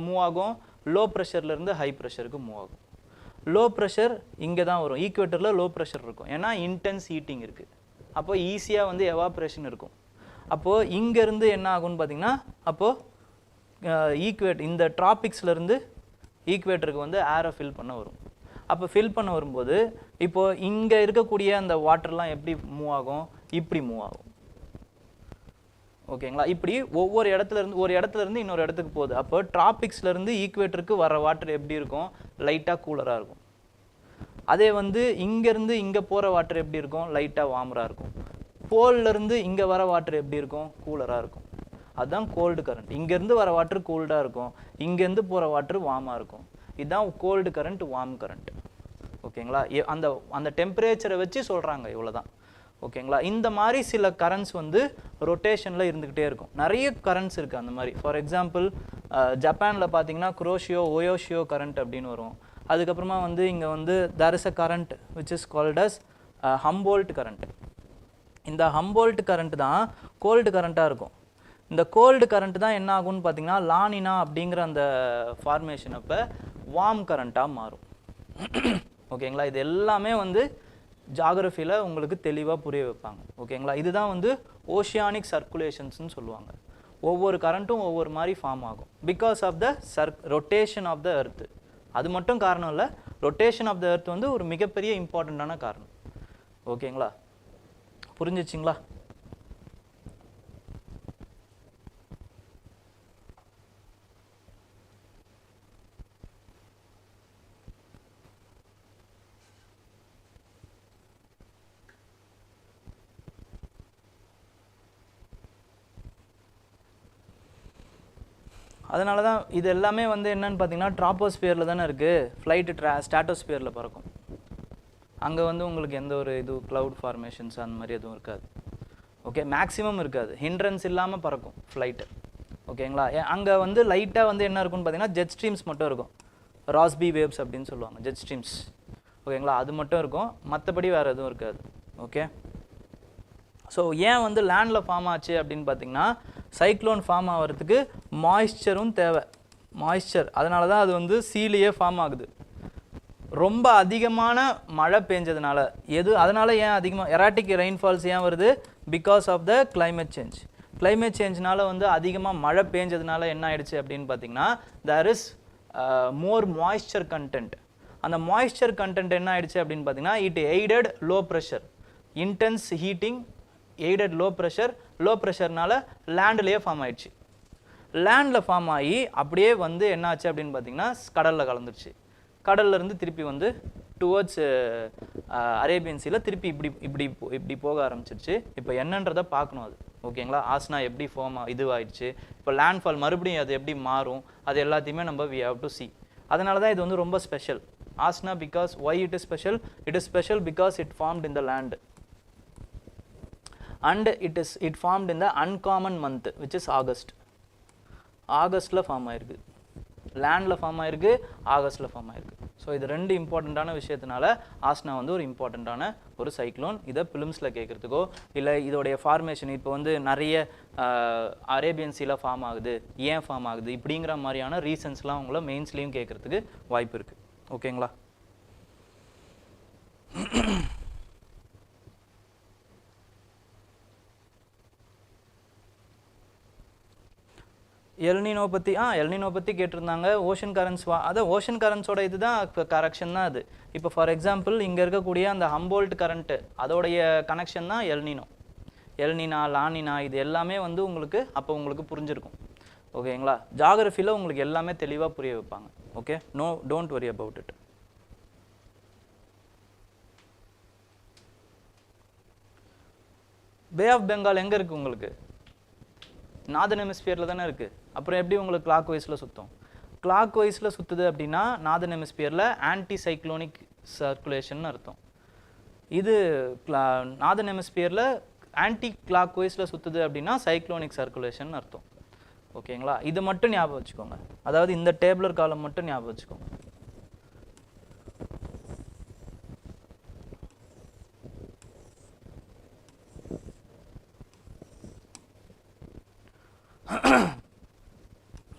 Speaker 1: மூவ் ஆகும்? லோ ப்ரெஷர்ல இருந்து ஹை ப்ரெஷருக்கு மூவ் ஆகும். லோ ப்ரெஷர் இங்கே தான் வரும், ஈக்குவேட்டரில் லோ ப்ரெஷர் இருக்கும், ஏன்னா இன்டென்ஸ் ஹீட்டிங் இருக்குது. அப்போ ஈஸியாக வந்து எவாப்ரேஷன் இருக்கும். அப்போது இங்கேருந்து என்ன ஆகும்னு பார்த்தீங்கன்னா, அப்போது இந்த ட்ராபிக்ஸ்லேருந்து ஈக்குவேட்டருக்கு வந்து ஏரை ஃபில் பண்ண வரும். அப்போ ஃபில் பண்ண வரும்போது இப்போது இங்கே இருக்கக்கூடிய அந்த வாட்டர்லாம் எப்படி மூவ் ஆகும்? இப்படி மூவ் ஆகும். ஓகேங்களா, இப்படி ஒவ்வொரு இடத்துலேருந்து இன்னொரு இடத்துக்கு போகுது. அப்போ ட்ராபிக்ஸ்லேருந்து ஈக்குவேட்டருக்கு வர வாட்டர் எப்படி இருக்கும்? லைட்டாக கூலராக இருக்கும். அதே வந்து இங்கேருந்து இங்கே போகிற வாட்டர் எப்படி இருக்கும்? லைட்டாக வார்மராக இருக்கும். போல்லேருந்து இங்கே வர வாட்டர் எப்படி இருக்கும்? கூலராக இருக்கும். அதுதான் கோல்டு கரண்ட். இங்கேருந்து வர வாட்டர் கோல்டாக இருக்கும், இங்கேருந்து போகிற வாட்டர் வார்மாக இருக்கும். இதுதான் கோல்டு கரண்ட், வார்ம் கரண்ட். ஓகேங்களா, அந்த டெம்பரேச்சரை வச்சு சொல்கிறாங்க, இவ்வளோதான். ஓகேங்களா, இந்த மாதிரி சில கரண்ட்ஸ் வந்து ரொட்டேஷனில் இருந்துக்கிட்டே இருக்கும். நிறைய கரண்ட்ஸ் இருக்குது அந்த மாதிரி. ஃபார் எக்ஸாம்பிள் ஜப்பானில் பார்த்தீங்கன்னா ஓயோஷியோ கரண்ட் அப்படின்னு வரும். அதுக்கப்புறமா வந்து இங்கே வந்து there is a current which is called as Humboldt current. இந்த ஹம்போல்ட் கரண்ட் தான் கோல்டு கரண்ட்டாக இருக்கும். இந்த கோல்டு கரண்ட் தான் என்ன ஆகும்னு பார்த்தீங்கன்னா லானினா அப்படிங்கிற அந்த ஃபார்மேஷன் அப்போ வார்ம் கரண்ட்டாக மாறும். ஓகேங்களா, இது எல்லாமே வந்து ஜாகிரஃபியில் உங்களுக்கு தெளிவாக புரிய வைப்பாங்க. ஓகேங்களா, இதுதான் வந்து ஓஷியானிக் சர்க்குலேஷன்ஸ்னு சொல்லுவாங்க. ஒவ்வொரு கரண்ட்டும் ஒவ்வொரு மாதிரி ஃபார்ம் ஆகும் because of the rotation of the earth. அது மட்டும் காரணம் இல்லை, ரொட்டேஷன் ஆஃப் த எர்த் வந்து ஒரு மிகப்பெரிய இம்பார்ட்டண்ட்டான காரணம். ஓகேங்களா, புரிஞ்சிச்சிங்களா? அதனால தான் இது எல்லாமே வந்து என்னன்னு பார்த்தீங்கன்னா ட்ராப்போஸ்பியரில் தானே இருக்குது. ஃப்ளைட்டு ஸ்டாட்டோஸ்பியரில் பறக்கும். அங்கே வந்து உங்களுக்கு எந்த ஒரு இது க்ளவுட் ஃபார்மேஷன்ஸ் அந்த மாதிரி எதுவும் இருக்காது. ஓகே, மேக்ஸிமம் இருக்காது, ஹிண்ட்ரன்ஸ் இல்லாமல் பறக்கும் ஃப்ளைட்டு. ஓகேங்களா, அங்கே வந்து லைட்டாக வந்து என்ன இருக்குன்னு பார்த்தீங்கன்னா ஜெட் ஸ்ட்ரீம்ஸ் மட்டும் இருக்கும். ராஸ்பி வேவ்ஸ் அப்படின்னு சொல்லுவாங்க, ஜெட் ஸ்ட்ரீம்ஸ். ஓகேங்களா, அது மட்டும் இருக்கும், மற்றபடி வேறு எதுவும் இருக்காது. ஓகே, ஸோ ஏன் வந்து லேண்டில் ஃபார்ம் ஆச்சு அப்படின்னு பார்த்தீங்கன்னா சைக்ளோன் ஃபார்ம் ஆகிறதுக்கு மாய்ஸ்சரும் தேவை. மாய்ஸ்சர், அதனால தான் அது வந்து சீலையே ஃபார்ம் ஆகுது. ரொம்ப அதிகமான மழை பெஞ்சதுனால அதனால ஏன் அதிகமாக எராட்டிக் ரெயின்ஃபால்ஸ் ஏன் வருது? Because of the climate change. Climate சேஞ்ச்னால வந்து அதிகமாக மழை பெஞ்சதுனால என்ன ஆயிடுச்சு அப்படின்னு பார்த்தீங்கன்னா there is more moisture content. அந்த மாய்ஸ்சர் கண்டென்ட் என்ன ஆயிடுச்சு அப்படின்னு பார்த்தீங்கன்னா it aided low pressure, intense heating aided low ப்ரெஷர்னால லேண்ட்லேயே ஃபார்ம் ஆயிடுச்சு. லேண்டில் ஃபார்ம் ஆகி அப்படியே வந்து என்ன ஆச்சு அப்படின்னு பார்த்தீங்கன்னா கடலில் கலந்துருச்சு. கடல்லேருந்து திருப்பி வந்து டுவர்ட்ஸ் அரேபியன் சீல திருப்பி இப்படி போக ஆரம்பிச்சிருச்சு. இப்போ என்னன்றதை பார்க்கணும் அது. ஓகேங்களா, ஆஸ்னா எப்படி இதுவாயிடுச்சு, இப்போ லேண்ட்ஃபால் மறுபடியும் அது எப்படி மாறும், அது எல்லாத்தையுமே நம்ம வி ஹேவ் டு சி. அதனால தான் இது வந்து ரொம்ப special. Asna because why it is special? It is special because it formed in the land and it formed in the uncommon month which is August. ஆகஸ்ட்ல ஃபார்ம் ஆயிருக்கு. லேண்டில் ஃபார்ம் ஆயிருக்கு, ஆகஸ்ட்டில் form ஆயிருக்கு. ஸோ இது ரெண்டு இம்பார்ட்டண்ட்டான விஷயத்தினால ஆஸ்னா வந்து ஒரு இம்பார்ட்டண்ட்டான ஒரு சைக்ளோன். இதை பிலிம்ஸில் கேட்குறதுக்கோ இல்லை இதோடைய ஃபார்மேஷன் இப்போ வந்து நிறைய அரேபியன் சீல ஃபார்ம் ஆகுது, ஏன் ஃபார்ம் ஆகுது, இப்படிங்கிற மாதிரியான ரீசன்ஸ்லாம் உங்களை மெயின்ஸ்லேயும் கேட்குறதுக்கு வாய்ப்பு இருக்குது. ஓகேங்களா? எல்னினோ பற்றி கேட்டிருந்தாங்க. ஓஷன் கரண்ட்ஸ் அதான் ஓஷன் கரண்ட்ஸோட இதுதான் கரெக்ஷன் தான் அது. இப்போ ஃபார் எக்ஸாம்பிள் இங்கே இருக்கக்கூடிய அந்த ஹம்போல்ட் கரண்ட்டு அதோடைய கனெக்ஷன் தான் எல்னினா லானினா இது எல்லாமே வந்து உங்களுக்கு அப்போ உங்களுக்கு புரிஞ்சிருக்கும். ஓகேங்களா? ஜாகிரஃபியில் உங்களுக்கு எல்லாமே தெளிவாக புரிய வைப்பாங்க. Okay, don't worry about it. Bay of Bengal எங்கே இருக்குது உங்களுக்கு? நார்தர்ன் ஹெமிஸ்பியரில் தானே இருக்குது. அப்புறம் எப்படி உங்களுக்கு கிளாக் வைஸில் சுற்றும்? கிளாக் வைஸில் சுற்றுது அப்படின்னா நார்தர்ன் ஹெமிஸ்பியரில் ஆன்டி சைக்ளோனிக் சர்க்குலேஷன் அர்த்தம். இது நார்தர்ன் ஹெமிஸ்பியரில் ஆன்டி கிளாக் வைஸில் சுற்றுது அப்படின்னா சைக்ளோனிக் சர்க்குலேஷன் அர்த்தம். ஓகேங்களா? இது மட்டும் ஞாபகம் வச்சுக்கோங்க. அதாவது இந்த டேபிளர் காலம் மட்டும் ஞாபகம் வச்சுக்கோங்க.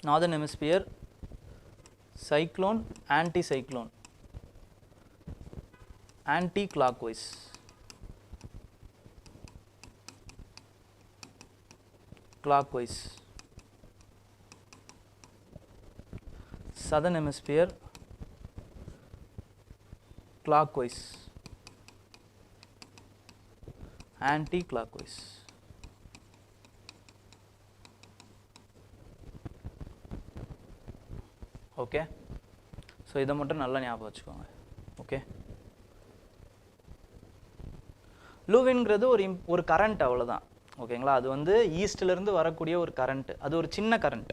Speaker 1: Northern hemisphere, cyclone, anti-cyclone, anti-clockwise. Clockwise. Southern hemisphere, clockwise, anti-clockwise. Okay, so இதை மட்டும் நல்லா ஞாபகம் வச்சுக்கோங்க. ஓகே, லூவின்ங்கிறது ஒரு கரண்ட், அவ்வளோதான். ஓகேங்களா? அது வந்து ஈஸ்ட்லேருந்து வரக்கூடிய ஒரு கரண்ட். அது ஒரு சின்ன கரண்ட்.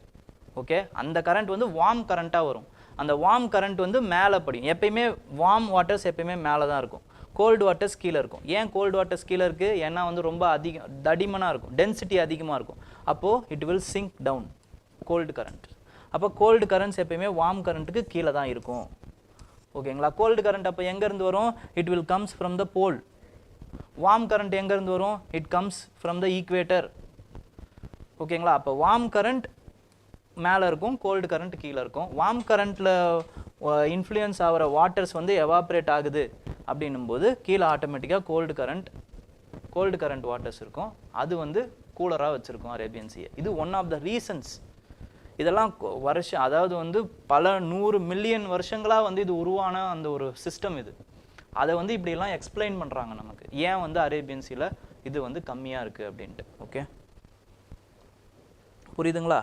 Speaker 1: ஓகே, அந்த கரண்ட் வந்து வார்ம் கரண்ட்டாக வரும். அந்த வார்ம் கரண்ட் வந்து மேலே படியும். எப்பயுமே வார்ம் வாட்டர்ஸ் எப்பயுமே மேலே தான் இருக்கும், கோல்டு வாட்டர்ஸ் கீழே இருக்கும். ஏன் கோல்டு வாட்டர்ஸ் கீழே இருக்குது? ஏன்னா வந்து ரொம்ப தடிமனாக இருக்கும், டென்சிட்டி அதிகமாக இருக்கும். அப்போது it will sink down, cold current. அப்போ கோல்டு கரண்ட்ஸ் எப்பயுமே வார்ம் கரண்ட்டுக்கு கீழே தான் இருக்கும். ஓகேங்களா? கோல்டு கரண்ட் அப்போ எங்கேருந்து வரும்? It will comes from the pole. Warm current எங்கேருந்து வரும்? It comes from the equator. ஓகேங்களா? அப்போ வார்ம் கரண்ட் மேலே இருக்கும், கோல்டு கரண்ட் கீழே இருக்கும். வார்ம் கரண்ட்டில் இன்ஃப்ளூயன்ஸ் ஆகிற வாட்டர்ஸ் வந்து எவாப்ரேட் ஆகுது அப்படின்னும்போது கீழே ஆட்டோமேட்டிக்காக கோல்டு கரண்ட் வாட்டர்ஸ் இருக்கும். அது வந்து கூலராக வச்சுருக்கோம் அரேபியன் சீயை. இது ஒன் ஆஃப் த ரீசன்ஸ். இதெல்லாம் அதாவது வந்து பல 100 மில்லியன் வருஷங்களாக வந்து இது உருவான அந்த ஒரு சிஸ்டம் இது. அதை வந்து இப்படிலாம் எக்ஸ்பிளைன் பண்ணுறாங்க நமக்கு, ஏன் வந்து அரேபியன் சீல இது வந்து கம்மியாக இருக்குது அப்படின்ட்டு. ஓகே, புரியுதுங்களா?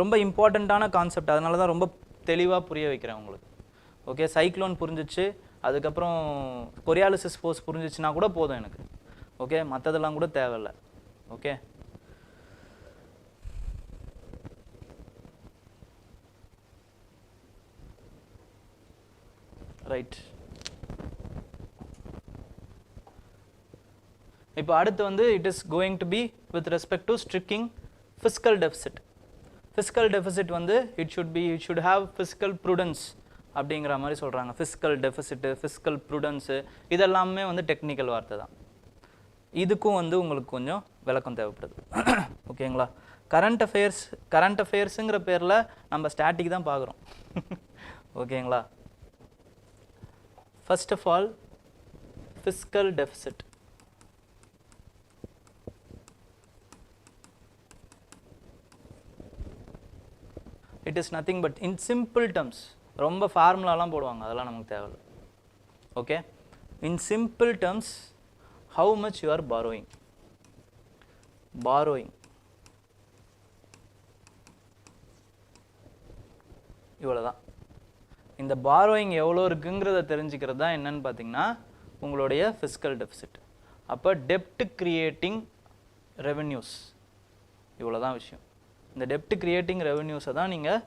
Speaker 1: ரொம்ப இம்பார்ட்டண்ட்டான கான்செப்ட், அதனால தான் ரொம்ப தெளிவாக புரிய வைக்கிறேன் உங்களுக்கு. ஓகே, சைக்ளோன் புரிஞ்சிச்சு, அதுக்கப்புறம் கொரியாலிசிஸ் ஃபோர்ஸ் புரிஞ்சிச்சுன்னா கூட போதும் எனக்கு. ஓகே, மற்றதெல்லாம் கூட தேவையில்லை. Okay, right. இப்போ அடுத்து வந்து it is going to be with respect to striking fiscal deficit. Fiscal deficit வந்து it should have fiscal prudence அப்படிங்கிற மாதிரி சொல்கிறாங்க. ஃபிஸ்கல் டெஃபிசிட்டு, ஃபிஸ்கல் ப்ரூடன்ஸு, இதெல்லாமே வந்து டெக்னிக்கல் வார்த்தை தான். இதுக்கும் வந்து உங்களுக்கு கொஞ்சம் விளக்கம் தேவைப்படுது. ஓகேங்களா? கரண்ட் அஃபேர்ஸுங்கிற பேரில் நம்ம ஸ்டாட்டிக் தான் பார்க்குறோம். ஓகேங்களா? First of all, fiscal deficit. It is nothing but in simple terms. ரொம்ப ஃபார்முலாலாம் போடுவாங்க, அதெல்லாம் நமக்கு தேவையில்லை. Okay, in simple terms, how much you are borrowing. இவ்வளோதான். இந்த பாரோயிங் எவ்வளோ இருக்குங்கிறத தெரிஞ்சுக்கிறது தான் என்னன்னு பார்த்தீங்கன்னா உங்களுடைய ஃபிஸ்கல் டெஃபிசிட். அப்போ டெப்ட் கிரியேட்டிங் ரெவென்யூஸ், இவ்வளோ தான் விஷயம். இந்த டெப்ட் கிரியேட்டிங் ரெவென்யூஸை தான் நீங்கள்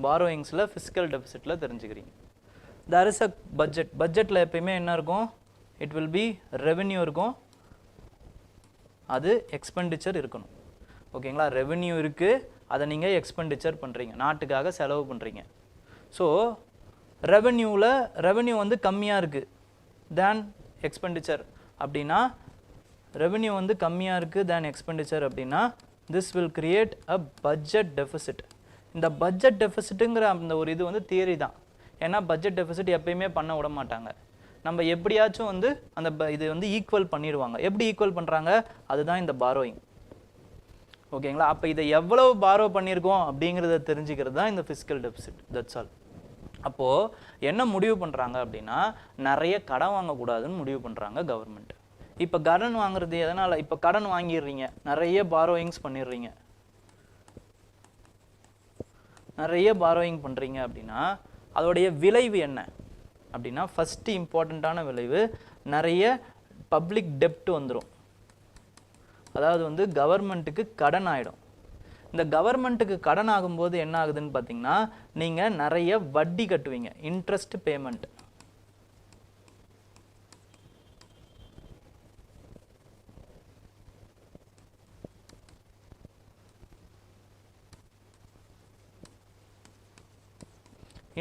Speaker 1: பாரோயிங்ஸில் ஃபிஸ்கல் டெஃபிசிட்டில் தெரிஞ்சுக்கிறீங்க. தேர் இஸ் அ பட்ஜெட்டில் எப்பயுமே என்ன இருக்கும்? இட் வில் பி ரெவென்யூ இருக்கும், அது எக்ஸ்பெண்டிச்சர் இருக்கணும். ஓகேங்களா ரெவென்யூ இருக்குது அதை நீங்கள் எக்ஸ்பெண்டிச்சர் பண்ணுறீங்க நாட்டுக்காக செலவு பண்ணுறீங்க ஸோ ரெவென்யூ வந்து கம்மியாக இருக்குது தேன் எக்ஸ்பெண்டிச்சர் அப்படின்னா ரெவென்யூ வந்து கம்மியாக இருக்குது தேன் எக்ஸ்பெண்டிச்சர் அப்படின்னா this will create a budget deficit இந்த பட்ஜெட் டெஃபிசிட்டுங்கிற அந்த ஒரு இது வந்து தியரி தான் ஏன்னா பட்ஜெட் டெஃபிசிட் எப்பயுமே பண்ண விட மாட்டாங்க நம்ம எப்படியாச்சும் வந்து அந்த இது வந்து ஈக்குவல் பண்ணிடுவாங்க எப்படி ஈக்குவல் பண்ணுறாங்க அதுதான் இந்த பாரோயிங் ஓகேங்களா அப்போ இதை எவ்வளவு பாரோ பண்ணியிருக்கோம் அப்படிங்கிறத தெரிஞ்சுக்கிறது தான் இந்த ஃபிஸ்கல் டெஃபிசிட் தட்ஸ் ஆல் அப்போது என்ன முடிவு பண்ணுறாங்க அப்படின்னா நிறைய கடன் வாங்கக்கூடாதுன்னு முடிவு பண்ணுறாங்க கவர்மெண்ட் இப்போ கடன் வாங்குறது எதனால் இப்போ கடன் வாங்கிடுறீங்க நிறைய பாரோயிங்ஸ் பண்ணிடுறீங்க நிறைய பாரோயிங் பண்ணுறீங்க அப்படின்னா அதோடைய விளைவு என்ன அப்படின்னா ஃபஸ்ட்டு இம்பார்ட்டண்ட்டான விளைவு நிறைய பப்ளிக் டெப்ட் வந்துடும் அதாவது வந்து கவர்மெண்ட்டுக்கு கடன் ஆகிடும் இந்த கவர்மெண்ட்டுக்கு கடன் ஆகும்போது என்ன ஆகுதுன்னு பார்த்தீங்கன்னா நீங்கள் நிறைய வட்டி கட்டுவீங்க இன்ட்ரெஸ்ட் பேமெண்ட்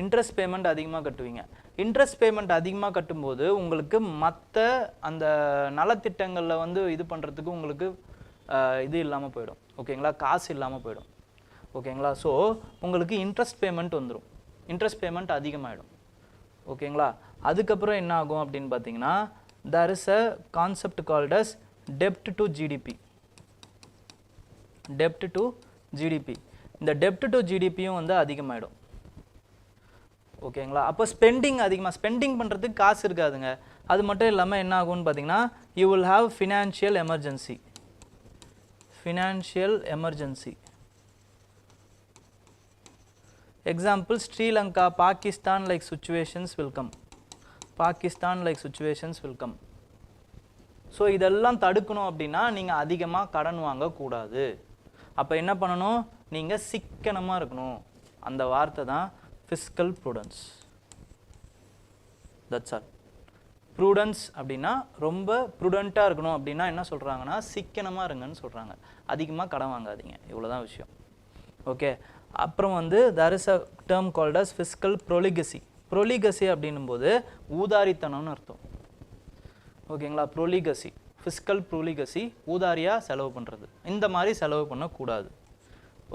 Speaker 1: இன்ட்ரெஸ்ட் பேமெண்ட் அதிகமாக கட்டுவீங்க இன்ட்ரெஸ்ட் பேமெண்ட் அதிகமாக கட்டும்போது உங்களுக்கு மற்ற அந்த நலத்திட்டங்களில் வந்து இது பண்ணுறதுக்கு உங்களுக்கு இது இல்லாமல் போயிடும் ஓகேங்களா காசு இல்லாமல் போயிடும் ஓகேங்களா ஸோ உங்களுக்கு இன்ட்ரெஸ்ட் பேமெண்ட் வந்துடும் இன்ட்ரெஸ்ட் பேமெண்ட் அதிகமாகிடும் ஓகேங்களா அதுக்கப்புறம் என்ன ஆகும் அப்படின்னு பார்த்தீங்கன்னா there is a concept called as debt to GDP debt to GDP இந்த debt to GDPயும் வந்து அதிகமாகிடும் ஓகேங்களா அப்போ ஸ்பெண்டிங் அதிகமாக ஸ்பெண்டிங் பண்ணுறதுக்கு காசு இருக்காதுங்க அது மட்டும் இல்லாமல் என்ன ஆகும்னு பார்த்தீங்கன்னா you will have financial emergency example Sri Lanka Pakistan like situations will come so இதெல்லாம் தடுக்கணும் அப்படின்னா நீங்கள் அதிகமாக கடன் வாங்கக்கூடாது அப்போ என்ன பண்ணணும் நீங்கள் சிக்கனமாக இருக்கணும் அந்த வார்த்தை தான் fiscal prudence that's all prudence அப்படின்னா ரொம்ப ப்ரூடெண்ட்டாக இருக்கணும் அப்படின்னா என்ன சொல்கிறாங்கன்னா சிக்கனமாக இருங்கன்னு சொல்கிறாங்க அதிகமாக கடன் வாங்காதீங்க இவ்வளோதான் விஷயம் ஓகே அப்புறம் வந்து there is a term called as fiscal profligacy அப்படின்னும் போது ஊதாரித்தனம்னு அர்த்தம் ஓகேங்களா fiscal profligacy ஊதாரியாக செலவு பண்ணுறது இந்த மாதிரி செலவு பண்ணக்கூடாது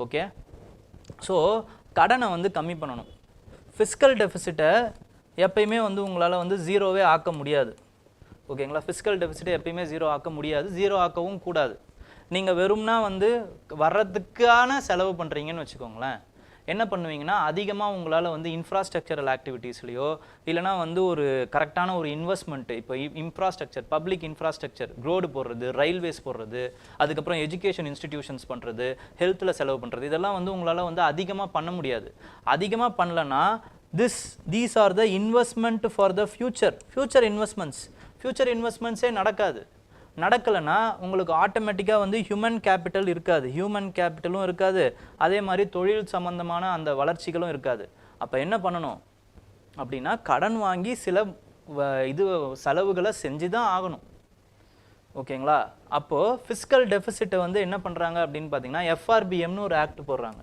Speaker 1: ஓகே ஸோ கடனை வந்து கம்மி பண்ணணும் ஃபிஸ்கல் டெஃபிசிட்டை எப்பயுமே வந்து உங்களால் வந்து ஜீரோவே ஆக்க முடியாது ஓகேங்களா ஃபிஸ்கல் டெஃபிசிட்டை எப்பயுமே ஜீரோ ஆக்க முடியாது ஜீரோ ஆக்கவும் கூடாது நீங்கள் வெறும்னா வந்து வர்றதுக்கான செலவு பண்ணுறீங்கன்னு வச்சுக்கோங்களேன் என்ன பண்ணுவீங்கன்னா அதிகமாக உங்களால் வந்து இன்ஃப்ராஸ்ட்ரக்சரல் ஆக்டிவிட்டீஸ்லையோ இல்லைனா வந்து ஒரு கரெக்டான ஒரு இன்வெஸ்ட்மெண்ட்டு இப்போ இன்ஃப்ராஸ்ட்ரக்சர் பப்ளிக் இன்ஃப்ராஸ்ட்ரக்சர் ரோடு போடுறது ரயில்வேஸ் போடுறது அதுக்கப்புறம் எஜுகேஷன் இன்ஸ்டிடியூஷன்ஸ் பண்ணுறது ஹெல்த்தில் செலவு பண்ணுறது இதெல்லாம் வந்து உங்களால் வந்து அதிகமாக பண்ண முடியாது அதிகமாக பண்ணலன்னா these are the investment for the future இன்வெஸ்ட்மெண்ட்ஸே நடக்கலைன்னா உங்களுக்கு ஆட்டோமேட்டிக்காக வந்து ஹியூமன் கேபிட்டலும் இருக்காது அதே மாதிரி தொழில் சம்பந்தமான அந்த வளர்ச்சிகளும் இருக்காது அப்போ என்ன பண்ணணும் அப்படின்னா கடன் வாங்கி சில செலவுகளை செஞ்சு தான் ஆகணும் ஓகேங்களா அப்போது ஃபிஸ்கல் டெஃபிசிட்டை வந்து என்ன பண்ணுறாங்க அப்படின்னு பார்த்தீங்கன்னா எஃப்ஆர்பிஎம்னு ஒரு ஆக்ட் போடுறாங்க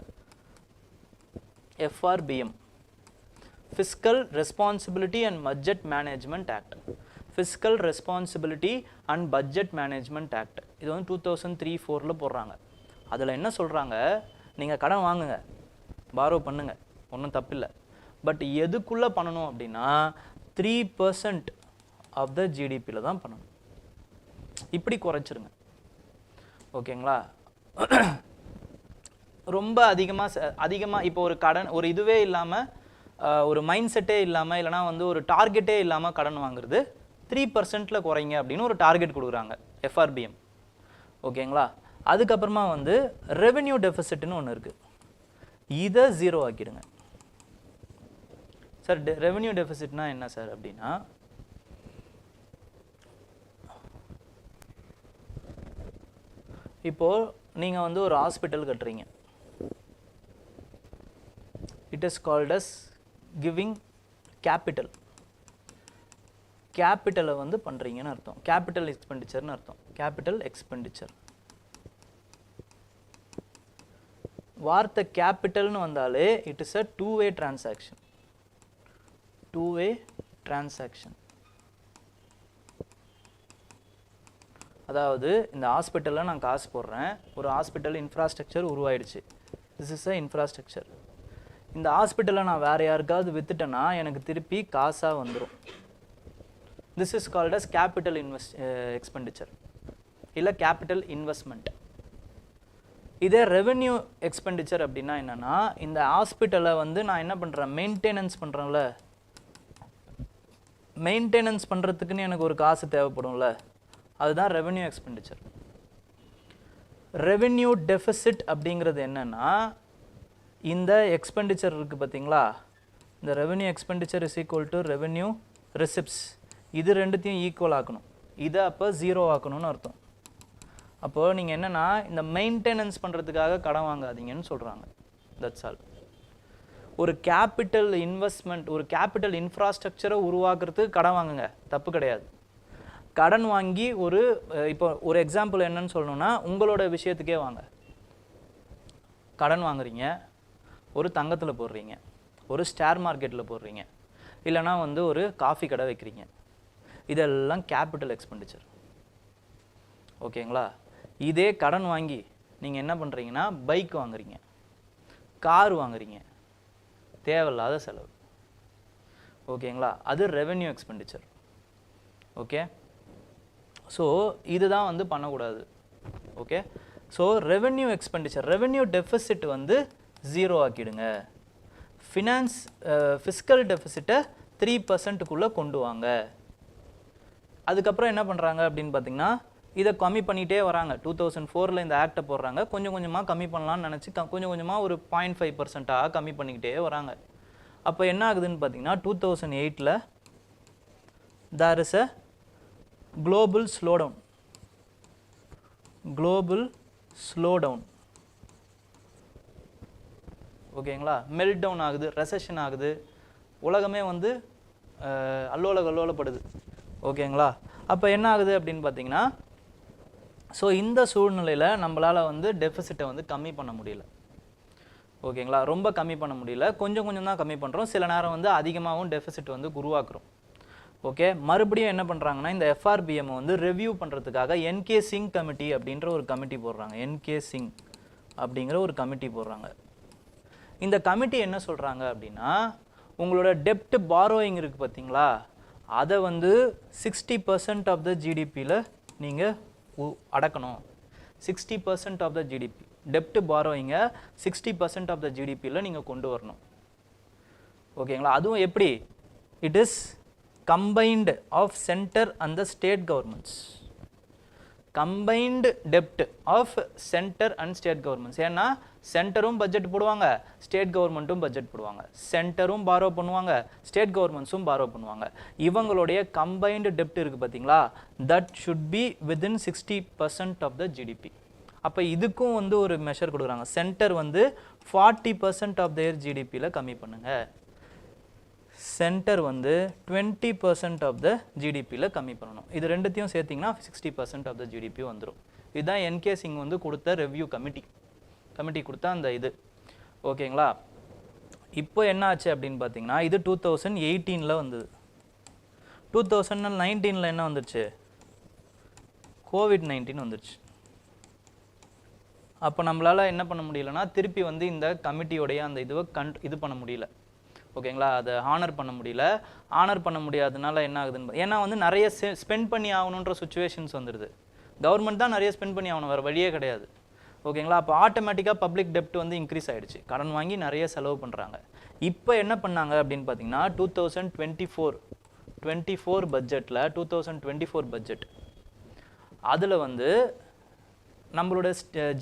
Speaker 1: FRBM fiscal responsibility and budget management act Fiscal Responsibility and Budget Management Act இது வந்து 2003-04 போடுறாங்க அதில் என்ன சொல்கிறாங்க நீங்கள் கடன் வாங்குங்க பாரோ பண்ணுங்க ஒன்றும் தப்பில்லை பட் எதுக்குள்ளே பண்ணணும் அப்படின்னா 3% ஆஃப் த ஜிடிபியில் தான் பண்ணணும் இப்படி குறைச்சிருங்க ஓகேங்களா ரொம்ப அதிகமாக இப்போ ஒரு கடன் ஒரு இதுவே இல்லாமல் ஒரு மைண்ட் செட்டே இல்லாமல் இல்லைனா வந்து ஒரு டார்கெட்டே இல்லாமல் கடன் வாங்குறது 3% குறைங்க அப்படின்னு ஒரு டார்கெட் கொடுக்குறாங்க எஃப்ஆர்பிஎம் ஓகேங்களா அதுக்கப்புறமா வந்து ரெவென்யூ டெஃபிசிட்னு ஒன்று இருக்குது இதை ஜீரோ ஆக்கிடுங்க சார் ரெவென்யூ டெஃபிசிட்னா என்ன சார் அப்படின்னா இப்போது நீங்கள் வந்து ஒரு ஹாஸ்பிட்டல் கட்டுறீங்க it is called as giving கேபிட்டலை வந்து பண்ணுறீங்கன்னு அர்த்தம் கேபிட்டல் எக்ஸ்பெண்டிச்சர்னு அர்த்தம் கேபிட்டல் எக்ஸ்பெண்டிச்சர் வார்த்தை கேபிட்டல்னு வந்தாலே it is a two-way transaction. Two-way transaction. அதாவது இந்த ஹாஸ்பிட்டலில் நான் காசு போடுறேன், ஒரு ஹாஸ்பிட்டல் இன்ஃப்ராஸ்ட்ரக்சர் உருவாயிடுச்சு. This is a infrastructure. இந்த ஹாஸ்பிட்டலை நான் வேறு யாருக்காவது விற்றுட்டேன்னா எனக்கு திருப்பி காசாக வந்துடும். This is called as capital expenditure இல்லை கேபிட்டல் இன்வெஸ்ட்மெண்ட். இதே ரெவென்யூ எக்ஸ்பெண்டிச்சர் அப்படின்னா என்னென்னா, இந்த ஹாஸ்பிட்டலை வந்து நான் என்ன பண்ணுறேன், மெயின்டெனன்ஸ் பண்ணுறேன்ல, மெயின்டெனன்ஸ் பண்ணுறதுக்குன்னு எனக்கு ஒரு காசு தேவைப்படும்ல, அதுதான் ரெவென்யூ எக்ஸ்பெண்டிச்சர். ரெவென்யூ டெஃபிசிட் அப்படிங்கிறது என்னென்னா, இந்த எக்ஸ்பெண்டிச்சர் இருக்குது பார்த்தீங்களா, இந்த revenue expenditure is equal to revenue receipts. இது ரெண்டுத்தையும் ஈக்குவல் ஆக்கணும். இதை அப்போ ஜீரோ ஆக்கணும்னு அர்த்தம். அப்போது நீங்கள் என்னென்னா, இந்த மெயின்டெனன்ஸ் பண்ணுறதுக்காக கடன் வாங்காதீங்கன்னு சொல்கிறாங்க. That's all. ஒரு கேபிட்டல் இன்வெஸ்ட்மெண்ட், ஒரு கேபிட்டல் இன்ஃப்ராஸ்ட்ரக்சரை உருவாக்குறதுக்கு கடன் வாங்குங்க, தப்பு கிடையாது. கடன் வாங்கி இப்போ ஒரு எக்ஸாம்பிள் என்னன்னு சொல்லணும்னா, உங்களோட விஷயத்துக்கே வாங்க. கடன் வாங்குறீங்க, ஒரு தங்கத்தில் போடுறீங்க, ஒரு ஸ்டார் மார்க்கெட்டில் போடுறீங்க, இல்லைனா வந்து ஒரு காஃபி கடை வைக்கிறீங்க. இதெல்லாம் கேபிட்டல் எக்ஸ்பெண்டிச்சர். ஓகேங்களா? இதே கடன் வாங்கி நீங்கள் என்ன பண்ணுறீங்கன்னா, பைக் வாங்குறீங்க, கார் வாங்குறீங்க, தேவையில்லாத செலவு. ஓகேங்களா? அது ரெவென்யூ எக்ஸ்பெண்டிச்சர். ஓகே, ஸோ இதுதான் வந்து பண்ணக்கூடாது. Okay, so revenue expenditure, revenue deficit வந்து ஜீரோ ஆக்கிடுங்க. ஃபிஸ்கல் டெஃபிசிட்டை 3%க்குள்ளே கொண்டு வாங்க. அதுக்கப்புறம் என்ன பண்ணுறாங்க அப்படின்னு பார்த்தீங்கன்னா, இதை கம்மி பண்ணிகிட்டே வராங்க. 2004 இந்த ஆக்டை போடுறாங்க, கொஞ்சம் கொஞ்சமாக கம்மி பண்ணலான்னு நினச்சி கொஞ்சம் கொஞ்சமாக ஒரு 0.5%ஆக கம்மி பண்ணிக்கிட்டே வராங்க. அப்போ என்ன ஆகுதுன்னு பார்த்தீங்கன்னா, 2008 there is a global slowdown. global slowdown. ஓகேங்களா? மெல்ட் டவுன் ஆகுது, ரெசெஷன் ஆகுது, உலகமே வந்து அல்லோலப்படுது. ஓகேங்களா? அப்போ என்ன ஆகுது அப்படின்னு பார்த்தீங்கன்னா, ஸோ இந்த சூழ்நிலையில் நம்மளால் வந்து டெஃபிசிட்டை வந்து கம்மி பண்ண முடியல. ஓகேங்களா? ரொம்ப கம்மி பண்ண முடியல, கொஞ்சம் கொஞ்சம் தான் கம்மி பண்ணுறோம். சில நேரம் வந்து அதிகமாகவும் டெஃபிசிட் வந்து உருவாக்குறோம். ஓகே, மறுபடியும் என்ன பண்ணுறாங்கன்னா, இந்த எஃப்ஆர்பிஎம் வந்து ரிவ்யூ பண்ணுறதுக்காக என்கே சிங் கமிட்டி அப்படின்ற ஒரு கமிட்டி போடுறாங்க. என்கே சிங் அப்படிங்கிற ஒரு கமிட்டி போடுறாங்க. இந்த கமிட்டி என்ன சொல்கிறாங்க அப்படின்னா, உங்களோட டெப்ட் பாரோயிங் இருக்குது பார்த்தீங்களா, அதை வந்து 60% ஆஃப் த ஜிடிபியில் நீங்கள் அடக்கணும். 60% ஆஃப் த ஜிடிபி டெப்ட் பாரோயிங்கை 60% ஆஃப் த ஜிடிபியில் நீங்கள் கொண்டு வரணும். ஓகேங்களா? அதுவும் எப்படி? It is combined of centre and the state governments. Combined டெப்ட் of centre and state governments. ஏன்னா சென்டரும் பட்ஜெட் போடுவாங்க, ஸ்டேட் கவர்மெண்ட்டும் பட்ஜெட் போடுவாங்க. சென்டரும் பாரோ பண்ணுவாங்க, ஸ்டேட் கவர்மெண்ட்ஸும் பாரோ பண்ணுவாங்க. இவங்களுடைய கம்பைன்டு டெப்ட் இருக்குது பார்த்தீங்களா, that should be within 60% of the GDP. அப்போ இதுக்கும் வந்து ஒரு மெஷர் கொடுக்குறாங்க. சென்டர் வந்து 40% ஆஃப் தேர் ஜிடிபியில் கம்மி பண்ணுங்கள், சென்டர் வந்து 20% ஆஃப் த ஜிடிபியில் கம்மி பண்ணணும். இது ரெண்டுத்தையும் சேர்த்திங்கன்னா 60% ஆஃப் த ஜிடிபி வந்துடும். இதுதான் என்கே சிங் வந்து கொடுத்த ரெவ்யூ கமிட்டி கொடுத்தா அந்த இது. ஓகேங்களா? இப்போ என்ன ஆச்சு அப்படின்னு பார்த்தீங்கன்னா, இது 2018 வந்தது. 2019 என்ன வந்துருச்சு? COVID-19 வந்துருச்சு. அப்போ நம்மளால் என்ன பண்ண முடியலன்னா, திருப்பி வந்து இந்த கமிட்டியோடைய அந்த இதுவை இது பண்ண முடியல. ஓகேங்களா? அதை ஹானர் பண்ண முடியல. ஹானர் பண்ண முடியாததுனால என்ன ஆகுதுன்னு, ஏன்னா வந்து நிறைய ஸ்பெண்ட் பண்ணி ஆகணுன்ற சுச்சுவேஷன்ஸ் வந்துடுது. கவர்மெண்ட் தான் நிறைய ஸ்பெண்ட் பண்ணி ஆகணும், வேறு வழியே கிடையாது. ஓகேங்களா? அப்போ ஆட்டோமேட்டிக்காக பப்ளிக் டெப்ட் வந்து இன்க்ரீஸ் ஆகிடுச்சு, கடன் வாங்கி நிறைய செலவு பண்ணுறாங்க. இப்போ என்ன பண்ணாங்க அப்படின்னு பார்த்தீங்கன்னா, 2024 பட்ஜெட்டில் 2024 பட்ஜெட் அதில் வந்து நம்மளோட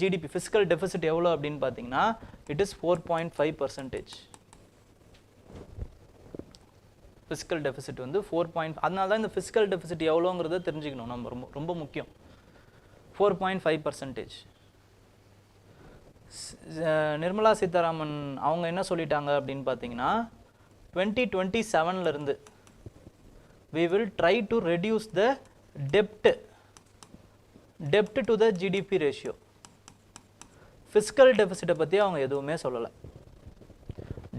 Speaker 1: ஜிடிபி ஃபிஸ்கல் டெஃபிசிட் எவ்வளோ அப்படின்னு பார்த்தீங்கன்னா, இட் இஸ் 4.5%. ஃபிஸ்கல் டெஃபிசிட் வந்து 4. அதனால தான் இந்த ஃபிஸ்கல் டெஃபிசிட் எவ்வளோங்கிறத தெரிஞ்சுக்கணும் நம்ம, ரொம்ப முக்கியம். 4.5%. நிர்மலா சீதாராமன் அவங்க என்ன சொல்லிட்டாங்க அப்படின்னு பார்த்தீங்கன்னா, 2027 we will try to reduce the debt to the GDP ratio. Fiscal டெபிசிட்டை பற்றி அவங்க எதுவுமே சொல்லலை.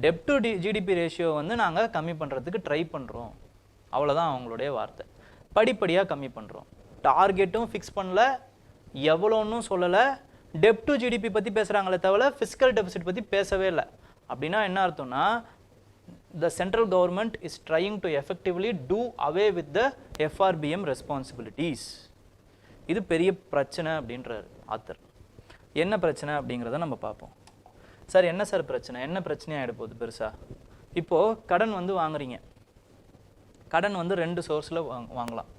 Speaker 1: டெப்ட் டு ஜிடிபி ரேஷியோ வந்து நாங்கள் கம்மி பண்ணுறதுக்கு ட்ரை பண்ணுறோம், அவ்வளோதான் அவங்களுடைய வார்த்தை. படிப்படியாக கம்மி பண்ணுறோம், டார்கெட்டும் ஃபிக்ஸ் பண்ணல, எவ்வளோன்னு சொல்லலை. டெப்ட் டு ஜிடிபி பற்றி பேசுகிறாங்களே தவிர ஃபிஸ்கல் டெபிசிட் பற்றி பேசவே இல்லை. அப்படின்னா என்ன அர்த்தம்னா the central government is trying to effectively do away with the FRBM responsibilities. இது பெரிய பிரச்சனை அப்படின்றார் ஆத்தர். என்ன பிரச்சனை அப்படிங்கிறத நம்ம பார்ப்போம். சார் என்ன சார் பிரச்சனை, என்ன பிரச்சனையாக ஆகிட போகுது பெருசா? இப்போது கடன் வந்து வாங்குறீங்க, கடன் வந்து 2 சோர்ஸில் வாங்கலாம்.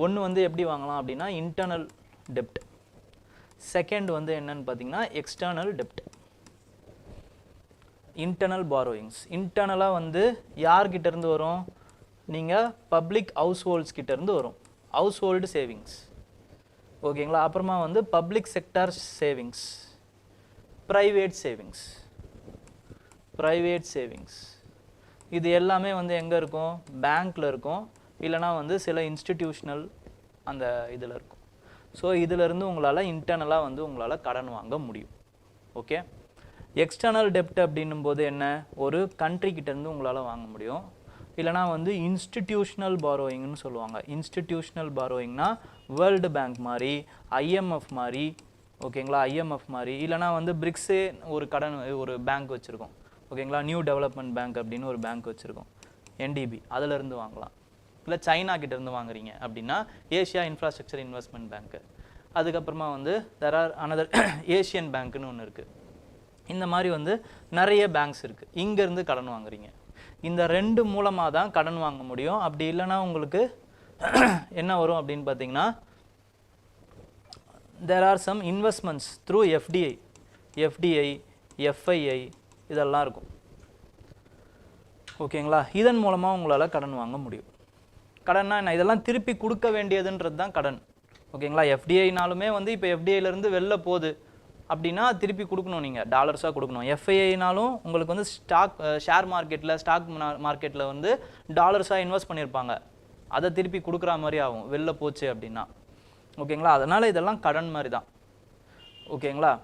Speaker 1: ஒன்று வந்து எப்படி வாங்கலாம் அப்படின்னா இன்டர்னல் டெப்ட், செகண்ட் வந்து என்னன்னு பார்த்தீங்கன்னா எக்ஸ்டர்னல் டெப்ட். இன்டர்னல் பாரோயிங்ஸ் இன்டர்னலாக வந்து யார்கிட்ட இருந்து வரும், நீங்கள் பப்ளிக் ஹவுஸ் ஹோல்ட்ஸ் கிட்டேருந்து வரும், ஹவுஸ் ஹோல்டு சேவிங்ஸ், ஓகேங்களா. அப்புறமா வந்து public sector savings, private savings, private savings இது எல்லாமே வந்து எங்கே இருக்கும், பேங்க்கில் இருக்கும், இல்லைனா வந்து சில இன்ஸ்டிடியூஷனல் அந்த இதில் இருக்கும். ஸோ இதிலிருந்து உங்களால் இன்டர்னலாக வந்து உங்களால் கடன் வாங்க முடியும். ஓகே, எக்ஸ்டர்னல் டெப்ட் அப்படின்னும் போது என்ன, ஒரு கண்ட்ரி கிட்டேருந்து உங்களால் வாங்க முடியும், இல்லைனா வந்து இன்ஸ்டிடியூஷனல் பாரோயிங்னு சொல்லுவாங்க. இன்ஸ்டிடியூஷனல் பாரோயிங்னா வேர்ல்டு பேங்க் மாதிரி, ஐஎம்எஃப் மாதிரி, ஓகேங்களா, ஐஎம்எஃப் மாதிரி, இல்லைனா வந்து பிரிக்ஸே ஒரு கடன் ஒரு பேங்க் வச்சுருக்கோம், ஓகேங்களா, நியூ டெவலப்மெண்ட் பேங்க் அப்படின்னு ஒரு பேங்க் வச்சுருக்கோம், என்டிபி, அதிலேருந்து வாங்கலாம். இல்லை சைனா கிட்டேருந்து வாங்குறீங்க அப்படின்னா ஏஷியா இன்ஃப்ராஸ்ட்ரக்சர் இன்வெஸ்ட்மெண்ட் பேங்க்கு, அதுக்கப்புறமா வந்து தெர் ஆர் அனதர் ஏஷியன் பேங்க்குன்னு ஒன்று இருக்குது. இந்த மாதிரி வந்து நிறைய பேங்க்ஸ் இருக்குது, இங்கேருந்து கடன் வாங்குறீங்க. இந்த 2 மூலமாக தான் கடன் வாங்க முடியும். அப்படி இல்லைன்னா உங்களுக்கு என்ன வரும் அப்படின்னு பார்த்தீங்கன்னா there are some investments through FDI, FII இதெல்லாம் இருக்கும், ஓகேங்களா. இதன் மூலமாக உங்களால் கடன் வாங்க முடியும். கடன்னா என்ன, இதெல்லாம் திருப்பி கொடுக்க வேண்டியதுன்றது தான் கடன், ஓகேங்களா. எஃப்டிஐனாலுமே வந்து இப்போ எஃப்டிஐலேருந்து வெளில போகுது அப்படின்னா திருப்பி கொடுக்கணும், நீங்கள் டாலர்ஸாக கொடுக்கணும். எஃப்ஐஐனாலும் உங்களுக்கு வந்து ஷேர் மார்க்கெட்டில் ஸ்டாக் மார்க்கெட்டில் வந்து டாலர்ஸாக இன்வெஸ்ட் பண்ணியிருப்பாங்க, அதை திருப்பி கொடுக்குற மாதிரி ஆகும் வெளில போச்சு அப்படின்னா, ஓகேங்களா. அதனால் இதெல்லாம் கடன் மாதிரி தான், ஓகேங்களா.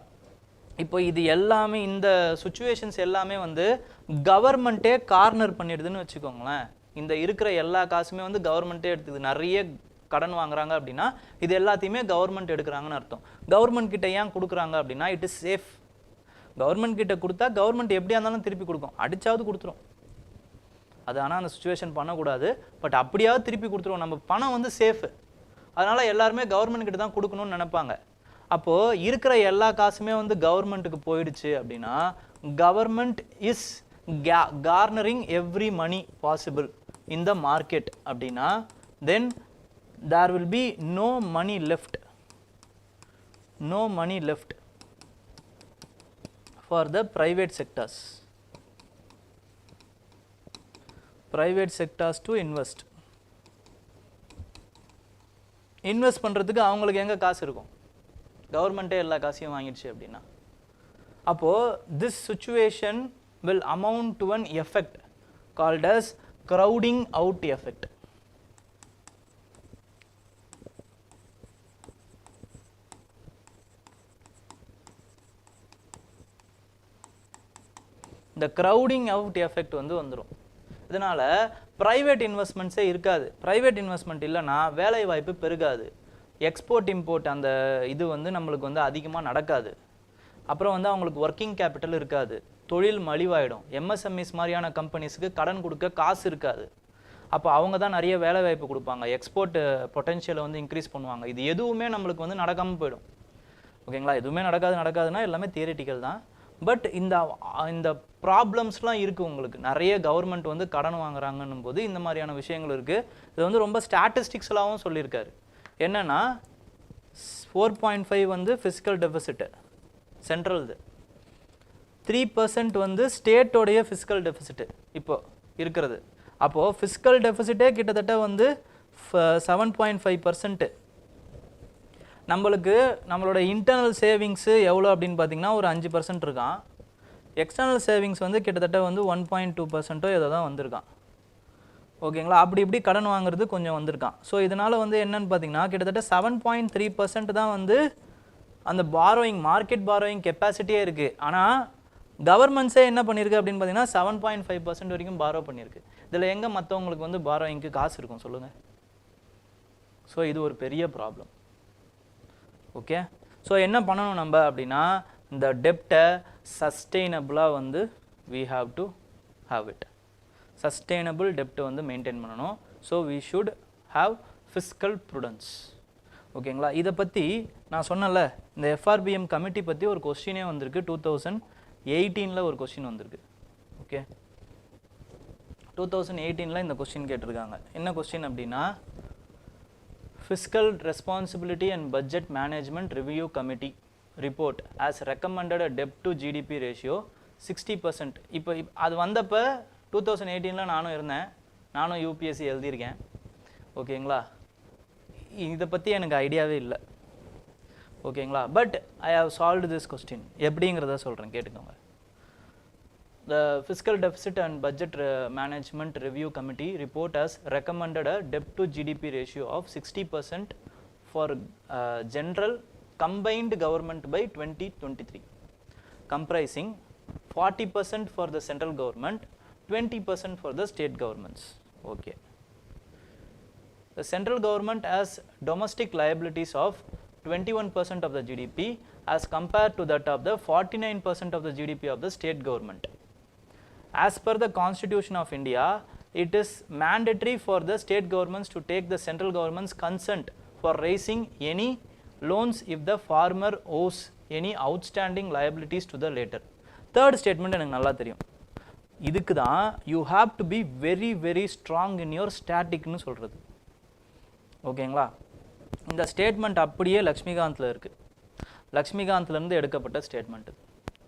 Speaker 1: இப்போ இது எல்லாமே இந்த சுச்சுவேஷன்ஸ் எல்லாமே வந்து கவர்மெண்ட்டே கார்னர் பண்ணிடுதுன்னு வச்சுக்கோங்களேன். இந்த இருக்கிற எல்லா காசுமே வந்து கவர்மெண்ட்டே எடுத்துது. நிறைய கடன் வாங்குறாங்க அப்படின்னா இது எல்லாத்தையுமே கவர்மெண்ட் எடுக்கிறாங்கன்னு அர்த்தம். கவர்மெண்ட் கிட்ட ஏன் கொடுக்குறாங்க அப்படின்னா இட் இஸ் சேஃப். கவர்மெண்ட் கிட்ட கொடுத்தா கவர்மெண்ட் எப்படியா இருந்தாலும் திருப்பி கொடுக்கும், அடிச்சாவது கொடுத்துரும். அது ஆனால் அந்த சுச்சுவேஷன் பண்ணக்கூடாது, பட் அப்படியாவது திருப்பி கொடுத்துருவோம். நம்ம பணம் வந்து சேஃபு, அதனால் எல்லாருமே கவர்மெண்ட் கிட்ட தான் கொடுக்கணும்னு நினைப்பாங்க. அப்போது இருக்கிற எல்லா காசுமே வந்து கவர்மெண்ட்டுக்கு போயிடுச்சு அப்படின்னா government is cornering every money possible in the market அப்படின்னா then there will be no money left for the private sectors to invest பண்றதுக்கு அவங்களுக்கு எங்க காசு இருக்கும், கவர்மெண்ட்டே எல்லா காசையும் வாங்கிடுச்சு அப்படின்னா. அப்போ this situation will amount to an effect called as crowding out effect. இந்த க்ரௌடிங் அவுட் எஃபெக்ட் வந்து வந்துடும். இதனால் ப்ரைவேட் இன்வெஸ்ட்மெண்ட்ஸே இருக்காது. ப்ரைவேட் இன்வெஸ்ட்மெண்ட் இல்லைன்னா வேலை வாய்ப்பு பெருகாது, எக்ஸ்போர்ட் இம்போர்ட் அந்த இது வந்து நம்மளுக்கு வந்து அதிகமாக நடக்காது. அப்புறம் வந்து அவங்களுக்கு ஒர்க்கிங் கேபிட்டல் இருக்காது, தொழில் மலிவாயிடும். எம்எஸ்எம்இஸ் மாதிரியான கம்பெனிஸுக்கு கடன் கொடுக்க காசு இருக்காது. அப்போ அவங்க தான் நிறைய வேலை வாய்ப்பு கொடுப்பாங்க, எக்ஸ்போர்ட் பொட்டென்ஷியலை வந்து இன்க்ரீஸ் பண்ணுவாங்க. இது எதுவுமே நம்மளுக்கு வந்து நடக்காமல் போயிடும், ஓகேங்களா. எதுவுமே நடக்காதுன்னா எல்லாமே தியரிட்டிக்கல் தான். பட் இந்த ப்ராப்ளம்ஸ்லாம் இருக்குது உங்களுக்கு. நிறைய கவர்மெண்ட் வந்து கடன் வாங்குறாங்கன்னும் போது இந்த மாதிரியான விஷயங்கள் இருக்குது. இது வந்து ரொம்ப ஸ்டாட்டிஸ்டிக்ஸ்லாகவும் சொல்லியிருக்காரு. என்னென்னா 4.5 வந்து ஃபிஸ்கல் டெபிசிட்டு சென்ட்ரல்து, 3% வந்து ஸ்டேட்டோடைய ஃபிஸ்கல் டெபிசிட்டு இப்போ இருக்கிறது. அப்போது ஃபிஸ்கல் டெபிசிட்டே கிட்டத்தட்ட வந்து 7.5%. நம்மளோட இன்டர்னல் சேவிங்ஸு எவ்வளோ அப்படின்னு பார்த்தீங்கன்னா ஒரு 5% இருக்கான். எக்ஸ்டர்னல் சேவிங்ஸ் வந்து கிட்டத்தட்ட வந்து 1.2% ஏதோ தான் வந்திருக்கான், ஓகேங்களா. அப்படி இப்படி கடன் வாங்குறது கொஞ்சம் வந்திருக்கான். ஸோ இதனால் வந்து என்னன்னு பார்த்தீங்கன்னா கிட்டத்தட்ட 7.3% தான் வந்து அந்த borrowing மார்க்கெட் borrowing கெப்பாசிட்டியே இருக்குது. ஆனால் கவர்மெண்ட்ஸே என்ன பண்ணியிருக்கு அப்படின்னு பார்த்தீங்கன்னா 7.5% வரைக்கும் borrow பண்ணியிருக்கு. இதில் எங்கே மற்றவங்களுக்கு வந்து borrowingக்கு காசு இருக்கும் சொல்லுங்கள். ஸோ இது ஒரு பெரிய ப்ராப்ளம். ஓகே, ஸோ என்ன பண்ணணும் நம்ம அப்படின்னா இந்த டெப்டை சஸ்டெயினபிளாக வந்து we have to have it. Sustainable டெப்ட்டை வந்து மெயின்டைன் பண்ணணும். So we should have fiscal prudence. ஓகேங்களா, இதை பற்றி நான் சொன்னல இந்த FRBM கமிட்டி பற்றி ஒரு கொஸ்டினே வந்திருக்கு. 2018 ஒரு கொஸ்டின் வந்திருக்கு. ஓகே, 2018 இந்த கொஸ்டின் கேட்டிருக்காங்க. என்ன கொஸ்டின் அப்படின்னா Fiscal Responsibility and Budget Management Review Committee report as recommended a debt to GDP ratio 60%. இப்போ அது வந்தப்போ 2018 நானும் இருந்தேன், நானும் UPSC எழுதியிருக்கேன். ஓகேங்களா, இதை பற்றி எனக்கு ஐடியாவே இல்லை. ஓகேங்களா, but I have solved this question. எப்படிங்கிறத சொல்கிறேன், கேட்டுக்கோங்க. The Fiscal Deficit and Budget Management Review Committee report has recommended a debt to GDP ratio of 60% for general combined government by 2023, comprising 40% for the central government, 20% for the state governments. Okay. The central government has domestic liabilities of 21% of the GDP as compared to that of the 49% of the GDP of the state government. As per the Constitution of India, it is mandatory for the state governments to take the central government's consent for raising any loans if the farmer owes any outstanding liabilities to the latter. Third statement எனக்கு நல்லா தெரியும். இதுக்கு தான் you have to be very very strong in your staticன்னு சொல்கிறது. ஓகேங்களா, இந்த statement அப்படியே லக்ஷ்மிகாந்தில் இருக்குது. லக்ஷ்மிகாந்த்லேருந்து எடுக்கப்பட்ட statement.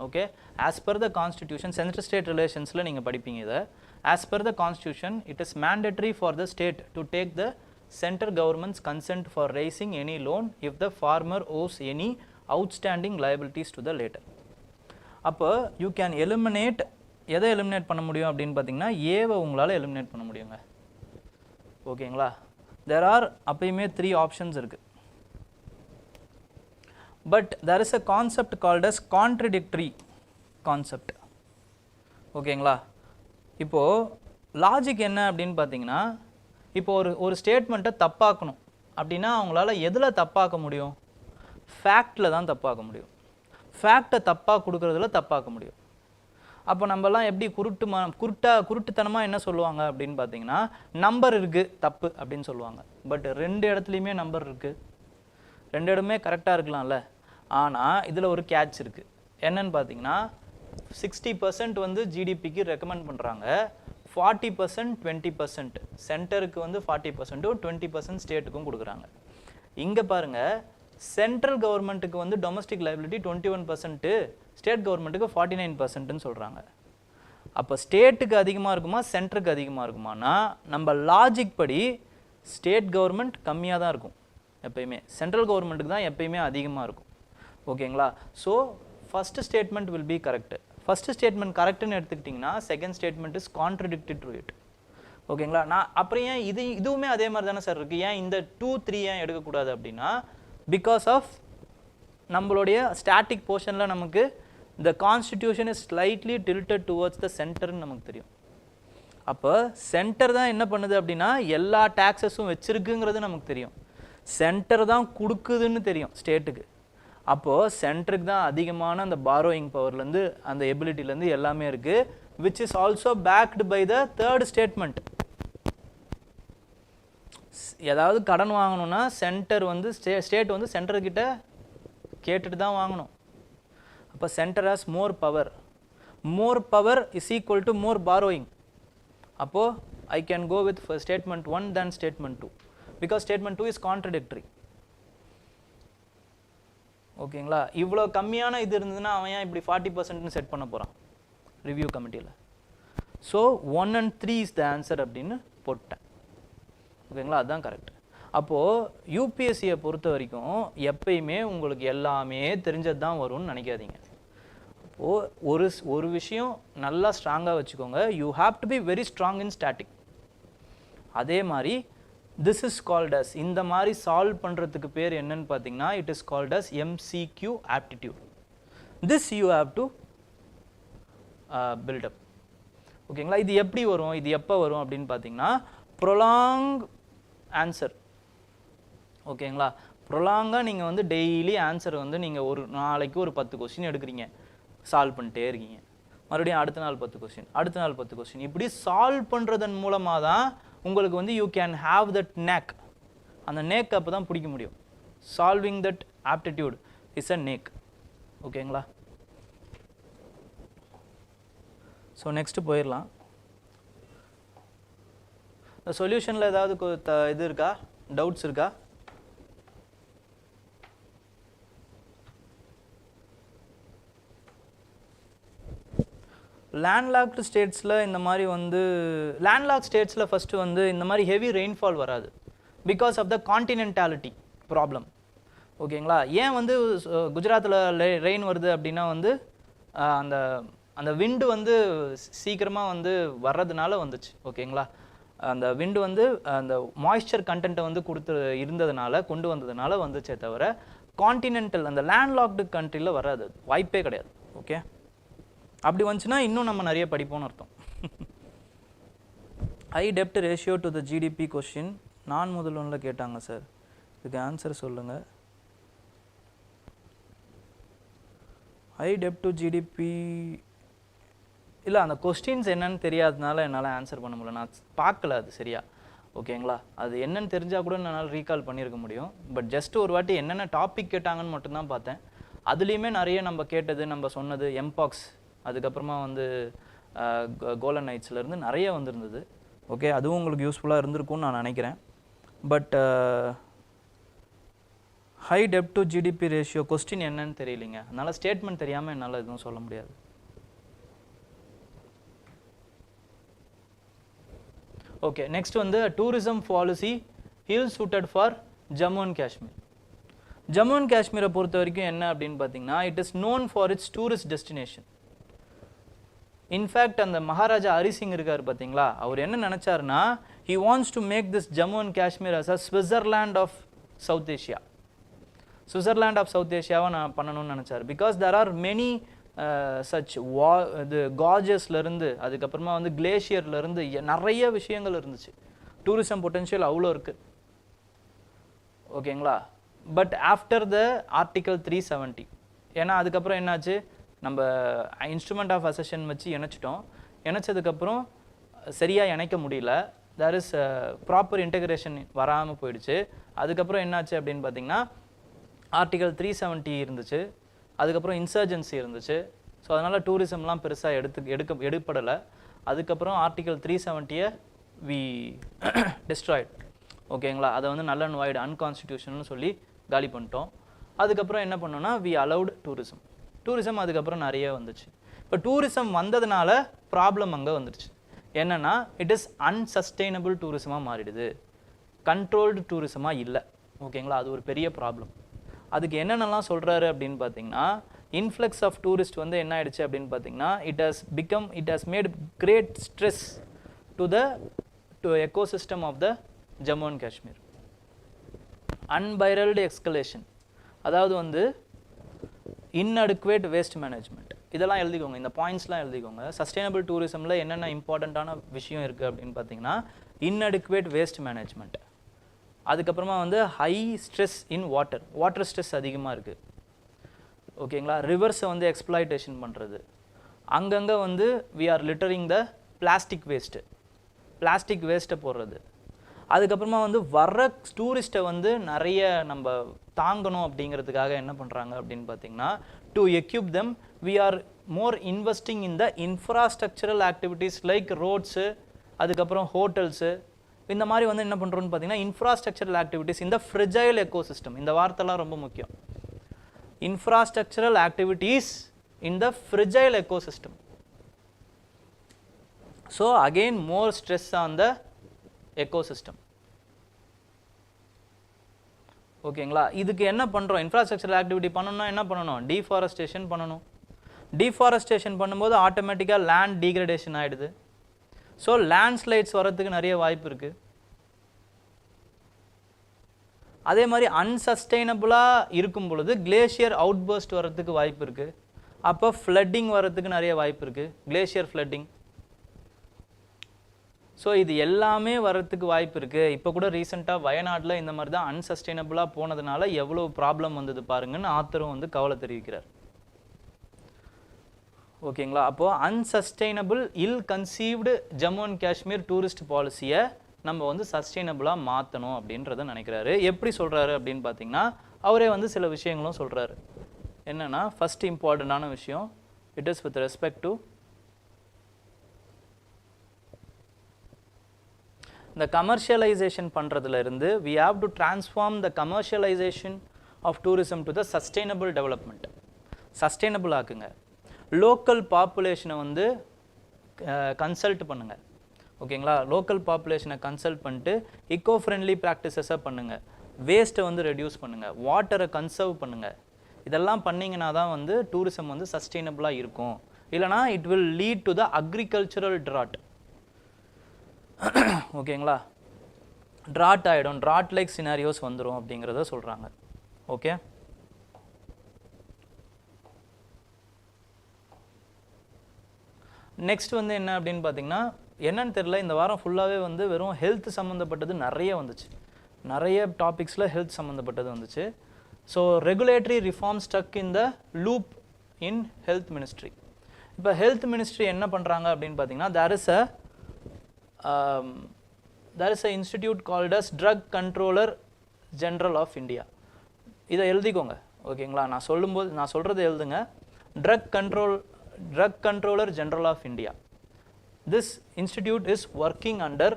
Speaker 1: Okay, as per the constitution, central state relationsல நீங்கள் படிப்பீங்க இதை. as per the constitution, it is mandatory for the state to take the central government's consent for raising any loan if the farmer owes any outstanding liabilities to the latter. அப்போ you can eliminate, எதை eliminate பண்ண முடியும் அப்படின்னு பார்த்தீங்கன்னா ஏவை உங்களால் eliminate பண்ண முடியுங்க. ஓகேங்களா, there are அப்பயுமே 3 ஆப்ஷன்ஸ் இருக்குது. But there is a concept called as contradictory concept. ஓகேங்களா, இப்போது லாஜிக் என்ன அப்படின்னு பார்த்தீங்கன்னா இப்போ ஒரு ஸ்டேட்மெண்ட்டை தப்பாக்கணும் அப்படின்னா அவங்களால எதில் தப்பாக்க முடியும்? ஃபேக்டில் தான் தப்பாக்க முடியும். ஃபேக்டை தப்பாக கொடுக்குறதுல தப்பாக்க முடியும். அப்போ நம்மலாம் எப்படி குருட்டுத்தனமாக என்ன சொல்லுவாங்க அப்படின்னு பார்த்தீங்கன்னா நம்பர் இருக்குது தப்பு அப்படின்னு சொல்லுவாங்க. பட் 2 இடத்துலையுமே நம்பர் இருக்குது, 2 இடமே கரெக்டாக இருக்கலாம்ல. ஆனால் இதில் ஒரு கேட்ச் இருக்குது. என்னன்னு பார்த்தீங்கன்னா 60% வந்து ஜிடிபிக்கு ரெக்கமெண்ட் பண்ணுறாங்க, 40% 20% சென்டருக்கு வந்து 40% 20% ஸ்டேட்டுக்கும் கொடுக்குறாங்க. இங்கே பாருங்கள், சென்ட்ரல் கவர்மெண்ட்டுக்கு வந்து டொமஸ்டிக் லைபிலிட்டி 21%, ஸ்டேட் கவர்மெண்ட்டுக்கு 49%ன்னு சொல்கிறாங்க. அப்போ ஸ்டேட்டுக்கு அதிகமாக இருக்குமா சென்டருக்கு அதிகமாக இருக்குமானா நம்ம லாஜிக் படி ஸ்டேட் கவர்மெண்ட் கம்மியாக தான் இருக்கும் எப்பயுமே, சென்ட்ரல் கவர்மெண்ட்டுக்கு தான் எப்பயுமே அதிகமாக இருக்கும். ஓகேங்களா, so first statement will be correct. First statement கரெக்டுன்னு எடுத்துக்கிட்டிங்கன்னா second statement is contradicted to it. ஓகேங்களா, நான் அப்புறம் ஏன் இதுவுமே அதே மாதிரி தானே சார் இருக்குது, ஏன் இந்த 2, 3 ஏன் எடுக்கக்கூடாது அப்படின்னா பிகாஸ் ஆஃப் நம்மளுடைய ஸ்டாட்டிக் போர்ஷனில் நமக்கு the constitution is slightly tilted towards the center ன்னு நமக்கு தெரியும். அப்போ சென்டர் தான் என்ன பண்ணுது அப்படின்னா எல்லா டாக்ஸஸும் வச்சிருக்குங்கிறது நமக்கு தெரியும், சென்டர் தான் கொடுக்குதுன்னு தெரியும் ஸ்டேட்டுக்கு. அப்போது சென்டருக்கு தான் அதிகமான அந்த பாரோயிங் பவர்லேருந்து அந்த எபிலிட்டிலேருந்து எல்லாமே இருக்குது, which is also backed by the third statement. ஏதாவது கடன் வாங்கணும்னா சென்டர் வந்து ஸ்டேட் வந்து சென்டர்கிட்ட கேட்டுட்டு தான் வாங்கணும். அப்போ centre has more power is equal to more borrowing. அப்போது I can go with statement 1 than statement 2 because statement 2 is contradictory. ஓகேங்களா, இவ்வளோ கம்மியான இது இருந்ததுன்னா அவன் ஏன் இப்படி 40%ன்னு செட் பண்ண போகிறான் ரிவ்யூ கமிட்டியில். So 1 and 3 is the answer அப்படின்னு போட்டேன். ஓகேங்களா, அதுதான் கரெக்ட். அப்போது யூபிஎஸ்சியை பொறுத்த வரைக்கும் எப்பயுமே உங்களுக்கு எல்லாமே தெரிஞ்சது தான் வரும்னு நினைக்காதீங்க. அப்போது ஒரு விஷயம் நல்லா ஸ்ட்ராங்காக வச்சுக்கோங்க, you have to be very strong in static. அதே மாதிரி this is called as, இந்த மாதிரி சால்வ் பண்ணுறதுக்கு பேர் என்னன்னு பார்த்தீங்கன்னா it is called as MCQ aptitude. This you have to build up. ஓகேங்களா, இது எப்படி வரும், இது எப்போ வரும் அப்படின்னு பார்த்தீங்கன்னா ப்ரொலாங் ஆன்சர். ஓகேங்களா, ப்ரொலாங்காக நீங்கள் வந்து டெய்லி ஆன்சர் வந்து நீங்கள் ஒரு நாளைக்கு ஒரு 10 கொஸ்டின் எடுக்கிறீங்க, சால்வ் பண்ணிட்டே இருக்கீங்க, மறுபடியும் அடுத்த நாள் 10 கொஸ்டின், அடுத்த நாள் 10 கொஸ்டின், இப்படி சால்வ் பண்ணுறதன் மூலமாக தான் உங்களுக்கு வந்து you can have that knack. அந்த நேக் அப்போ தான் பிடிக்க முடியும். Solving that aptitude is a knack. ஓகேங்களா, ஸோ நெக்ஸ்ட்டு போயிடலாம். இந்த சொல்யூஷனில் ஏதாவது இது இருக்கா, டவுட்ஸ் இருக்கா? லேண்ட்லாக்டு ஸ்டேட்ஸில் இந்த மாதிரி வந்து லேண்ட்லாக் ஸ்டேட்ஸில் ஃபஸ்ட்டு வந்து இந்த மாதிரி ஹெவி ரெயின்ஃபால் வராது பிகாஸ் ஆஃப் த கான்டினென்டாலிட்டி ப்ராப்ளம். ஓகேங்களா, ஏன் வந்து குஜராத்தில் ரெயின் வருது அப்படின்னா வந்து அந்த அந்த விண்டு வந்து சீக்கிரமாக வந்து வர்றதுனால வந்துச்சு. ஓகேங்களா, அந்த விண்டு வந்து அந்த மாய்ஸ்சர் கண்டென்ட்டை வந்து கொண்டு வந்ததுனால வந்துச்சே தவிர கான்டினென்டல் அந்த லேண்ட்லாக்டு கண்ட்ரியில் வராது, வாய்ப்பே கிடையாது. ஓகே, அப்படி வந்துச்சுன்னா இன்னும் நம்ம நிறைய படிப்போம்னு அர்த்தம். High dept ratio to the GDP question நான் முதல்வனில் கேட்டாங்க சார், இதுக்கு ஆன்சர் சொல்லுங்கள். ஹை டெப்ட் டு ஜிடிபி இல்லை, அந்த கொஸ்டின்ஸ் என்னன்னு தெரியாததுனால என்னால் ஆன்சர் பண்ண முடியல, நான் பார்க்கல அது சரியா. ஓகேங்களா, அது என்னன்னு தெரிஞ்சால் கூட என்னால் ரீகால் பண்ணியிருக்க முடியும். பட் ஜஸ்ட் ஒரு வாட்டி என்னென்ன டாபிக் கேட்டாங்கன்னு மட்டும்தான் பார்த்தேன். அதுலேயுமே நிறைய நம்ம கேட்டது, நம்ம சொன்னது எம்பாக்ஸ், அதுக்கப்புறமா வந்து கோலன் நைட்ஸ்லேருந்து நிறைய வந்துருந்தது. ஓகே, அதுவும் உங்களுக்கு யூஸ்ஃபுல்லாக இருந்திருக்கும்னு நான் நினைக்கிறேன். பட் ஹை டெப்ட் டு ஜிடிபி ரேஷியோ கொஸ்டின் என்னன்னு தெரியலிங்க, அதனால் ஸ்டேட்மெண்ட் தெரியாமல் என்னால் எதுவும் சொல்ல முடியாது. ஓகே, நெக்ஸ்ட் வந்து tourism policy ill suited for Jammu and Kashmir. Jammu and காஷ்மீரை பொறுத்த வரைக்கும் என்ன அப்படின்னு பார்த்தீங்கன்னா it is known for its tourist destination. In fact அந்த மகாராஜா ஹரிசிங் இருக்கார் பார்த்தீங்களா, அவர் என்ன நினச்சாருன்னா he wants to make this Jammu and Kashmir as a Switzerland of South Asia. Switzerland of South Asia-வை நான் பண்ணணும்னு நினச்சார். Because there are many such இது கார்ஜஸ்லேருந்து அதுக்கப்புறமா வந்து கிளேஷியர்லேருந்து நிறைய விஷயங்கள் இருந்துச்சு. டூரிசம் பொட்டென்ஷியல் அவ்வளோ இருக்குது. ஓகேங்களா, பட் ஆஃப்டர் த ஆர்டிகல் 370, ஏன்னா அதுக்கப்புறம் என்னாச்சு, நம்ம இன்ஸ்ட்ருமெண்ட் ஆஃப் அசெஷன் வச்சு இணைச்சிட்டோம். இணைச்சதுக்கப்புறம் சரியாக இணைக்க முடியல, தேர் இஸ் ப்ராப்பர் இன்டகிரேஷன் வராமல் போயிடுச்சு. அதுக்கப்புறம் என்னாச்சு அப்படின்னு பார்த்தீங்கன்னா ஆர்டிகல் 370 இருந்துச்சு, அதுக்கப்புறம் இன்சர்ஜென்சி இருந்துச்சு. ஸோ அதனால் டூரிசம்லாம் பெருசாக எடுப்படலை. அதுக்கப்புறம் ஆர்டிகல் 370-ஐ வி டிஸ்ட்ராய்ட். ஓகேங்களா, அதை வந்து நல் அண்ட் வாய்டு அன்கான்ஸ்டிடியூஷனல்னு சொல்லி காலி பண்ணிட்டோம். அதுக்கப்புறம் என்ன பண்ணோன்னா வி அலவுட் டூரிசம் அதுக்கப்புறம் நிறைய வந்துச்சு. இப்போ டூரிசம் வந்ததுனால ப்ராப்ளம் அங்கே வந்துடுச்சு. என்னென்னா இட் இஸ் அன்சஸ்டெயினபிள் டூரிசமாக மாறிடுது, கண்ட்ரோல்டு டூரிசமாக இல்லை. ஓகேங்களா, அது ஒரு பெரிய ப்ராப்ளம். அதுக்கு என்னென்னலாம் சொல்கிறாரு அப்படின்னு பார்த்தீங்கன்னா இன்ஃப்ளக்ஸ் ஆஃப் டூரிஸ்ட் வந்து என்ன ஆயிடுச்சு அப்படின்னு பார்த்தீங்கன்னா it has made great stress to ecosystem of the Jammu and Kashmir. Unravelled escalation, அதாவது வந்து இன்அடுக்குவேட் வேஸ்ட் மேனேஜ்மெண்ட், இதெல்லாம் எழுதிக்கோங்க, இந்த பாயிண்ட்ஸ்லாம் எழுதிக்கோங்க. சஸ்டைனபிள் டூரிசமில் என்னென்ன இம்பார்ட்டண்ட்டான விஷயம் இருக்குது அப்படின்னு பார்த்தீங்கன்னா இன்அடுக்குவேட் வேஸ்ட் மேனேஜ்மெண்ட், அதுக்கப்புறமா வந்து high stress in water stress அதிகமாக இருக்குது. ஓகேங்களா, ரிவர்ஸை வந்து எக்ஸ்ப்ளாய்டேஷன் பண்ணுறது, அங்கங்கே வந்து we are littering the plastic வேஸ்ட்டை போடுறது. அதுக்கப்புறமா வந்து வர்ற டூரிஸ்ட்டை வந்து நிறைய நம்ம தாங்கணும் அப்படிங்கிறதுக்காக என்ன பண்ணுறாங்க அப்படின்னு பார்த்தீங்கன்னா to equip them we are more investing in the infrastructural activities like roads, அதுக்கப்புறம் ஹோட்டல்ஸு, இந்த மாதிரி வந்து என்ன பண்ணுறோன்னு பார்த்தீங்கன்னா இன்ஃப்ராஸ்ட்ரக்சரல் ஆக்டிவிட்டீஸ் இந்த ஃப்ரெஜைல் எக்கோசிஸ்டம், இந்த வார்த்தைலாம் ரொம்ப முக்கியம். Infrastructural activities in the fragile ecosystem. So again more stress on the ecosystem. ஓகேங்களா, இதுக்கு என்ன பண்ணுறோம், இன்ஃப்ராஸ்ட்ரக்சரல் ஆக்டிவிட்டி பண்ணணும்னா என்ன பண்ணணும், டீஃபாரஸ்டேஷன் பண்ணணும். டீஃபாரஸ்டேஷன் பண்ணும்போது ஆட்டோமேட்டிக்காக லேண்ட் டீக்ரடேஷன் ஆகிடுது. ஸோ லேண்ட்ஸ்லைட்ஸ் வரதுக்கு நிறைய வாய்ப்பு இருக்குது. அதே மாதிரி அன்சஸ்டைனபிளாக இருக்கும் பொழுது கிளேஷியர் அவுட்பர்ஸ்ட் வரதுக்கு வாய்ப்பு இருக்குது. அப்போ ஃப்ளட்டிங் வரதுக்கு நிறைய வாய்ப்பு இருக்குது, கிளேஷியர் ஃப்ளட்டிங். ஸோ இது எல்லாமே வரத்துக்கு வாய்ப்பு இருக்குது. இப்போ கூட ரீசெண்டாக வயநாட்டில் இந்த மாதிரி தான் அன்சஸ்டைனபிளாக போனதுனால எவ்வளோ ப்ராப்ளம் வந்தது பாருங்கன்னு ஆத்தரும் வந்து கவலை தெரிவிக்கிறார். ஓகேங்களா? அப்போது unsustainable ill conceived Jammu and Kashmir tourist பாலிசியை நம்ம வந்து சஸ்டைனபிளாக மாற்றணும் அப்படின்றத நினைக்கிறாரு. எப்படி சொல்கிறாரு அப்படின்னு பார்த்தீங்கன்னா, அவரே வந்து சில விஷயங்களும் சொல்கிறாரு. என்னென்னா, ஃபஸ்ட் இம்பார்ட்டண்ட்டான விஷயம், it is with respect to இந்த கமர்ஷியலைசேஷன் பண்ணுறதுல இருந்து we have to transform the commercialization of tourism to the sustainable development. Sustainable ஆக்குங்க. லோக்கல் பாப்புலேஷனை வந்து கன்சல்ட் பண்ணுங்கள். ஓகேங்களா? லோக்கல் பாப்புலேஷனை கன்சல்ட் பண்ணிட்டு இக்கோ ஃப்ரெண்ட்லி ப்ராக்டிசஸாக பண்ணுங்கள். வேஸ்ட்டை வந்து ரெடியூஸ் பண்ணுங்கள். வாட்டரை கன்சர்வ் பண்ணுங்கள். இதெல்லாம் பண்ணிங்கன்னா தான் வந்து டூரிசம் வந்து சஸ்டைனபிளாக இருக்கும். இல்லைனா it will lead to the agricultural drought. ஓகேங்களா? ட்ராட் ஆகிடும், ட்ராட் லைக் சினாரியோஸ் வந்துடும் அப்படிங்கிறத சொல்கிறாங்க. ஓகே, நெக்ஸ்ட் வந்து என்ன அப்படின்னு பார்த்தீங்கன்னா, என்னன்னு தெரியல, இந்த வாரம் ஃபுல்லாகவே வந்து வெறும் ஹெல்த் சம்மந்தப்பட்டது நிறைய வந்துச்சு. நிறைய டாபிக்ஸில் ஹெல்த் சம்மந்தப்பட்டது வந்துச்சு. So regulatory reform stuck in the loop in health ministry. இப்போ ஹெல்த் மினிஸ்ட்ரி என்ன பண்ணுறாங்க அப்படின்னு பார்த்தீங்கன்னா, there is a institute called as Drug Controller General of India. இதை எழுதிக்கோங்க. ஓகேங்களா? நான் சொல்கிறது எழுதுங்க. Drug Controller General of India. This institute is working under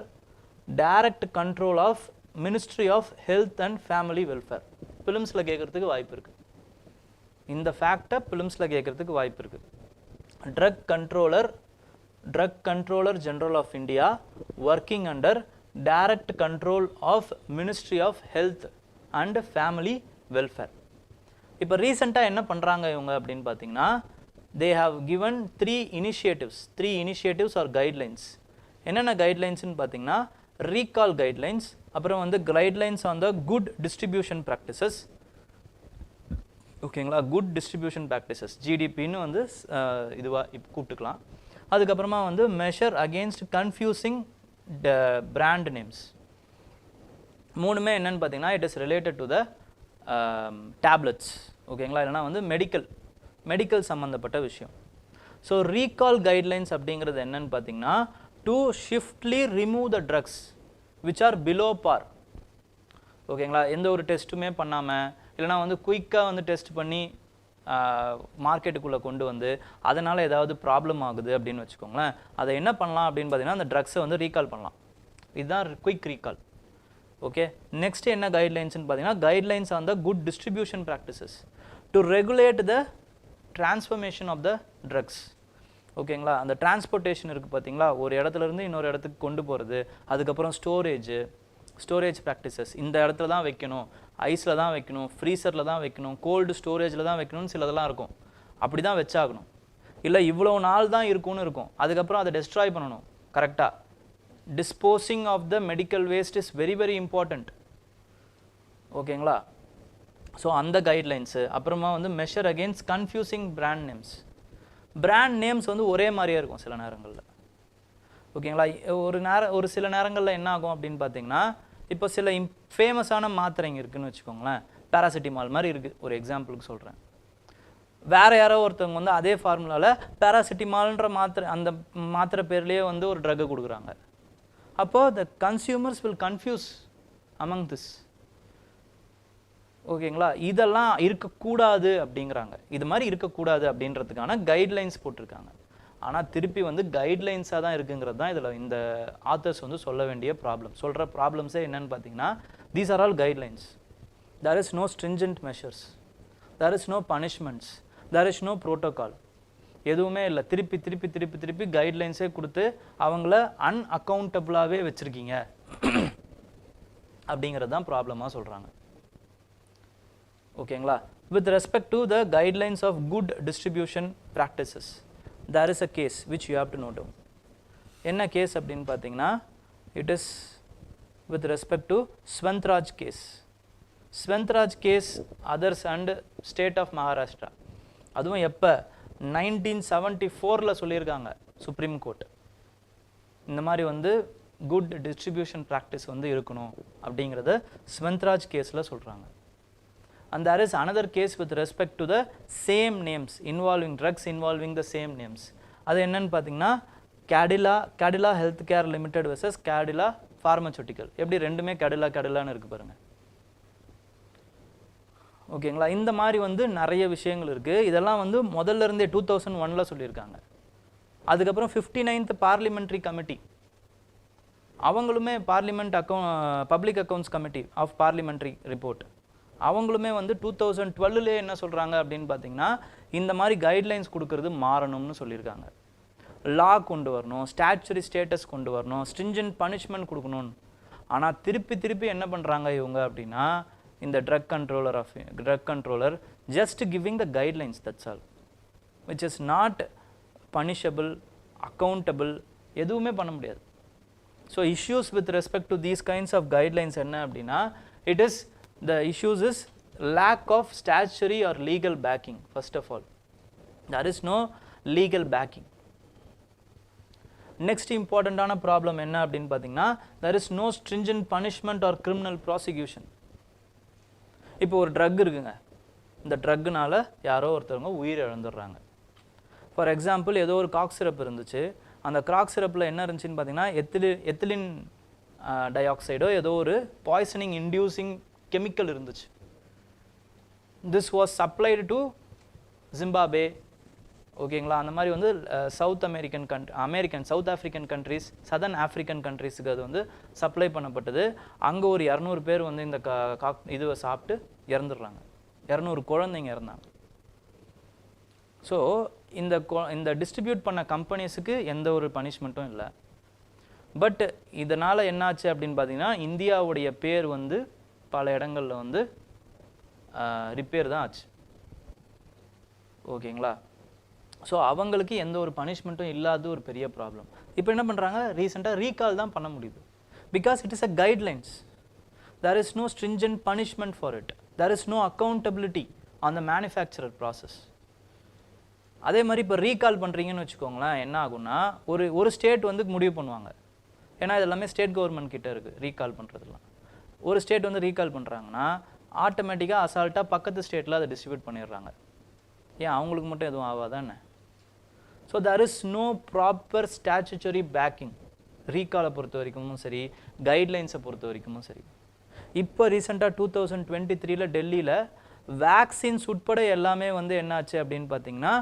Speaker 1: direct control of Ministry of Health and Family Welfare. பிலிம்ஸில் கேட்குறதுக்கு வாய்ப்பு இருக்குது. இந்த ஃபேக்டை பிலிம்ஸில் கேட்குறதுக்கு வாய்ப்பு இருக்குது. Drug Controller General of India working under direct control of Ministry of Health and Family Welfare. இப்போ ரீசெண்டாக என்ன பண்ணுறாங்க இவங்க அப்படின்னு பார்த்தீங்கன்னா, they have given 3 initiatives or guidelines. என்னென்ன கைட்லைன்ஸ்னு பார்த்தீங்கன்னா, recall guidelines, அப்புறம் வந்து guidelines on the good distribution practices. ஓகேங்களா? குட் டிஸ்ட்ரிபியூஷன் ப்ராக்டிசஸ், ஜிடிபின்னு வந்து இதுவாக இப்போ கூப்பிட்டுக்கலாம். அதுக்கப்புறமா வந்து measure against confusing brand names. மூணுமே என்னென்னு பார்த்தீங்கன்னா, it is related to the tablets. ஓகேங்களா? இல்லைனா வந்து மெடிக்கல் சம்மந்தப்பட்ட விஷயம். ஸோ ரீகால் கைட்லைன்ஸ் அப்படிங்கிறது என்னன்னு பார்த்தீங்கன்னா, to swiftly remove the drugs which are below par. ஓகேங்களா? எந்த ஒரு டெஸ்ட்டுமே பண்ணாமல், இல்லைனா வந்து குயிக்காக வந்து டெஸ்ட் பண்ணி மார்க்கெட்டுக்குள்ளே கொண்டு வந்து அதனால் ஏதாவது ப்ராப்ளம் ஆகுது அப்படின்னு வச்சுக்கோங்களேன். அதை என்ன பண்ணலாம் அப்படின்னு பார்த்தீங்கன்னா, அந்த ட்ரக்ஸை வந்து ரீகால் பண்ணலாம். இதுதான் குயிக் ரீகால். ஓகே, நெக்ஸ்ட் என்ன கைட்லைன்ஸ்னு பார்த்தீங்கன்னா, guidelines on the good distribution practices to regulate the transformation of the drugs. ஓகேங்களா? அந்த டிரான்ஸ்போர்ட்டேஷன் இருக்குது பார்த்தீங்களா, ஒரு இடத்துலேருந்து இன்னொரு இடத்துக்கு கொண்டு போகிறது. அதுக்கப்புறம் ஸ்டோரேஜ் ப்ராக்டிசஸ், இந்த இடத்துல தான் வைக்கணும், ஐஸில் தான் வைக்கணும், ஃப்ரீசரில் தான் வைக்கணும், கோல்டு ஸ்டோரேஜில் தான் வைக்கணும்னு சிலதெல்லாம் இருக்கும். அப்படி தான் வச்சாகணும். இல்லை இவ்வளோ நாள் தான் இருக்கும்னு இருக்கும், அதுக்கப்புறம் அதை டெஸ்ட்ராய் பண்ணணும். கரெக்டாக disposing of the medical waste is very very important. ஓகேங்களா? ஸோ அந்த கைட்லைன்ஸு. அப்புறமா வந்து measure against confusing brand names வந்து ஒரே மாதிரியே இருக்கும் சில நேரங்களில். ஓகேங்களா? ஒரு சில நேரங்களில் என்ன ஆகும் அப்படின்னு பார்த்தீங்கன்னா, இப்போ சில ஃபேமஸான மாத்திரைங்க இருக்குதுன்னு வச்சுக்கோங்களேன், பேராசிட்டிமால் மாதிரி இருக்குது, ஒரு எக்ஸாம்பிளுக்கு சொல்கிறேன். வேறு யாரோ ஒருத்தவங்க வந்து அதே ஃபார்முலாவில் பேராசிட்டிமால்ன்ற அந்த மாத்திரை பேர்லேயே வந்து ஒரு ட்ரக்கு கொடுக்குறாங்க. அப்போது த consumers will confuse among this. ஓகேங்களா? இதெல்லாம் இருக்கக்கூடாது அப்படிங்கிறாங்க. இது மாதிரி இருக்கக்கூடாது அப்படின்றதுக்கான கைட்லைன்ஸ் போட்டிருக்காங்க. ஆனால் திருப்பி வந்து கைட்லைன்ஸாக தான் இருக்குங்கிறது தான் இதில் இந்த ஆத்தர்ஸ் வந்து சொல்ல வேண்டிய சொல்கிற ப்ராப்ளம்ஸே என்னென்னு பார்த்தீங்கன்னா, these are all guidelines. There is no stringent measures, there is no punishments, there is no protocol, எதுவுமே இல்லை. திருப்பி கைட்லைன்ஸே கொடுத்து அவங்கள அன்அக்கௌண்டபிளாகவே வச்சுருக்கீங்க அப்படிங்கிறது தான் ப்ராப்ளமாக சொல்கிறாங்க. ஓகேங்களா? With respect to the guidelines of good distribution practices, there is a case which you have to note down. என்ன கேஸ் அப்படின்னு பார்த்தீங்கன்னா, it is with respect to Swantraj case. Sventraj case, others and state of Maharashtra. அதுவும் எப்போ 1974ல சொல்லியிருக்காங்க supreme court. இந்த மாதிரி வந்து good distribution practice வந்து இருக்கணும் அப்படிங்கிறத ஸ்வெந்த்ராஜ் கேஸில் சொல்கிறாங்க. And there is another case with respect to the same names involving drugs involving the same names. அது என்னன்னு பார்த்தீங்கன்னா Cadila Healthcare Limited versus Cadila Pharmaceutical. எப்படி ரெண்டுமே Cadila'ன்னு இருக்கு பாருங்க. ஓகேங்களா? இந்த மாதிரி வந்து நிறைய விஷயங்கள் இருக்குது. இதெல்லாம் வந்து முதல்ல இருந்தே 2001ல சொல்லியிருக்காங்க. அதுக்கப்புறம் 59th பார்லிமெண்ட்ரி கமிட்டி, அவங்களுமே public accounts committee of parliamentary report, அவங்களுமே வந்து 2012லே என்ன சொல்கிறாங்க அப்படின்னு பார்த்தீங்கன்னா இந்த மாதிரி கைட்லைன்ஸ் கொடுக்கறது மாறணும்னு சொல்லியிருக்காங்க. லா கொண்டு வரணும், ஸ்டாச்சுரி ஸ்டேட்டஸ் கொண்டு வரணும், ஸ்ட்ரிஞ்சன்ட் பனிஷ்மெண்ட் கொடுக்கணும்னு. ஆனால் திருப்பி என்ன பண்ணுறாங்க இவங்க அப்படின்னா இந்த drug controller just giving the guidelines, that's all, which is not punishable, accountable, எதுவுமே பண்ண முடியாது. So issues with respect to these kinds of guidelines என்ன அப்படின்னா the issues is lack of statutory or legal backing. First of all, there is no legal backing. Next important ஆன problem என்ன அப்படின்னு பார்த்தீங்கன்னா there is no stringent punishment or criminal prosecution. இப்போ ஒரு drug இருக்குங்க, இந்த ட்ரக்குனால யாரோ ஒருத்தவங்க உயிர் இழந்துடுறாங்க. ஃபார் எக்ஸாம்பிள் ஏதோ ஒரு காக் சிரப் இருந்துச்சு, அந்த காக் சிரப்பில் என்ன இருந்துச்சுன்னு பார்த்தீங்கன்னா எத்திலின் டை-ஆக்சைடோ ஏதோ ஒரு பாய்சனிங் இன்டியூசிங் கெமிக்கல் இருந்துச்சு. This was supplied to Zimbabwe. ஓகேங்களா? அந்த மாதிரி வந்து south African countries, southern African கண்ட்ரீஸுக்கு அது வந்து சப்ளை பண்ணப்பட்டது. அங்கே ஒரு 200 பேர் வந்து இந்த இதுவை சாப்பிட்டு இறந்துடுறாங்க. 200 குழந்தைங்க இறந்தாங்க. ஸோ இந்த டிஸ்ட்ரிபியூட் பண்ண கம்பெனிஸுக்கு எந்த ஒரு பனிஷ்மெண்ட்டும் இல்லை. பட் இதனால் என்னாச்சு அப்படின்னு பார்த்தீங்கன்னா இந்தியாவுடைய பேர் வந்து பல இடங்களில் வந்து ரிப்பேர் தான் ஆச்சு. ஓகேங்களா? ஸோ அவங்களுக்கு எந்த ஒரு பனிஷ்மெண்ட்டும் இல்லாத ஒரு பெரிய ப்ராப்ளம். இப்போ என்ன பண்ணுறாங்க, ரீசெண்டாக ரீகால் தான் பண்ண முடியுது. Because it is a guidelines. there is no stringent punishment for it. there is no accountability on the manufacturer process. அதே மாதிரி இப்போ ரீகால் பண்ணுறீங்கன்னு வச்சுக்கோங்களேன், என்ன ஆகும்னா ஒரு ஸ்டேட் வந்து முடிவு பண்ணுவாங்க. ஏன்னா இது எல்லாமே ஸ்டேட் கவர்மெண்ட் கிட்ட இருக்குது ரீகால் பண்ணுறதுலாம். ஒரு ஸ்டேட் வந்து ரீகால் பண்ணுறாங்கன்னா ஆட்டோமேட்டிக்காக அசால்ட்டாக பக்கத்து ஸ்டேட்டில் அதை டிஸ்ட்ரிபியூட் பண்ணிடுறாங்க. ஏன் அவங்களுக்கு மட்டும் எதுவும் ஆகாதானே? So there is no proper statutory backing. ரீகாலை பொறுத்த வரைக்கும் சரி, கைட்லைன்ஸை பொறுத்த வரைக்கும் சரி. இப்போ ரீசெண்டாக 2023ல் டெல்லியில் வேக்சின்ஸ் உட்பட எல்லாமே வந்து என்னாச்சு அப்படின்னு பார்த்தீங்கன்னா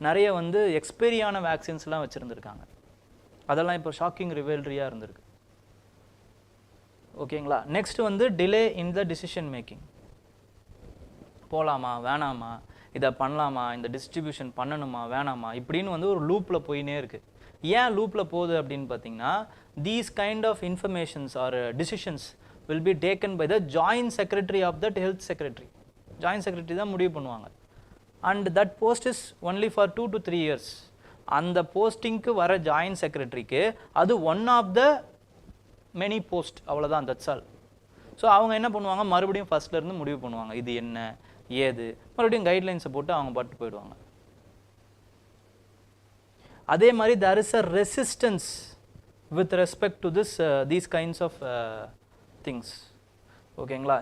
Speaker 1: நிறைய வந்து எக்ஸ்பைரியான வேக்சின்ஸ்லாம் வச்சுருந்துருக்காங்க. அதெல்லாம் இப்போ ஷாக்கிங் ரிவல்ரியாக இருந்திருக்கு. ஓகேங்களா? நெக்ஸ்ட் வந்து delay in the decision making. போகலாமா வேணாமா, இதை பண்ணலாமா, இந்த டிஸ்ட்ரிபியூஷன் பண்ணணுமா வேணாமா, இப்படின்னு வந்து ஒரு லூப்பில் போயினே இருக்குது. ஏன் லூப்பில் போகுது அப்படின்னு பார்த்தீங்கன்னா these kind of informations or decisions will be taken by the joint secretary of that health secretary. Joint secretary தான் முடிவு பண்ணுவாங்க. And that post is only for 2 to 3 years. அந்த போஸ்டிங்க்கு வர ஜாயின்ட் செக்ரட்டரிக்கு அது one of the many post, அவ்வளோதான், that's all. So அவங்க என்ன பண்ணுவாங்க, மறுபடியும் ஃபர்ஸ்ட்லேருந்து முடிவு பண்ணுவாங்க இது என்ன ஏது, மறுபடியும் கைட்லைன்ஸை போட்டு அவங்க பட்டு போயிடுவாங்க. அதே மாதிரி there is a resistance with respect to these kinds of things. ஓகேங்களா?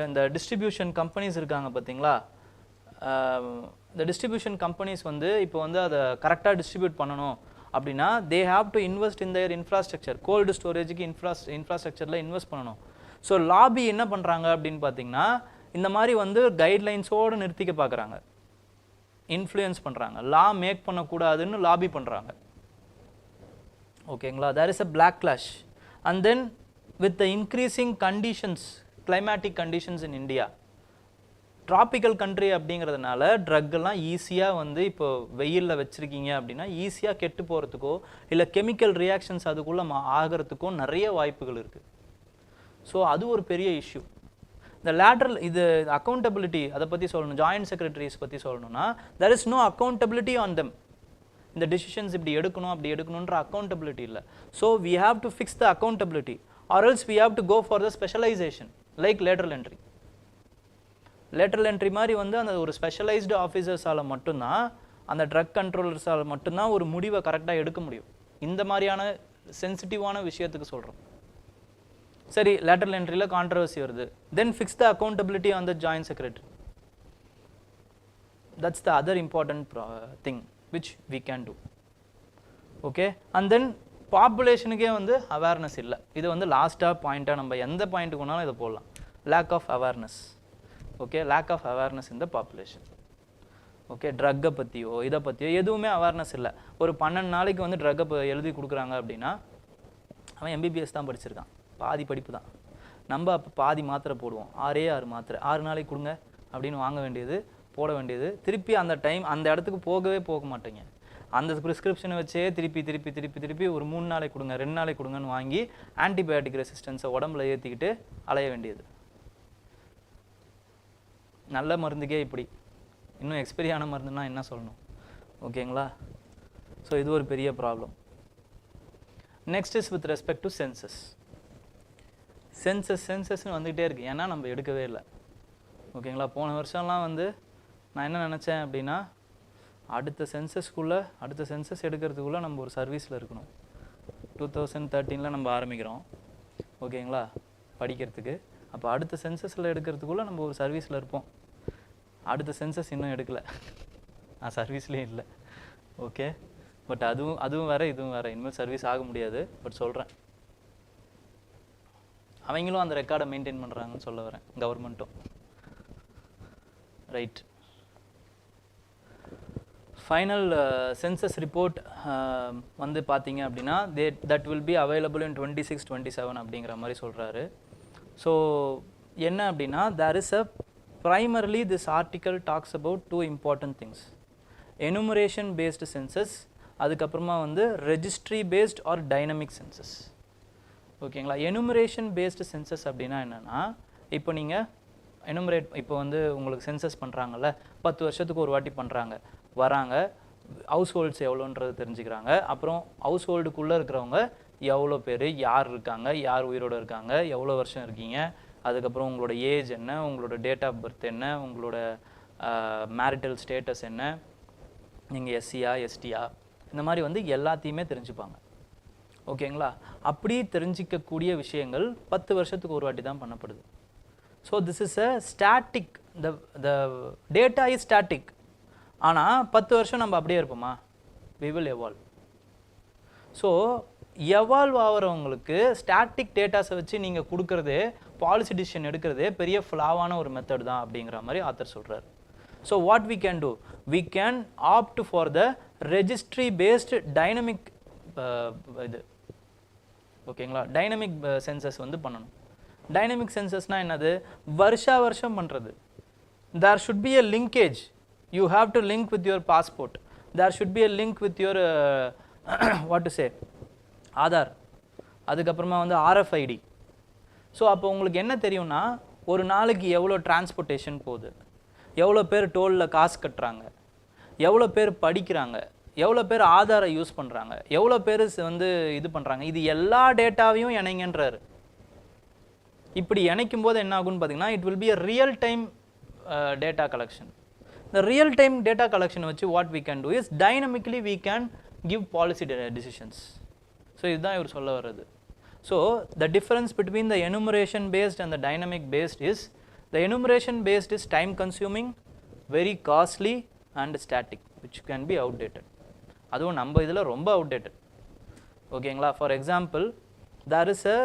Speaker 1: இந்த டிஸ்ட்ரிபியூஷன் கம்பெனிஸ் இருக்காங்க பார்த்தீங்களா, இந்த டிஸ்ட்ரிபியூஷன் கம்பெனிஸ் வந்து இப்போ வந்து அதை கரெக்டாக டிஸ்ட்ரிபியூட் பண்ணணும் அப்படின்னா they have to invest in their infrastructure. Cold ஸ்டோரேஜுக்கு இன்ஃப்ராஸ்ட்ரக்சரில் இன்வெஸ்ட் பண்ணணும். ஸோ லாபி என்ன பண்ணுறாங்க அப்படின்னு பார்த்தீங்கன்னா இந்த மாதிரி வந்து கைட்லைன்ஸோடு நிறுத்திக்க பார்க்குறாங்க, இன்ஃப்ளூயன்ஸ் பண்ணுறாங்க, லா மேக் பண்ணக்கூடாதுன்னு லாபி பண்ணுறாங்க. ஓகேங்களா? there is a backlash. and then with the increasing conditions, climatic conditions in India, tropical country அப்படிங்கிறதுனால ட்ரக்கெல்லாம் ஈஸியாக வந்து இப்போ வெயிலில் வச்சுருக்கீங்க அப்படின்னா ஈஸியாக கெட்டு போகிறதுக்கோ இல்லை கெமிக்கல் ரியாக்ஷன்ஸ் அதுக்குள்ளே ஆகிறதுக்கோ நிறைய வாய்ப்புகள் இருக்குது. ஸோ அது ஒரு பெரிய இஷ்யூ. இந்த லேட்ரல் இது அக்கௌண்டபிலிட்டி அதை பற்றி சொல்லணும், ஜாயின்ட் செக்ரட்டரிஸ் பற்றி சொல்லணும்னா there is no accountability on them. இந்த டிசிஷன்ஸ் இப்படி எடுக்கணும் அப்படி எடுக்கணுன்ற அக்கௌண்டபிலிட்டி இல்லை. So we have to fix the accountability or else we have to go for the specialization like lateral entry. Lateral entry மாதிரி வந்து அந்த ஒரு ஸ்பெஷலைஸ்டு ஆஃபீஸர்ஸால் மட்டும்தான், அந்த ட்ரக் கண்ட்ரோலர்ஸால் மட்டும்தான் ஒரு முடிவை கரெக்டாக எடுக்க முடியும். இந்த மாதிரியான சென்சிட்டிவான விஷயத்துக்கு சொல்கிறோம். சரி, லேட்டரல் என்ட்ரியில் கான்ட்ரவர்சி வருது. Then fix the accountability on the joint secretary. That's the other important thing which we can do. Okay, and then பாப்புலேஷனுக்கே வந்து அவேர்னஸ் இல்லை. இது வந்து லாஸ்ட்டாக பாயிண்ட்டாக நம்ம எந்த பாயிண்ட்டுக்கு வேணாலும் இதை போடலாம். Lack of awareness. Okay, lack of awareness in the population. Okay, ட்ரக்கை பற்றியோ இதை பற்றியோ எதுவுமே அவேர்னஸ் இல்லை. ஒரு 12 நாளைக்கு வந்து ட்ரக்கை எழுதி கொடுக்குறாங்க அப்படின்னா அவன் எம்பிபிஎஸ் தான் படிச்சிருக்கான், பாதி படிப்பு தான். நம்ம அப்போ பாதி மாத்திரை போடுவோம், 6 மாத்திரை 6 நாளைக்கு கொடுங்க அப்படின்னு வாங்க வேண்டியது, போட வேண்டியது. திருப்பி அந்த டைம் அந்த இடத்துக்கு போக மாட்டேங்க. அந்த ப்ரிஸ்கிரிப்ஷனை வச்சே திருப்பி ஒரு 3 நாளைக்கு கொடுங்க 2 நாளைக்கு கொடுங்கன்னு வாங்கி ஆன்டிபயோட்டிக் ரெசிஸ்டன்ஸை உடம்புல ஏற்றிக்கிட்டு அலைய வேண்டியது. நல்ல மருந்துக்கே இப்படி, இன்னும் எக்ஸ்பைரியான மருந்துன்னா என்ன சொல்லணும்? ஓகேங்களா? ஸோ இது ஒரு பெரிய problem. Next is with respect to census. சென்சஸ்ன்னு வந்துக்கிட்டே இருக்குது, ஏன்னா நம்ம எடுக்கவே இல்லை. ஓகேங்களா? போன வருஷம்லாம் வந்து நான் என்ன நினச்சேன் அப்படின்னா, அடுத்த சென்சஸ் எடுக்கிறதுக்குள்ளே நம்ம ஒரு சர்வீஸில் இருக்கணும். 2013 நம்ம ஆரம்பிக்கிறோம். ஓகேங்களா? படிக்கிறதுக்கு. அப்போ அடுத்த சென்சஸில் எடுக்கிறதுக்குள்ளே நம்ம ஒரு சர்வீஸில் இருப்போம். அடுத்த சென்சஸ் இன்னும் எடுக்கலை, நான் சர்வீஸ்லேயும் இல்லை. ஓகே, பட் அதுவும் வேறு இதுவும் வேறு. இனிமேல் சர்வீஸ் ஆக முடியாது. பட் சொல்கிறேன், அவங்களும் அந்த ரெக்கார்டை மெயின்டைன் பண்ணுறாங்கன்னு சொல்ல வரேன், கவர்மெண்ட்டும். ரைட், ஃபைனல் சென்சஸ் ரிப்போர்ட் வந்து பார்த்தீங்க அப்படின்னா that will be available in 26-27 அப்படிங்கிற மாதிரி சொல்கிறாரு. ஸோ என்ன அப்படின்னா, there is a primarily this article talks about 2 important things: enumeration based census, அதுக்கப்புறமா வந்து registry based or dynamic census. ஓகேங்களா? enumeration based census அப்படின்னா என்னென்னா, இப்போ நீங்கள் இப்போ வந்து உங்களுக்கு சென்சஸ் பண்ணுறாங்கல்ல, 10 வருஷத்துக்கு ஒரு வாட்டி பண்ணுறாங்க, வராங்க, ஹவுஸ் ஹோல்ட்ஸ் எவ்வளோன்றது தெரிஞ்சுக்கிறாங்க. அப்புறம் ஹவுஸ் ஹோல்டுக்குள்ளே இருக்கிறவங்க எவ்வளோ பேர், யார் இருக்காங்க, யார் உயிரோடு இருக்காங்க, எவ்வளோ வருஷம் இருக்கீங்க, அதுக்கப்புறம் உங்களோட ஏஜ் என்ன, உங்களோட டேட் ஆஃப் பர்த் என்ன, உங்களோட மேரிட்டல் ஸ்டேட்டஸ் என்ன, நீங்கள் எஸ்சியா எஸ்டியா, இந்த மாதிரி வந்து எல்லாத்தையுமே தெரிஞ்சுப்பாங்க. ஓகேங்களா? அப்படி தெரிஞ்சிக்கக்கூடிய விஷயங்கள் 10 வருஷத்துக்கு ஒரு வாட்டி தான் பண்ணப்படுது. So this is a static, the data is static. ஆனால் 10 வருஷம் நம்ம அப்படியே இருப்போமா? We will evolve. So evolve ஆகிறவங்களுக்கு ஸ்டாட்டிக் டேட்டாஸை வச்சு நீங்கள் கொடுக்குறது, பாலிசி டிசிஷன் எடுக்கிறது பெரிய ஃப்ளாவான ஒரு மெத்தட் தான் அப்படிங்கிற மாதிரி ஆத்தர் சொல்கிறார். So what we can do, we can opt for the registry based dynamic இது. ஓகேங்களா? டைனமிக் சென்சஸ் வந்து பண்ணணும். டைனமிக் சென்சஸ்னால் என்னது? வருஷம் பண்ணுறது. There should be a linkage. You have to link with your passport. There should be a link with your what to say, Aadhaar, அதுக்கப்புறமா வந்து RFID. So அப்போ உங்களுக்கு என்ன தெரியும்னா, ஒரு நாளைக்கு எவ்வளோ டிரான்ஸ்போர்ட்டேஷன் போகுது, எவ்வளோ பேர் டோலில் காசு கட்டுறாங்க, எவ்வளோ பேர் படிக்கிறாங்க, எவ்வளோ பேர் ஆதாரை யூஸ் பண்ணுறாங்க, எவ்வளோ பேர் வந்து இது பண்ணுறாங்க, இது எல்லா டேட்டாவையும் இணைங்கன்றாரு. இப்படி இணைக்கும் போது என்ன ஆகும்னு பார்த்தீங்கன்னா, it will B a real time data collection. The real time data collection வச்சு what we can do is dynamically we can give policy decisions. So இதுதான் இவர் சொல்ல வர்றது. So the difference between the enumeration based and the dynamic based is, the enumeration based is time consuming, very costly and static, which can be outdated. அதுவும் நம்ம இதில் ரொம்ப outdated. ஓகேங்களா? For example, there is a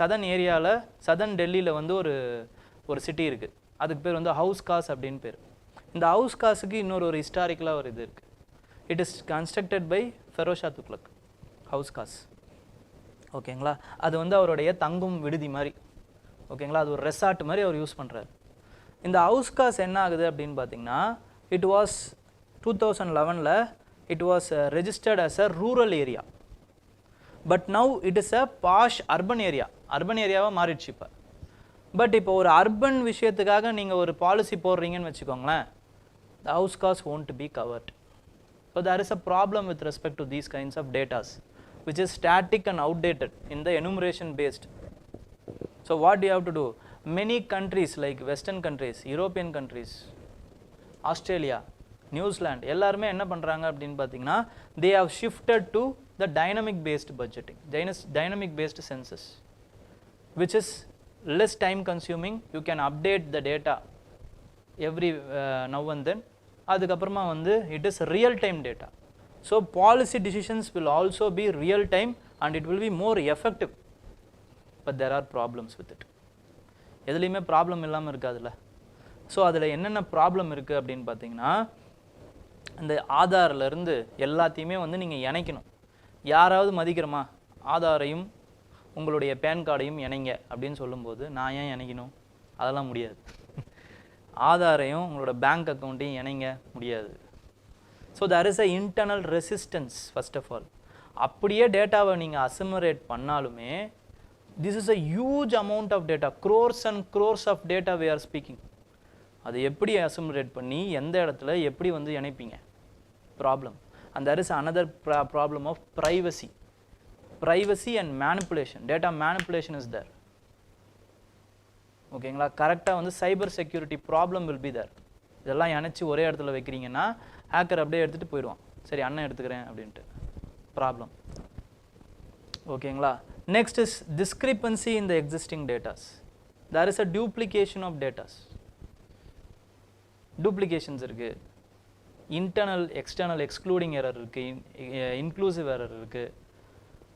Speaker 1: southern ஏரியாவில், southern டெல்லியில் வந்து ஒரு city இருக்குது. அதுக்கு பேர் வந்து ஹவுஸ் காஸ் அப்படின்னு பேர். இந்த ஹவுஸ் காசுக்கு இன்னொரு ஹிஸ்டாரிக்கலாக ஒரு இது இருக்குது. It is constructed by Feroz Shah Tughlaq, Hauz Khas. ஓகேங்களா? அது வந்து அவருடைய தங்கும் விடுதி மாதிரி. ஓகேங்களா? அது ஒரு ரெசார்ட் மாதிரி அவர் யூஸ் பண்ணுறாரு. இந்த ஹவுஸ் காஸ் என்ன ஆகுது அப்படின்னு பார்த்தீங்கன்னா, it was 2011 it was registered as a rural area. But now it is a posh urban area. Urban ஏரியாவாக மாறிடுச்சு இப்போ. பட் இப்போ ஒரு அர்பன் விஷயத்துக்காக நீங்கள் ஒரு பாலிசி போடுறீங்கன்னு வச்சுக்கோங்களேன், the house cost won't be covered. So there is a problem with respect to these kinds of data, which is static and outdated in the enumeration based. So what do you have to do? many countries like western countries, European countries, Australia, New Zealand எல்லாருமே என்ன பண்றாங்க அப்படினு பாத்தீங்கன்னா they have shifted to the dynamic based budgeting, dynamic based census, which is less time consuming. You can update the data every now and then. அதுக்கப்புறமா வந்து it is real time data, so policy decisions will also be real time and it will be more effective, but there are problems with it. எதுலயுமே problem இல்லாம இருக்காதுல்ல. So அதில் என்னென்ன problem இருக்குது அப்படின்னு பார்த்தீங்கன்னா இந்த ஆதாரில் இருந்து எல்லாத்தையுமே வந்து நீங்கள் இணைக்கணும். யாராவது மதிக்கிறோமா ஆதாரையும் உங்களுடைய பேன் கார்டையும் இணைங்க அப்படின்னு சொல்லும்போது நான் ஏன் இணைக்கணும்? அதெல்லாம் முடியாது. ஆதாரையும் உங்களோட பேங்க் அக்கௌண்ட்டையும் இணைங்க முடியாது. So there is a internal resistance first of all. அப்படியே டேட்டாவை நீங்கள் அசிமுலேட் பண்ணாலுமே this is a huge amount of data, crores and crores of data we are speaking. அதை எப்படி அசிமுலேட் பண்ணி எந்த இடத்துல எப்படி வந்து இணைப்பீங்க? Problem. and there is another problem of privacy and manipulation. data manipulation is there. ஓகேங்களா? கரெக்டாக வந்து cyber security problem will be there. இதெல்லாம் இணைச்சி ஒரே இடத்துல வைக்கிறீங்கன்னா ஹேக்கர் அப்படியே எடுத்துகிட்டு போயிடுவான். சரி அண்ணன் எடுத்துக்கிறேன் அப்படின்ட்டு ப்ராப்ளம். ஓகேங்களா? Next is discrepancy in the existing datas. there is a duplication of datas. duplications இருக்கு, internal external excluding error இருக்கு, inclusive error இருக்கு.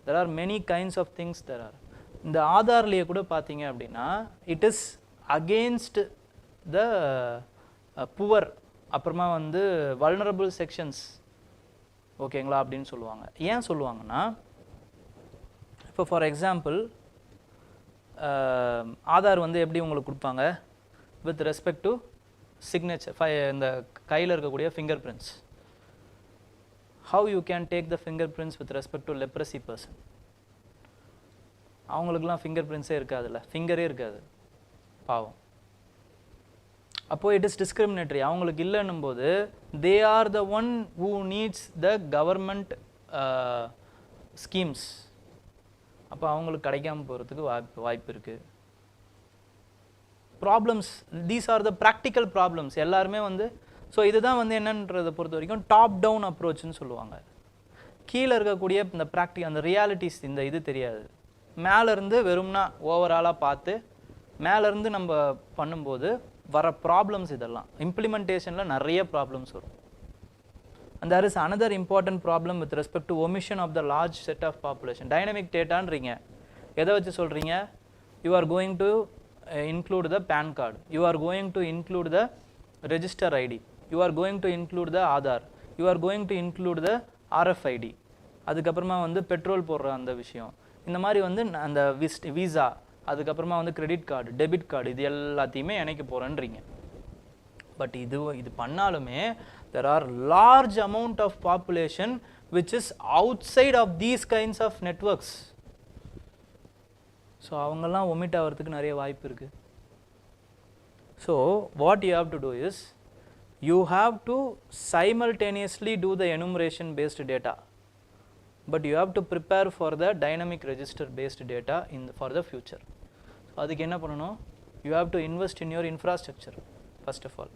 Speaker 1: there are many kinds of things there are. இந்த ஆதார்லயே கூட பார்த்தீங்க அப்படின்னா it is against the poor, அப்புறமா வந்து vulnerable sections. ஓகேங்களா அப்படின்னு சொல்லுவாங்க. ஏன் சொல்லுவாங்கன்னா இப்போ ஃபார் எக்ஸாம்பிள் ஆதார் வந்து எப்படி உங்களுக்கு கொடுப்பாங்க வித் ரெஸ்பெக்ட் டு சிக்னேச்சர், இந்த கையில் இருக்கக்கூடிய finger prints. How you can take the finger prints with respect to leprosy person? அவங்களுக்குலாம் ஃபிங்கர் பிரிண்ட்ஸே இருக்காதுல்ல, ஃபிங்கரே இருக்காது பாவம். அப்போது இட் இஸ் டிஸ்கிரிமினேட்டரி. அவங்களுக்கு இல்லைன்னும் போது they are the one who needs the government schemes. அப்போ அவங்களுக்கு கிடைக்காம போகிறதுக்கு வாய்ப்பு இருக்குது. Problems, these are the practical problems எல்லாருமே வந்து. ஸோ இதுதான் வந்து என்னன்றதை பொறுத்த வரைக்கும் டாப் டவுன் அப்ரோச்னு சொல்லுவாங்க. கீழே இருக்கக்கூடிய இந்த அந்த ரியாலிட்டிஸ் இந்த இது தெரியாது. மேலேருந்து வெறும்னா ஓவராலாக பார்த்து மேலேருந்து நம்ம பண்ணும்போது வர ப்ராப்ளம்ஸ் இதெல்லாம் இம்ப்ளிமெண்டேஷனில் நிறைய ப்ராப்ளம்ஸ் வரும். and there is another important problem with respect to omission of the large set of population. dynamic dataன்றீங்க, எதை வச்சு சொல்கிறீங்க? you are going to include the PAN card, you are going to include the register ID, you are going to include the Aadhaar, you are going to include the RFID. அதுக்கப்புறமா வந்து petrol போடுற அந்த விஷயம், இந்த மாதிரி வந்து அந்த visa, அதுக்கப்புறமா வந்து கிரெடிட் கார்டு, டெபிட் கார்டு, இது எல்லாத்தையுமே இணைக்க போகிறேன்றீங்க. பட் இது பண்ணாலுமே there are large amount of population which is outside of these kinds of networks. So அவங்கெல்லாம் ஒமிட் ஆகிறதுக்கு நிறைய வாய்ப்பு இருக்குது. So what you have to do is you have to simultaneously do the enumeration based data, but you have to prepare for the dynamic register based data for the future. So அதுக்கு என்ன பண்ணணும்? you have to invest in your infrastructure first of all.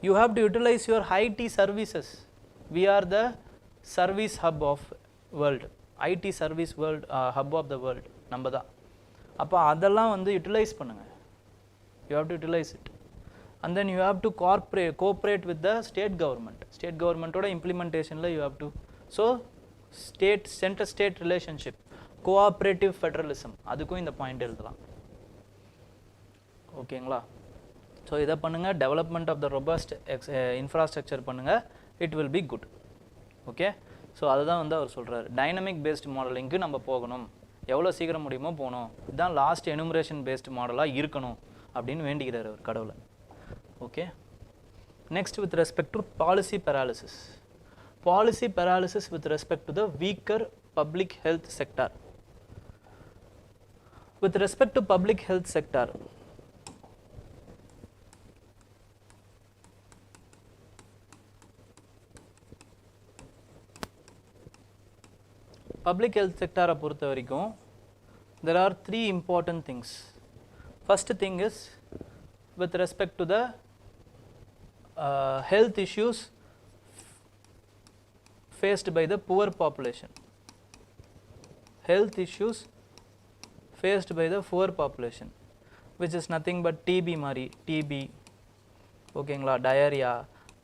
Speaker 1: you have to utilize your IT services. we are the service hub of world, IT service world, hub of the world நம்ம தான். அப்போ அதெல்லாம் வந்து utilise பண்ணுங்க. you have to utilize it. and then you have to cooperate with the state government ஓட implementationல you have to. so center state relationship, cooperative federalism, அதுக்கும் இந்த point எழுதலாம். ஓகேங்களா? ஸோ இதை பண்ணுங்கள், development of the robust infrastructure பண்ணுங்கள், it will be good. Okay, so அதுதான் வந்து அவர் சொல்கிறார். டைனமிக் பேஸ்ட் மாடலிங்க்கு நம்ம போகணும், எவ்வளோ சீக்கிரம் முடியுமோ போகணும். இதுதான் லாஸ்ட் எனுமரேஷன் பேஸ்ட் மாடலாக இருக்கணும் அப்படின்னு வேண்டிக்கிறார் அவர் கடவுளை. Okay, next with respect to policy paralysis. Policy paralysis with respect to the weaker public health sector. with respect to public health sector, public health sector பொறுத்த வரைக்கும் there are three important things. First thing is with respect to the health issues faced by the poor population. Health issues faced by the poor population, which is nothing but TB mari, TB, okayங்களா, diarrhea,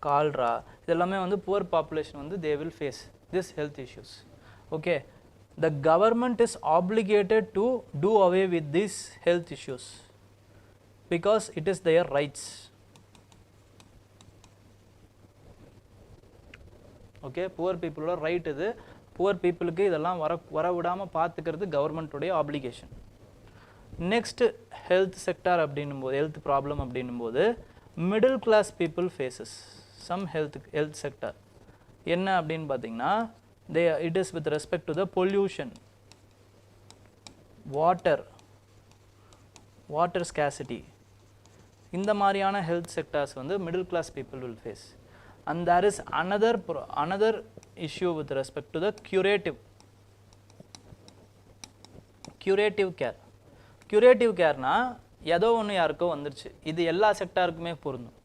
Speaker 1: cholera, இதெல்லாமே வந்து poor population வந்து they will face this health issues. Okay, the government is obligated to do away with these health issues because it is their rights. Okay, poor people ஓட right இது. poor peopleக்கு இதெல்லாம் வர விடாம பாத்துக்கிறது government உடைய obligation. Next health sector அப்படினும்போது health problem அப்படினும்போது middle class people faces some health sector. என்ன அப்படினு பாத்தீங்கன்னா it is with respect to the pollution, water scarcity. இந்த மாதிரியான health sectors வந்து middle class people will face. And there is another issue with respect to the curative care. Curative care na ஏதோ ஒன்று யாருக்கோ வந்துருச்சு, இது எல்லா செக்டாருக்குமே பொருந்தும்.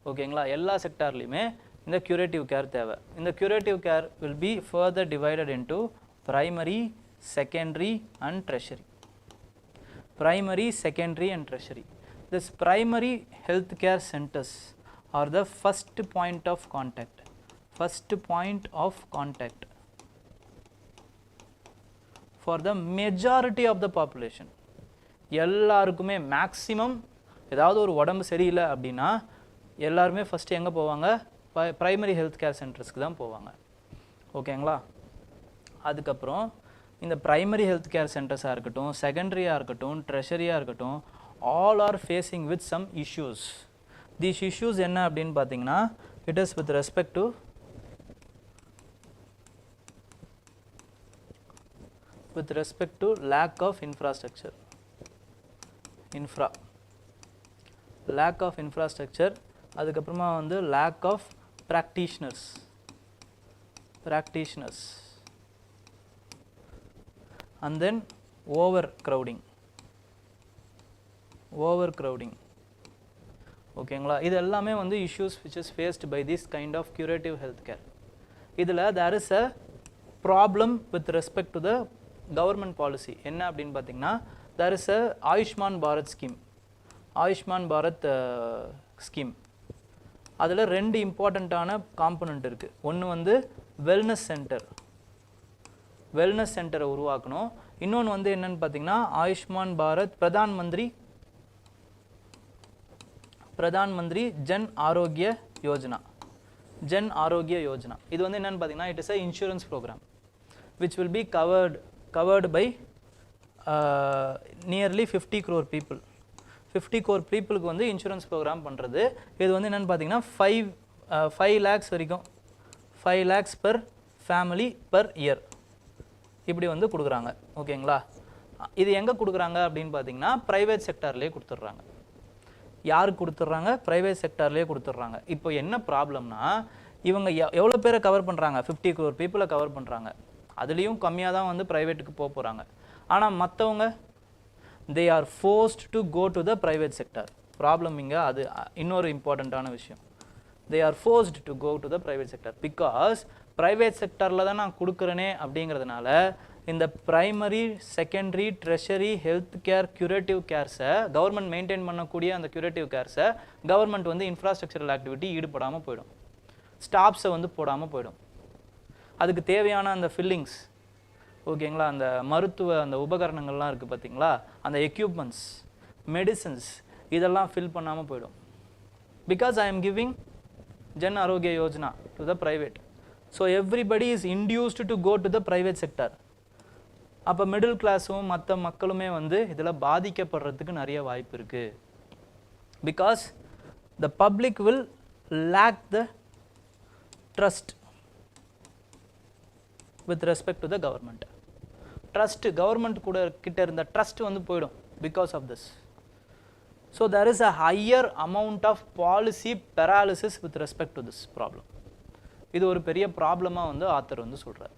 Speaker 1: ஓகேங்களா, எல்லா செக்டார்லையுமே இந்த curative care தேவை. இந்த curative care will be further divided into primary, secondary and tertiary. Primary, secondary and tertiary. This primary health care centers are the first point of contact. First point of contact for the majority of the population. எல்லாருக்குமே maximum ஏதாவது ஒரு உடம்பு சரியில்லை அப்படின்னா எல்லாருமே first எங்கே போவாங்க? Primary health care சென்டர்ஸ்க்கு தான் போவாங்க. ஓகேங்களா, அதுக்கப்புறம் இந்த பிரைமரி ஹெல்த் கேர் சென்டர்ஸாக இருக்கட்டும், செகண்டரியாக இருக்கட்டும், ட்ரெஷரியாக இருக்கட்டும், all are facing with some issues. These issues என்ன அப்படின்னு பார்த்தீங்கன்னா it is with respect to lack of infrastructure. Lack of infrastructure, அதுக்கப்புறமா வந்து lack of practitioners, and then overcrowding. ஓகேங்களா, இது எல்லாமே வந்து issues which is faced by this kind of curative health care. இதில் there is a problem with respect to the government policy. என்ன அப்படின்னு பார்த்தீங்கன்னா there is a Ayushman Bharat scheme. Ayushman Bharat scheme. அதில் ரெண்டு இம்பார்ட்டண்ட்டான காம்பனண்ட் இருக்குது. ஒன்று வந்து வெல்னஸ் சென்டரை உருவாக்கணும். இன்னொன்று வந்து என்னன்னு பார்த்தீங்கன்னா ஆயுஷ்மான் பாரத் பிரதான் மந்திரி ஜன் ஆரோக்கிய யோஜனா. இது வந்து என்னன்னு பார்த்தீங்கன்னா it is a insurance program which will be covered by nearly 50 crore people. 50 crore peopleக்கு வந்து இன்சூரன்ஸ் ப்ரோக்ராம் பண்ணுறது. இது வந்து என்னென்னு பார்த்தீங்கன்னா 5 lakhs வரைக்கும் 5 lakhs per family per year இப்படி வந்து கொடுக்குறாங்க. ஓகேங்களா, இது எங்கே கொடுக்குறாங்க அப்படின்னு பார்த்தீங்கன்னா ப்ரைவேட் செக்டார்லேயே கொடுத்துட்றாங்க. யாருக்கு கொடுத்துட்றாங்க? ப்ரைவேட் செக்டார்லேயே கொடுத்துட்றாங்க. இப்போ என்ன ப்ராப்ளம்னா இவங்க எவ்வளோ பேரை கவர் பண்ணுறாங்க? 50 crore பீப்புளை கவர் பண்ணுறாங்க. அதுலேயும் கம்மியாக தான் வந்து ப்ரைவேட்டுக்கு போகிறாங்க. ஆனால் மற்றவங்க they are forced to go to the private sector. Problem இங்க அது இன்னொரு இம்பார்ட்டண்ட்டான விஷயம். They are forced to go to the private sector because private sectorல தான் நான் கொடுக்குறேனே அப்படிங்கிறதுனால இந்த primary, secondary, tertiary health care curative கேர்ஸை கவர்மெண்ட் மெயின்டைன் பண்ணக்கூடிய அந்த கியூரேட்டிவ் கேர்ஸை கவர்மெண்ட் வந்து இன்ஃப்ராஸ்ட்ரக்சரல் ஆக்டிவிட்டி ஈடுபடாமல் போயிடும், ஸ்டாப்ஸை வந்து போடாமல் போயிடும். அதுக்கு தேவையான அந்த ஃபில்லிங்ஸ், ஓகேங்களா, அந்த மருத்துவ அந்த உபகரணங்கள்லாம் இருக்குது பார்த்தீங்களா, அந்த எக்யூப்மெண்ட்ஸ், மெடிசன்ஸ், இதெல்லாம் ஃபில் பண்ணாமல் போயிடும். Because I am giving Jan Arogya Yojana to the private. So everybody is induced to go to the private sector. அப்போ மிடில் கிளாஸும் மற்ற மக்களுமே வந்து இதில் பாதிக்கப்படுறதுக்கு நிறைய வாய்ப்பு இருக்குது. Because the public will lack the trust with respect to the government. Trust government கூட கிட்ட இருந்த ட்ரஸ்ட் வந்து போயிடும் because of this. So there is a higher amount of policy paralysis with respect to this problem. இது ஒரு பெரிய ப்ராப்ளமாக வந்து ஆத்தர் வந்து சொல்கிறார்.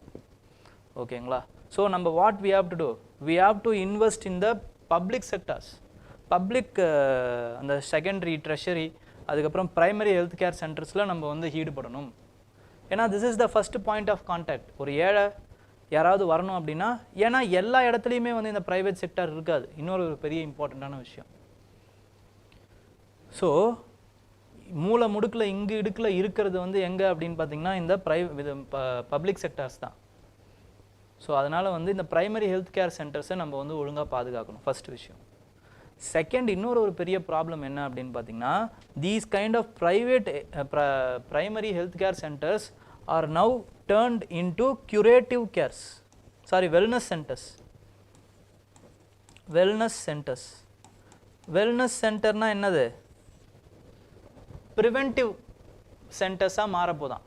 Speaker 1: ஓகேங்களா, ஸோ நம்ம what we have to do, we have to invest in the public sectors. Public அந்த செகண்டரி ட்ரெஷரி அதுக்கப்புறம் ப்ரைமரி ஹெல்த் கேர் சென்டர்ஸில் நம்ம வந்து ஈடுபடணும். ஏன்னா this is the first point of contact. ஒரு ஏழை யாராவது வரணும் அப்படின்னா, ஏன்னா எல்லா இடத்துலையுமே வந்து இந்த ப்ரைவேட் செக்டர் இருக்காது. இன்னொரு ஒரு பெரிய இம்பார்ட்டண்ட்டான விஷயம். ஸோ மூளை முடுக்கில் இங்கு இடுக்கில் இருக்கிறது வந்து எங்கே அப்படின்னு பார்த்தீங்கன்னா இந்த பப்ளிக் செக்டர்ஸ் தான். ஸோ அதனால் வந்து இந்த ப்ரைமரி ஹெல்த் கேர் சென்டர்ஸை நம்ம வந்து ஒழுங்காக பாதுகாக்கணும், ஃபஸ்ட் விஷயம். செகண்ட், இன்னொரு ஒரு பெரிய ப்ராப்ளம் என்ன அப்படின்னு பார்த்தீங்கன்னா, these kind of primary health care centres are now turned into curative cares, wellness centres. Wellness சென்டர்னா என்னது? ப்ரிவென்டிவ் சென்டர்ஸாக மாறப்போதான்.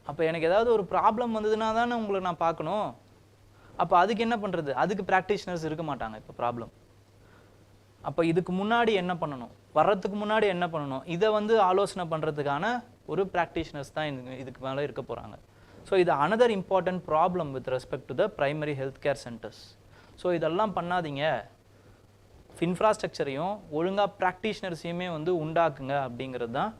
Speaker 1: அப்போ எனக்கு ஏதாவது ஒரு ப்ராப்ளம் வந்ததுன்னா தானே உங்களை நான் பார்க்கணும். அப்போ அதுக்கு என்ன பண்ணுறது? அதுக்கு ப்ராக்டிஷனர்ஸ் இருக்க மாட்டாங்க. இப்போ ப்ராப்ளம், அப்போ இதுக்கு முன்னாடி என்ன பண்ணணும், வர்றதுக்கு முன்னாடி என்ன பண்ணணும், இதை வந்து ஆலோசனை பண்ணுறதுக்கான ஒரு ப்ராக்டிஷனர்ஸ் தான் இதுக்கு மேலே இருக்க போகிறாங்க. ஸோ இது another important problem with respect to the primary health care centres. So இதெல்லாம் பண்ணாதீங்க, இன்ஃப்ராஸ்ட்ரக்சரையும் ஒழுங்காக ப்ராக்டிஷனர்ஸையுமே வந்து உண்டாக்குங்க அப்படிங்கிறது தான்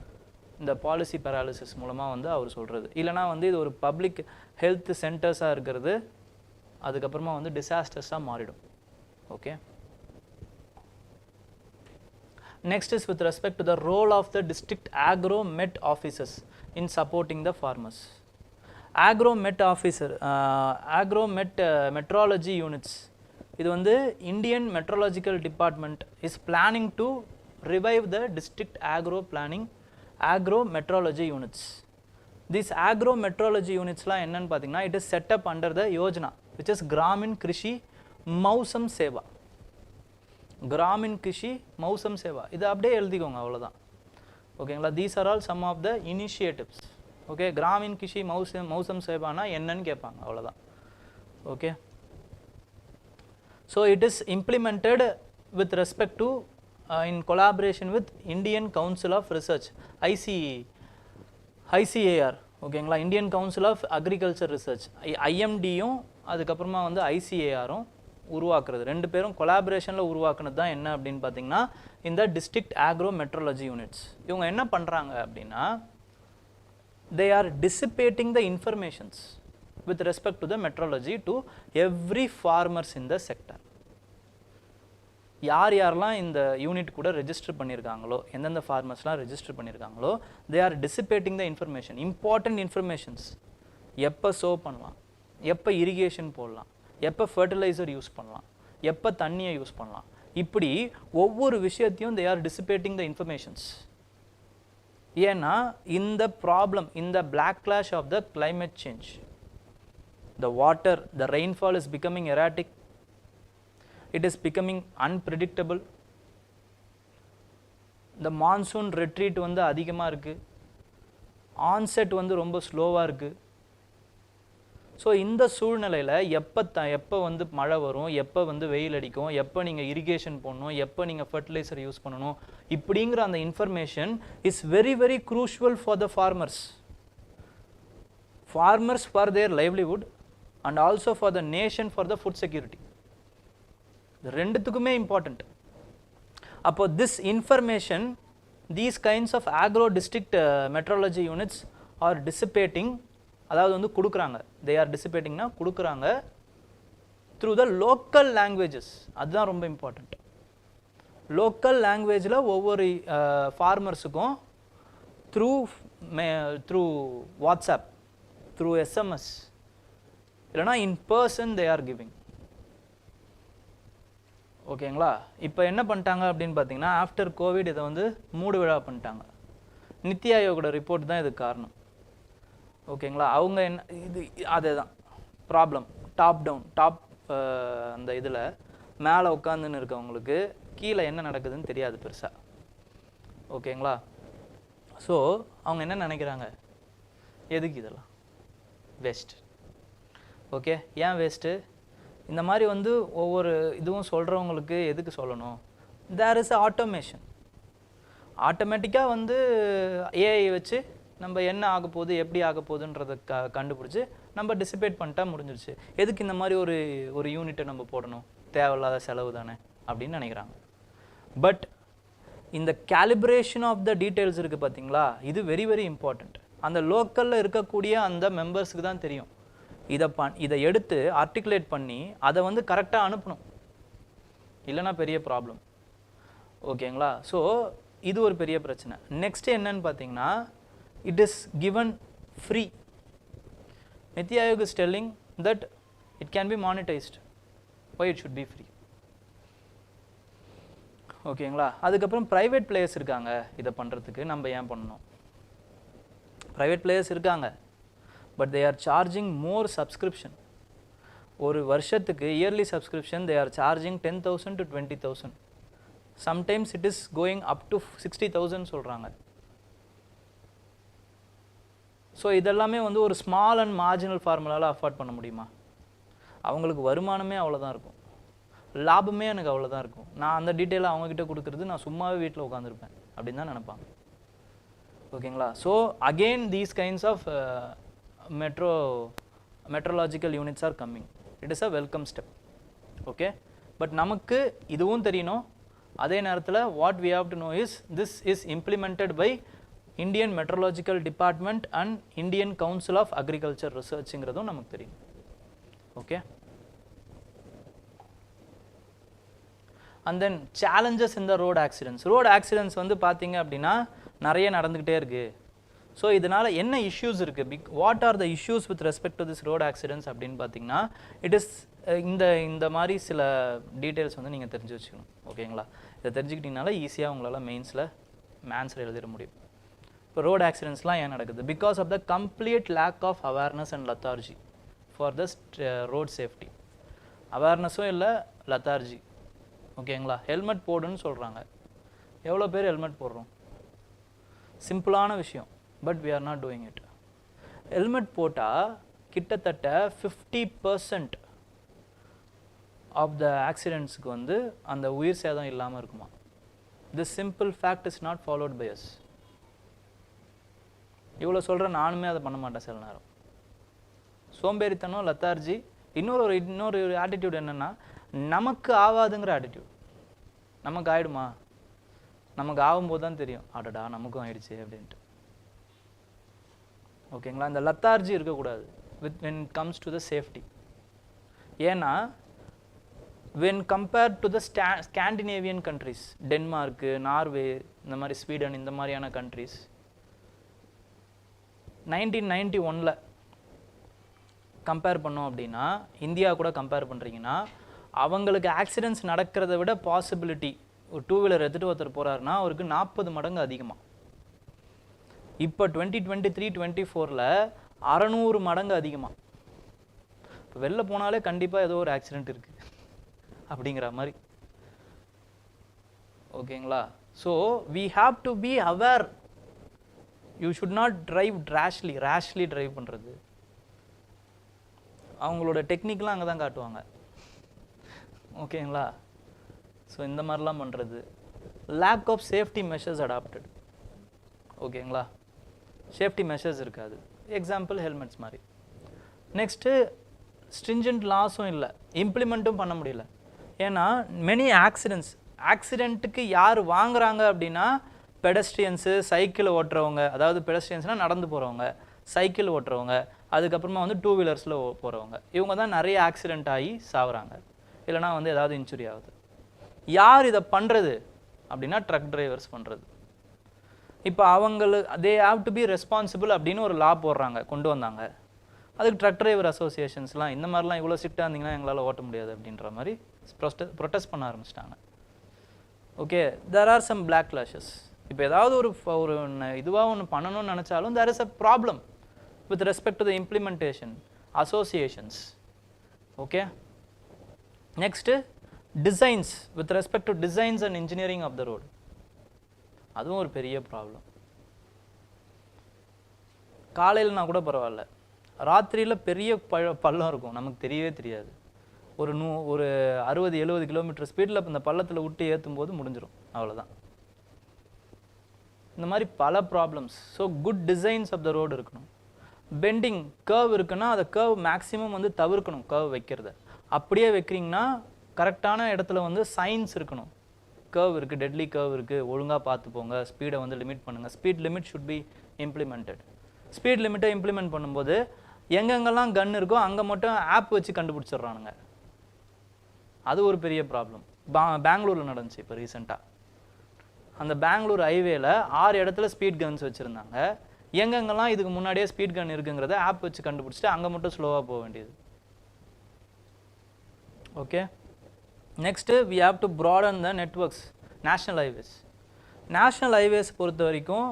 Speaker 1: இந்த பாலிசி பேராலிசிஸ் மூலமாக வந்து அவர் சொல்கிறது. இல்லைனா வந்து இது ஒரு பப்ளிக் ஹெல்த் சென்டர்ஸாக இருக்கிறது அதுக்கப்புறமா வந்து டிசாஸ்டர்ஸாக மாறிடும். Okay, next is with respect to the role of the district agromet officers in supporting the farmers. Agrometeorology units, இது வந்து Indian Meteorological department is planning to revive the district agrometeorology units. These agrometeorology unitsலாம் என்னன்னு பார்த்தீங்கன்னா, it is set up under the Yojana which is Gramin Krishi மௌசம் Seva. Gramin Krishi மௌசம் Seva, இது அப்படியே எழுதிக்கோங்க, அவ்வளோதான். ஓகேங்களா? These are all some of the initiatives. Okay, Gramin Krishi Mausam சேவானா என்னன்னு கேட்பாங்க, அவ்வளோதான். Okay, so it is implemented with respect to in collaboration with Indian Council of Research, ICAR. ஓகேங்களா? Indian Council of Agriculture Research, IMDயும் அதுக்கப்புறமா வந்து ICARம் உருவாக்குறது, ரெண்டு பேரும் கொலாபரேஷனில் உருவாக்குனது தான் என்ன அப்படின்னு பார்த்தீங்கன்னா இந்த டிஸ்ட்ரிக்ட் agrometeorology யூனிட்ஸ். இவங்க என்ன பண்ணுறாங்க அப்படின்னா, they are dissipating the informations with respect to the meteorology to every farmers in the sector. யாரெல்லாம் இந்த யூனிட் கூட ரெஜிஸ்டர் பண்ணியிருக்காங்களோ, எந்தெந்த ஃபார்மர்ஸ்லாம் ரெஜிஸ்டர் பண்ணியிருக்காங்களோ, they are dissipating the information, important informations. எப்போ சோ பண்ணலாம், எப்போ இரிகேஷன் போடலாம், எப்போ ஃபர்டிலைசர் யூஸ் பண்ணலாம், எப்போ தண்ணியை யூஸ் பண்ணலாம், இப்படி ஒவ்வொரு விஷயத்தையும் தே ஆர் டிசிபேட்டிங் த இன்ஃபர்மேஷன்ஸ். ஏன்னா இந்த ப்ராப்ளம், இந்த block clash of the climate change, the water, the rainfall is becoming erratic, it is becoming unpredictable, the monsoon retreat வந்து அதிகமாக இருக்குது, onset வந்து ரொம்ப ஸ்லோவாக இருக்குது. ஸோ இந்த சூழ்நிலையில் எப்போ வந்து மழை வரும், எப்போ வந்து வெயில் அடிக்கும், எப்போ நீங்கள் இரிகேஷன் போடணும், எப்போ நீங்கள் ஃபர்டிலைசர் யூஸ் பண்ணணும், இப்படிங்கிற அந்த information is very very crucial for the farmers for their livelihood and also for the nation for the food security. ரெண்டுத்துக்குமே இம்பார்ட்டண்ட். அப்போ this information, these kinds of agro district meteorology units are dissipating, அதாவது வந்து கொடுக்குறாங்க, they are டிசிபேட்டிங்னா கொடுக்குறாங்க through the local languages. அதுதான் ரொம்ப important. Local லாங்குவேஜில் ஒவ்வொரு ஃபார்மர்ஸுக்கும் த்ரூ வாட்ஸ்அப், த்ரூ SMS, இல்லைனா in person they are giving. ஓகேங்களா? இப்போ என்ன பண்ணிட்டாங்க அப்படின்னு பார்த்தீங்கன்னா, ஆஃப்டர் கோவிட் இதை வந்து மூடு விழா பண்ணிட்டாங்க. நித்தி ஆயோகோட ரிப்போர்ட் தான் இதுக்கு காரணம். ஓகேங்களா? அவங்க என்ன, இது அதே தான் ப்ராப்ளம். டாப் அந்த இதில் மேலே உட்காந்துன்னு இருக்கவங்களுக்கு கீழே என்ன நடக்குதுன்னு தெரியாது பெருசாக. ஓகேங்களா? ஸோ அவங்க என்ன நினைக்கிறாங்க, எதுக்கு இதெல்லாம் வேஸ்ட். ஓகே, ஏன் வேஸ்ட்டு? இந்த மாதிரி வந்து ஒவ்வொரு இதுவும் சொல்கிறவங்களுக்கு எதுக்கு சொல்லணும்? There is automation. ஆட்டோமேட்டிக்காக வந்து ஏஐ வச்சு நம்ம என்ன ஆக போகுது, எப்படி ஆக போகுதுன்றதை கண்டுபிடிச்சி நம்ம டிசிபேட் பண்ணிட்டா முடிஞ்சிருச்சு. எதுக்கு இந்த மாதிரி ஒரு யூனிட்டை நம்ம போடணும்? தேவையில்லாத செலவு தானே. அப்படின்னு நினைக்கிறாங்க. பட் இந்த கேலிப்ரேஷன் ஆஃப் த டீட்டெயில்ஸ் இருக்குது பார்த்தீங்களா, இது வெரி வெரி இம்பார்ட்டண்ட். அந்த லோக்கலில் இருக்கக்கூடிய அந்த மெம்பர்ஸுக்கு தான் தெரியும். இதை எடுத்து ஆர்டிகுலேட் பண்ணி அதை வந்து கரெக்டாக அனுப்பணும், இல்லைனா பெரிய ப்ராப்ளம். ஓகேங்களா? ஸோ இது ஒரு பெரிய பிரச்சனை. நெக்ஸ்ட் என்னன்னு பார்த்தீங்கன்னா, it is given free. NITI Aayog is telling that it can be monetised. why it should be free? ஓகேங்களா? அதுக்கப்புறம் ப்ரைவேட் பிளேயர்ஸ் இருக்காங்க இதை பண்ணுறதுக்கு, நம்ம ஏன் பண்ணணும்? ப்ரைவேட் பிளேயர்ஸ் இருக்காங்க, but they are charging more subscription. ஒரு வருஷத்துக்கு yearly subscription they are charging 10,000 to 20,000. Sometimes it is going up to 60,000 சொல்கிறாங்க. ஸோ இதெல்லாமே வந்து ஒரு ஸ்மால் அண்ட் மார்ஜினல் ஃபார்முலாவில் அஃபோர்ட் பண்ண முடியுமா? அவங்களுக்கு வருமானமே அவ்வளோதான் இருக்கும், லாபமே எனக்கு அவ்வளோதான் இருக்கும். நான் அந்த டீட்டெயிலாக அவங்கக்கிட்ட கொடுக்குறது, நான் சும்மாவே வீட்டில் உட்காந்துருப்பேன் அப்படின்னு தான் நினைப்பாங்க. ஓகேங்களா? So again these kinds of meteorological units are coming. It is a welcome step. Okay, but நமக்கு இதுவும் தெரியணும். அதே நேரத்தில் what we have to know is this is implemented by Indian Meteorological Department and Indian Council of Agriculture ரிசர்ச்ங்கிறதும் நமக்கு தெரியும். Okay, and then challenges இந்த road accidents. Road accidents வந்து பார்த்தீங்க அப்படின்னா நிறைய நடந்துக்கிட்டே இருக்குது. ஸோ இதனால் என்ன இஷ்யூஸ் இருக்குது, what are the issues with respect to this road accidents அப்படின்னு பார்த்தீங்கன்னா, இட் இஸ் இந்த மாதிரி சில டீட்டெயில்ஸ் வந்து நீங்கள் தெரிஞ்சு வச்சுக்கணும். ஓகேங்களா? இதை தெரிஞ்சுக்கிட்டீங்கனால ஈஸியாக உங்களால் மெயின்ஸில் மேன்ஸில் எழுதிட முடியும். இப்போ ரோட் ஆக்சிடென்ட்ஸ்லாம் ஏன் நடக்குது? Because of the complete lack of awareness and lethargy for the road safety. அவேர்னஸும் இல்லை, லத்தார்ஜி. ஓகேங்களா? ஹெல்மெட் போடுன்னு சொல்கிறாங்க, எவ்வளோ பேர் ஹெல்மெட் போடுறோம்? சிம்பிளான விஷயம், but we are not doing it. Helmet போட்டால் கிட்டத்தட்ட 50% ஆஃப் த ஆக்சிடென்ட்ஸுக்கு வந்து அந்த உயிர் சேதம் இல்லாமல் இருக்குமா. This simple fact is not followed by us. இவ்வளோ சொல்கிறேன், நானுமே அதை பண்ண மாட்டேன் சில நேரம். சோம்பேறித்தனம், லத்தார்ஜி. இன்னொரு ஆட்டிடியூட் என்னென்னா, நமக்கு ஆகாதுங்கிற ஆட்டிடியூட். நமக்கு ஆகிடுமா, நமக்கு ஆகும்போது தான் தெரியும், அடடா நமக்கும் ஆயிடுச்சு அப்படின்ட்டு. ஓகேங்களா? இந்த லத்தார்ஜி இருக்கக்கூடாது when it comes to the safety. ஏன்னா when compared to the Scandinavian countries, Denmark, Norway, இந்த மாதிரி ஸ்வீடன், இந்த மாதிரியான கண்ட்ரிஸ் 1991 கம்பேர் பண்ணோம் அப்படின்னா, இந்தியா கூட கம்பேர் பண்ணுறீங்கன்னா, அவங்களுக்கு ஆக்சிடென்ட்ஸ் நடக்கிறத விட பாசிபிலிட்டி, ஒரு 2 வீலர் எடுத்துகிட்டு ஒருத்தர் போகிறாருன்னா அவருக்கு 40 மடங்கு அதிகமாக. இப்போ 2023-24 600 மடங்கு அதிகமாக. இப்போ வெளில போனாலே கண்டிப்பாக ஏதோ ஒரு ஆக்சிடென்ட் இருக்குது அப்படிங்கிற மாதிரி. ஓகேங்களா? So we have to be aware. You should not drive rashly drive பண்ணுறது. அவங்களோட டெக்னிக்லாம் அங்கே தான் காட்டுவாங்க. ஓகேங்களா? ஸோ இந்த மாதிரிலாம் பண்ணுறது. Lack of safety measures adapted. ஓகேங்களா? சேஃப்டி மெஷர்ஸ் இருக்காது. எக்ஸாம்பிள் ஹெல்மெட்ஸ் மாதிரி. நெக்ஸ்ட்டு ஸ்ட்ரிஞ்சன்ட் லாஸும் இல்லை, இம்ப்ளிமெண்ட்டும் பண்ண முடியல. ஏன்னா மெனி ஆக்சிடென்ட்டுக்கு யார் வாங்குறாங்க அப்படின்னா, பெடஸ்ட்ரியன்ஸு, சைக்கிள் ஓட்டுறவங்க, அதாவது பெடஸ்ட்ரியன்ஸ்னால் நடந்து போகிறவங்க, சைக்கிள் ஓட்டுறவங்க, அதுக்கப்புறமா வந்து 2 வீலர்ஸில் போகிறவங்க, இவங்க தான் நிறைய ஆக்சிடென்ட் ஆகி சாகுறாங்க, இல்லைனா வந்து ஏதாவது இன்ஜுரி ஆகுது. யார் இதை பண்ணுறது அப்படின்னா, ட்ரக் டிரைவர்ஸ் பண்ணுறது. இப்போ they have to be responsible அப்படின்னு ஒரு லா கொண்டு வந்தாங்க. அதுக்கு ட்ரக் டிரைவர் அசோசியேஷன்ஸ்லாம் இந்த மாதிரிலாம் இவ்வளோ ஸ்ட்ரிக்டாக இருந்தீங்கன்னா எங்களால் ஓட்ட முடியாது அப்படின்ற மாதிரி ப்ரொட்டஸ்ட் பண்ண ஆரம்பிச்சிட்டாங்க. Okay, there are some block clashes. இப்போ ஏதாவது ஒரு இதுவாக ஒன்று பண்ணணும்னு நினச்சாலும் there is a problem with respect to the implementation, associations. Okay, next designs, with respect to designs and engineering of the road. அதுவும் ஒரு பெரிய ப்ராப்ளம். காலையில் நான் கூட பரவாயில்ல, ராத்திரியில் பெரிய பள்ளம் இருக்கும், நமக்கு தெரியவே தெரியாது. ஒரு 60-70 கிலோமீட்டர் ஸ்பீடில் இந்த பள்ளத்தில் விட்டு ஏற்றும் போது முடிஞ்சிடும், அவ்வளோதான். இந்த மாதிரி பல problems. So good designs of the road இருக்கணும். பெண்டிங் கர்வ் இருக்குன்னா அதை கர்வ் மேக்ஸிமம் வந்து தவிர்க்கணும், கர்வ் வைக்கிறத. அப்படியே வைக்கிறீங்கன்னா கரெக்டான இடத்துல வந்து சைன்ஸ் இருக்கணும். கர்வ் இருக்குது, டெட்லி கர்வ் இருக்குது, ஒழுங்காக பார்த்து போங்க, ஸ்பீடை வந்து லிமிட் பண்ணுங்கள். Speed limit should be implemented. Speed லிமிட்டை இம்ப்ளிமெண்ட் பண்ணும்போது எங்கெங்கெல்லாம் கன் இருக்கோ அங்கே மட்டும் ஆப் வச்சு கண்டுபிடிச்சிட்றானுங்க. அது ஒரு பெரிய ப்ராப்ளம். பெங்களூரில் நடந்துச்சு இப்போ ரீசெண்டாக. அந்த பெங்களூர் ஹைவேல 6 இடத்துல ஸ்பீட் கன்ஸ் வச்சுருந்தாங்க. எங்கெங்கெல்லாம் இதுக்கு முன்னாடியே ஸ்பீட் கன் இருக்குங்கிறத ஆப் வச்சு கண்டுபிடிச்சிட்டு அங்கே மட்டும் ஸ்லோவாக போக வேண்டியது. Okay, next we have to broaden the networks. National highways. National highways பொறுத்த வரைக்கும்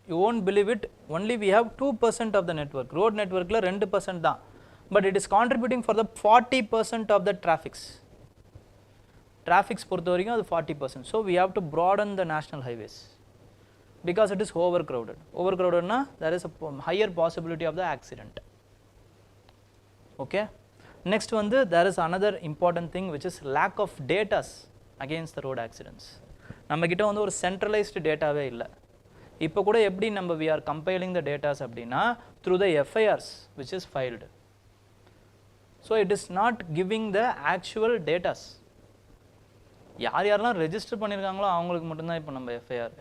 Speaker 1: you won't believe it, only we have 2% of the network. Road நெட்வொர்க்கில் 2% தான், but it is contributing for the 40% of the traffics. Traffics பொறுத்த வரைக்கும் அது 40%. So we have to broaden the national highways because it is overcrowded. Overcrowdedனா there is a higher possibility of the accident. Okay, next வந்து there is another important thing which is lack of data against the road accidents. நம்ம கிட்ட வந்து ஒரு centralized dataவே இல்லை. இப்போ கூட எப்படி நம்ம we are compiling the data அப்படின்னா through the FIRs which is filed. So it is not giving the actual data. யார் யாரெல்லாம் ரெஜிஸ்டர் பண்ணியிருக்காங்களோ அவங்களுக்கு மட்டும்தான் இப்போ நம்ம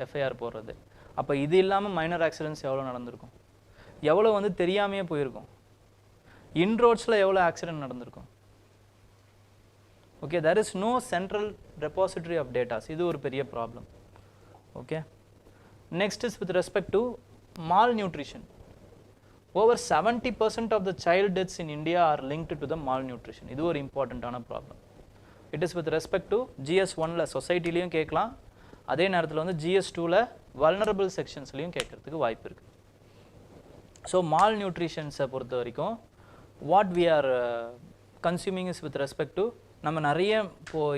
Speaker 1: எஃப்ஐஆர் போடுறது. அப்போ இது இல்லாமல் மைனர் ஆக்சிடென்ட்ஸ் எவ்வளோ நடந்திருக்கும், எவ்வளோ வந்து தெரியாமையே போயிருக்கும், இன்ரோட்ஸில் எவ்வளோ ஆக்சிடென்ட் நடந்திருக்கும். Okay, there is no central repository of data. இது ஒரு பெரிய problem. Okay, next is with respect to malnutrition. Over 70% of the child deaths in India are linked to the malnutrition. இது ஒரு இம்பார்ட்டண்ட்டான problem. It is with respect to GS1ல சொசைட்டிலையும் கேட்கலாம், அதே நேரத்தில் வந்து GS2ல வல்னரபிள் செக்ஷன்ஸ்லையும் கேட்கறதுக்கு வாய்ப்பு இருக்குது. ஸோ மால் நியூட்ரிஷன்ஸை பொறுத்த வரைக்கும் what we are consuming is with respect to நம்ம நிறைய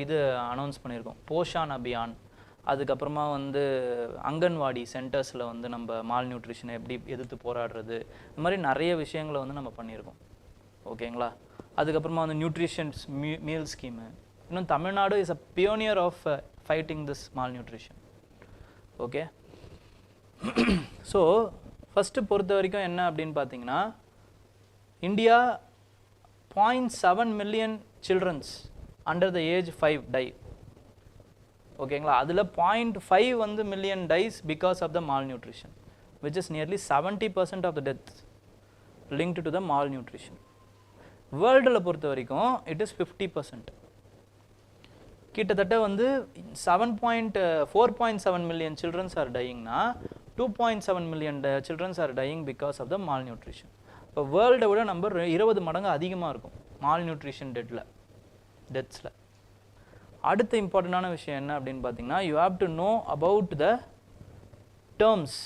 Speaker 1: இது அனௌன்ஸ் பண்ணியிருக்கோம். போஷான் அபியான், அதுக்கப்புறமா வந்து அங்கன்வாடி சென்டர்ஸில் வந்து நம்ம மால் நியூட்ரிஷனை எப்படி எதிர்த்து போராடுறது, இந்த மாதிரி நிறைய விஷயங்களை வந்து நம்ம பண்ணியிருக்கோம். ஓகேங்களா, அதுக்கப்புறமா வந்து நியூட்ரிஷன்ஸ் மீல் ஸ்கீமு. இன்னும் Tamil Nadu is a pioneer of fighting this malnutrition. Okay, so first பொறுத்த வரைக்கும் என்ன அப்படின்னு பார்த்தீங்கன்னா, India 0.7 million childrens under the age 5 die. ஓகேங்களா, அதில் 0.5 வந்து million dies because of the malnutrition, which is nearly 70% of the deaths linked to the malnutrition. வேர்ல்டில் பொறுத்த வரைக்கும் இட் இஸ் 50%. கிட்டத்தட்ட வந்து 4.7 million childrens are dyingனா 2.7 million childrens are dying because of the malnutrition. இப்போ வேர்ல்டை விட நம்பர் 20 மடங்கு அதிகமாக இருக்கும் மால்நியூட்ரிஷன் டெத்ஸில். அடுத்த இம்பார்ட்டண்டான விஷயம் என்ன அப்படின்னு பார்த்தீங்கன்னா, you have to know about the terms.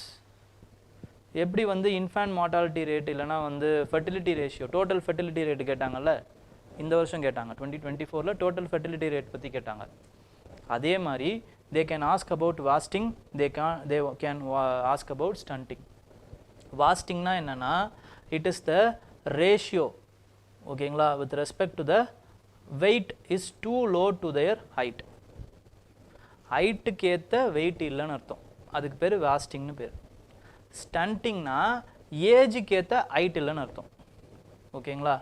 Speaker 1: எப்படி வந்து இன்ஃபேன்ட் மார்டாலிட்டி ரேட் இல்லைனா வந்து fertility ratio, total fertility rate கேட்டாங்கல்ல, இந்த வருஷம் கேட்டாங்க 2024ல் டோட்டல் ஃபெர்டிலிட்டி ரேட் பற்றி கேட்டாங்க. அதே மாதிரி they can ask about wasting, they can ask about stunting. வாஸ்டிங்னா என்னென்னா, இட் இஸ் த ரேஷியோ, ஓகேங்களா, with respect to the weight is too low to their height. ஹைட்டுக்கு ஏற்ற வெயிட் இல்லைன்னு அர்த்தம், அதுக்கு பேர் வாஸ்டிங்னு பேர். ஸ்டண்டிங்னா ஏஜுக்கு ஏற்ற ஹைட் இல்லைன்னு அர்த்தம். ஓகேங்களா,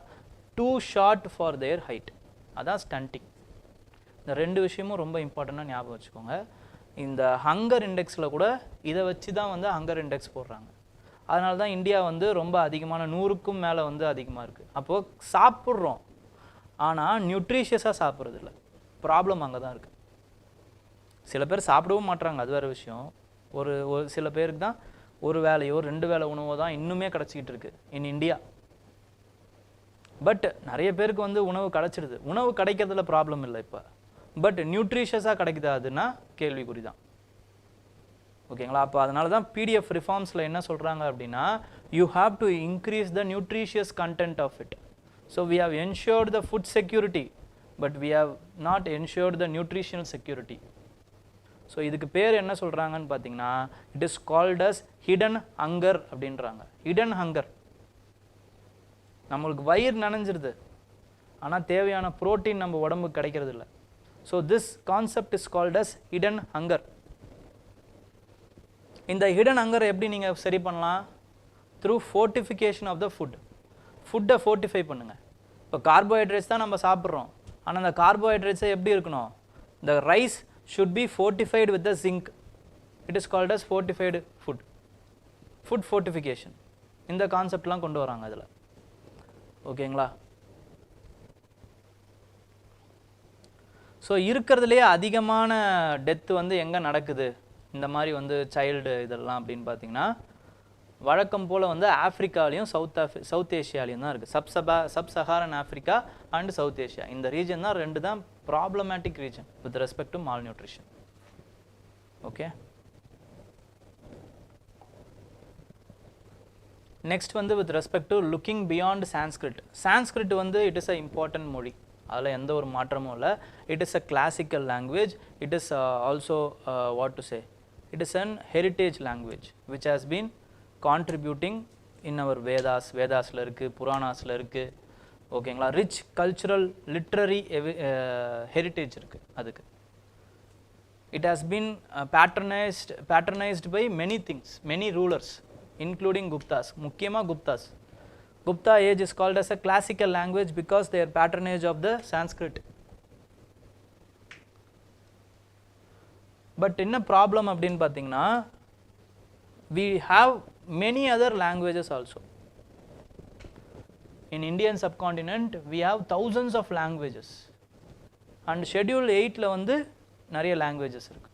Speaker 1: too short for their height, அதான் ஸ்டண்டிங். இந்த ரெண்டு விஷயமும் ரொம்ப இம்பார்ட்டண்ட்டாக ஞாபகம் வச்சுக்கோங்க. இந்த ஹங்கர் இண்டெக்ஸில் கூட இதை வச்சு தான் வந்து ஹங்கர் இண்டெக்ஸ் போடுறாங்க. அதனால தான் இந்தியா வந்து ரொம்ப அதிகமான 100க்கும் மேலே வந்து அதிகமாக இருக்குது. அப்போது சாப்பிட்றோம், ஆனால் நியூட்ரிஷியஸாக சாப்பிட்றது இல்லை. ப்ராப்ளம் அங்கே தான் இருக்குது. சில பேர் சாப்பிடவும் மாட்டுறாங்க, அது வேறு விஷயம். ஒரு சில பேருக்கு தான் ஒரு வேலையோ 2 வேளை உணவோ தான் இன்னுமே கிடச்சிக்கிட்டு இருக்குது இன் இந்தியா. பட் நிறைய பேருக்கு வந்து உணவு கிடச்சிடுது. உணவு கிடைக்கிறதுல ப்ராப்ளம் இல்லை இப்போ, பட் நியூட்ரிஷியஸாக கிடைக்குதா அதுன்னா கேள்விக்குறி தான். ஓகேங்களா, அப்போ அதனால தான் பிடிஎஃப் ரிஃபார்ம்ஸில் என்ன சொல்கிறாங்க அப்படின்னா, you have to increase the nutritious content of it. So we have ensured the food security, but we have not ensured the nutritional security. So இதுக்கு பேர் என்ன சொல்கிறாங்கன்னு பார்த்தீங்கன்னா, it is called as hidden hunger அப்படின்றாங்க. Hidden hunger, நம்மளுக்கு வயிறு நனைஞ்சிருது, ஆனால் தேவையான புரோட்டீன் நம்ம உடம்புக்கு கிடைக்கிறது இல்லை. So this concept is called as hidden hunger. இந்த ஹிடன் ஹங்கரை எப்படி நீங்கள் சரி பண்ணலாம்? Through fortification of the food. ஃபுட்டை ஃபோர்ட்டிஃபை பண்ணுங்கள். இப்போ கார்போஹைட்ரேட்ஸ் தான் நம்ம சாப்பிட்றோம், ஆனால் அந்த கார்போஹைட்ரேட்ஸை எப்படி இருக்கணும், the rice should be fortified with the zinc. It is called as fortified food. Food fortification. இந்த கான்செப்ட்லாம் கொண்டு வராங்க அதில். ஓகேங்களா? ஸோ இருக்கிறதுலே அதிகமான டெத்து வந்து எங்கே நடக்குது இந்த மாதிரி வந்து சைல்டு இதெல்லாம் அப்படின்னு பார்த்தீங்கன்னா, வழக்கம் போல் வந்து ஆஃப்ரிக்காலையும் சவுத் ஏஷியாலையும் தான் இருக்குது. Sub Saharan Africa and South Asia, இந்த ரீஜன் தான் ரெண்டு தான் problematic region with respect to malnutrition. Okay, next வந்து with respect to looking beyond Sanskrit. Sanskrit வந்து இட் இஸ் அ இம்பார்ட்டன்ட் மொழி, அதில் எந்த ஒரு மாற்றமும் இல்லை. It is a classical language. It is also what to say, it is an heritage language which has been contributing in our வேதாஸில் இருக்குது, புராணாஸில் இருக்குது. ஓகேங்களா? ரிச் கல்ச்சுரல் லிட்ரரி ஹெரிட்டேஜ் இருக்குது அதுக்கு. It has been patronised by many things, many rulers including Guptas. முக்கியமாக Guptas. Gupta age is called as a classical language because they are patronage of the Sanskrit. But in a problem அப்படினு பார்த்தீங்கன்னா, we have many other languages also. In Indian subcontinent we have thousands of languages and schedule 8ல வந்து நிறைய languages இருக்கு.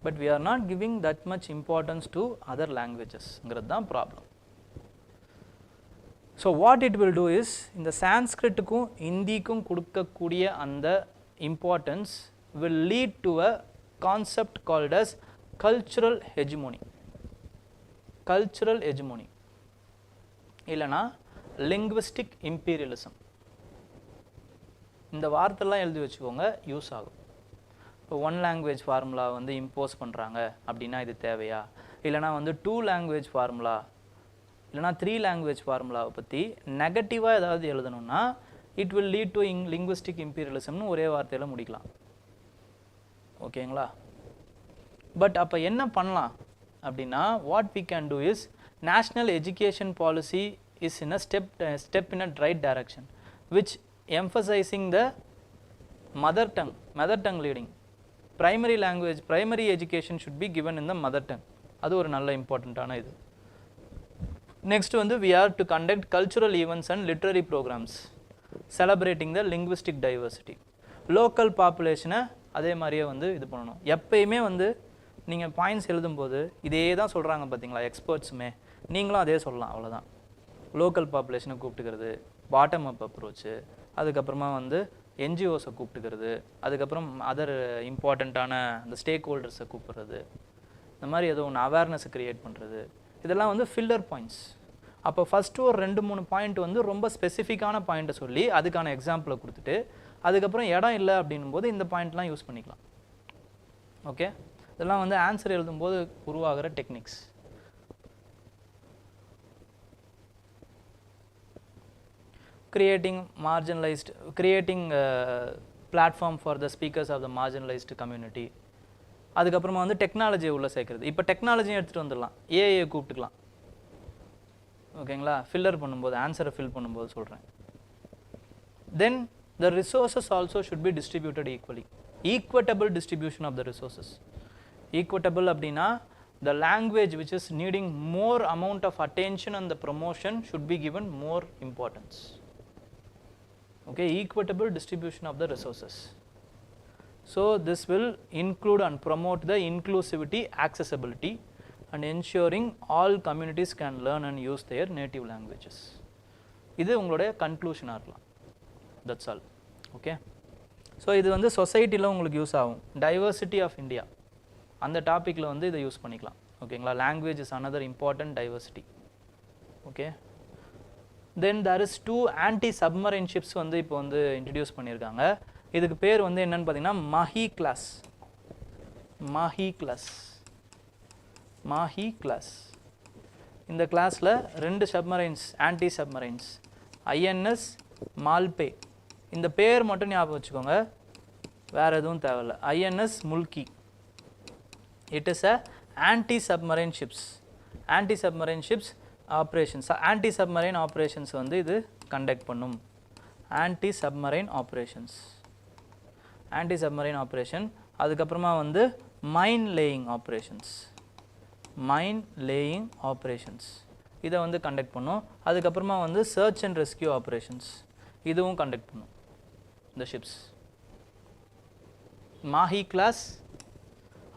Speaker 1: But we are not giving that much importance to other languages ங்கிறது தான் problem. So what it will do is, இந்த சான்ஸ்கிரிட்டுக்கும் இந்திக்கும் கொடுக்கக்கூடிய அந்த importance will lead to a concept called as cultural hegemony. Cultural hegemony இல்லைனா linguistic imperialism. இந்த வார்த்தைலாம் எழுதி வச்சுக்கோங்க, use ஆகும். இப்போ 1 language ஃபார்முலா வந்து இம்போஸ் பண்ணுறாங்க அப்படின்னா இது தேவையா, இல்லைனா வந்து 2 language ஃபார்முலா இல்லைனா 3 language ஃபார்முலாவை பற்றி நெகட்டிவாக ஏதாவது எழுதணும்னா it will lead to linguistic இம்பீரியலிசம்னு ஒரே வார்த்தையில் முடிக்கலாம். ஓகேங்களா? பட் அப்போ என்ன பண்ணலாம் அப்படின்னா, what we can do is, national education policy is in a step in a right direction which emphasising the mother tongue leading. Primary language, primary education should be given in the mother tongue. அது ஒரு நல்ல இம்பார்ட்டண்ட்டான இது. Next வந்து we are to conduct cultural events and literary programs celebrating the linguistic diversity. Local பாப்புலேஷனை அதே மாதிரியே வந்து இது பண்ணணும். எப்பயுமே வந்து நீங்கள் பாயிண்ட்ஸ் எழுதும்போது இதே தான் சொல்கிறாங்க பார்த்தீங்களா எக்ஸ்பர்ட்ஸுமே, நீங்களும் அதே சொல்லலாம், அவ்வளோதான். லோக்கல் பாப்புலேஷனை கூப்பிட்டுக்கிறது, பாட்டம் அப் அப்ரோச்சு, அதுக்கப்புறமா வந்து என்ஜிஓஸை கூப்பிட்டுக்கிறது, அதுக்கப்புறம் அதர் இம்பார்ட்டண்ட்டான அந்த ஸ்டேக் ஹோல்டர்ஸை கூப்பிட்றது, இந்த மாதிரி ஏதோ ஒன்று அவேர்னஸை க்ரியேட் பண்ணுறது, இதெல்லாம் வந்து ஃபில்லர் பாயிண்ட்ஸ். அப்போ ஃபஸ்ட்டு ஒரு 2-3 பாயிண்ட் வந்து ரொம்ப ஸ்பெசிஃபிக்கான பாயிண்ட்டை சொல்லி அதுக்கான எக்ஸாம்பிளை கொடுத்துட்டு, அதுக்கப்புறம் இடம் இல்லை அப்படின்னும் போது இந்த பாயிண்ட்லாம் யூஸ் பண்ணிக்கலாம். ஓகே, இதெல்லாம் வந்து ஆன்சர் எழுதும்போது உருவாகிற techniques. creating platform for the speakers of the marginalized community. அதுக்கப்புறமா வந்து டெக்னாலஜியை உள்ளே சேர்க்குறது. இப்போ டெக்னாலஜியும் எடுத்துகிட்டு வந்துடலாம், ஏஐயை கூப்பிட்டுக்கலாம். ஓகேங்களா? ஃபில்லர் பண்ணும்போது, ஆன்சரை ஃபில் பண்ணும்போது சொல்கிறேன். Then the resources also should be distributed equally. Equitable distribution of the resources. Equitable அப்படின்னா the language which is needing more amount of attention and the promotion should be given more importance. Okay, equitable distribution of the resources. So this will include and promote the inclusivity, accessibility and ensuring all communities can learn and use their native languages. இது உங்களுடைய கன்க்ளூஷனாக இருக்கலாம். That's all. Okay. So இது வந்து சொசைட்டியில் உங்களுக்கு use ஆகும். Diversity of India அந்த டாப்பிக்கில் வந்து இதை யூஸ் பண்ணிக்கலாம். ஓகேங்களா? Language is another important diversity. Okay, then there is 2 anti submarine ships வந்து இப்போ வந்து இன்ட்ரடியூஸ் பண்ணியிருக்காங்க. இதுக்கு பேர் வந்து என்னன்னு பார்த்தீங்கன்னா மாஹி கிளாஸ். இந்த கிளாஸில் 2 submarines, anti submarines, INS Malpe. இந்த பேர் மட்டும் ஞாபகம் வச்சுக்கோங்க, வேறு எதுவும் தேவையில்லை. INS முல்கி. It is a anti-submarine ships. Anti-submarine ships operations, anti-submarine operations வந்து இது கண்டக்ட் பண்ணும். Anti submarine operations, anti submarine operation. அதுக்கப்புறமா வந்து மைன் லேயிங் ஆப்ரேஷன்ஸ், மைன் லேயிங் ஆப்ரேஷன்ஸ் இதை வந்து கண்டக்ட் பண்ணும். அதுக்கப்புறமா வந்து சர்ச் அண்ட் ரெஸ்கியூ ஆப்ரேஷன்ஸ் இதுவும் கண்டக்ட் பண்ணும் இந்த ஷிப்ஸ். மாஹி கிளாஸ்,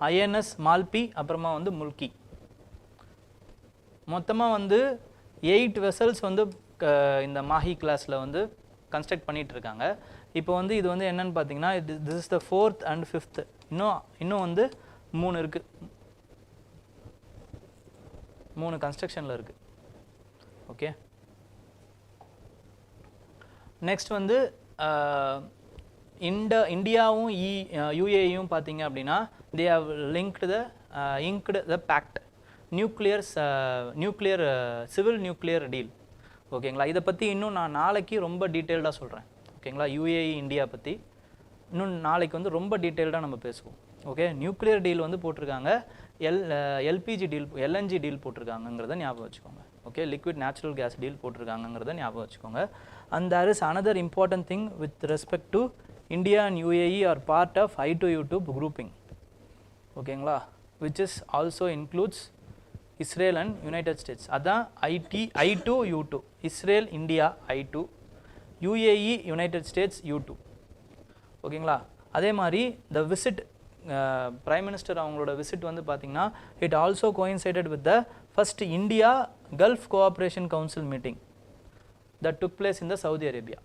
Speaker 1: ஐஎன்எஸ் மால்பி, அப்புறமா வந்து முல்கி, மொத்தமாக வந்து 8 வெசல்ஸ் வந்து இந்த மாஹி கிளாஸில் வந்து கன்ஸ்ட்ரக்ட் பண்ணிகிட்டு இருக்காங்க. இப்போ வந்து இது வந்து என்னென்னு பார்த்தீங்கன்னா this is the 4th and 5th, இன்னும் வந்து 3 இருக்குது, 3 கன்ஸ்ட்ரக்ஷனில் இருக்குது. ஓகே, நெக்ஸ்ட் வந்து இந்தியாவும் யுஏயும் பார்த்தீங்க அப்படின்னா they have linked the pact, nuclear civil nuclear deal. ஓகேங்களா, இதை பற்றி இன்னும் நான் நாளைக்கு ரொம்ப டீட்டெயில்டாக சொல்கிறேன். ஓகேங்களா, யுஏஇ இந்தியா பற்றி இன்னும் நாளைக்கு வந்து ரொம்ப டீட்டெயில்டாக நம்ம பேசுவோம். ஓகே, நியூக்ளியர் டீல் வந்து போட்டிருக்காங்க, எல்பிஜி டீல், எல்என்ஜி டீல் போட்டிருக்காங்கிறத ஞாபகம் வச்சுக்கோங்க. Okay, liquid natural gas deal போட்டிருக்காங்கிறத ஞாபகம் வச்சுக்கோங்க. And there is another important thing with respect to India and UAE are part of I2U2 grouping. ஓகேங்களா, which is also includes Israel and United States. அதான் I2U2, Israel India I2, UAE United States U2. ஓகேங்களா, அதே மாதிரி the visit prime minister அவங்களோட visit வந்து பார்த்தீங்கன்னா it also coincided with the first India Gulf Cooperation Council meeting that took place in the Saudi Arabia.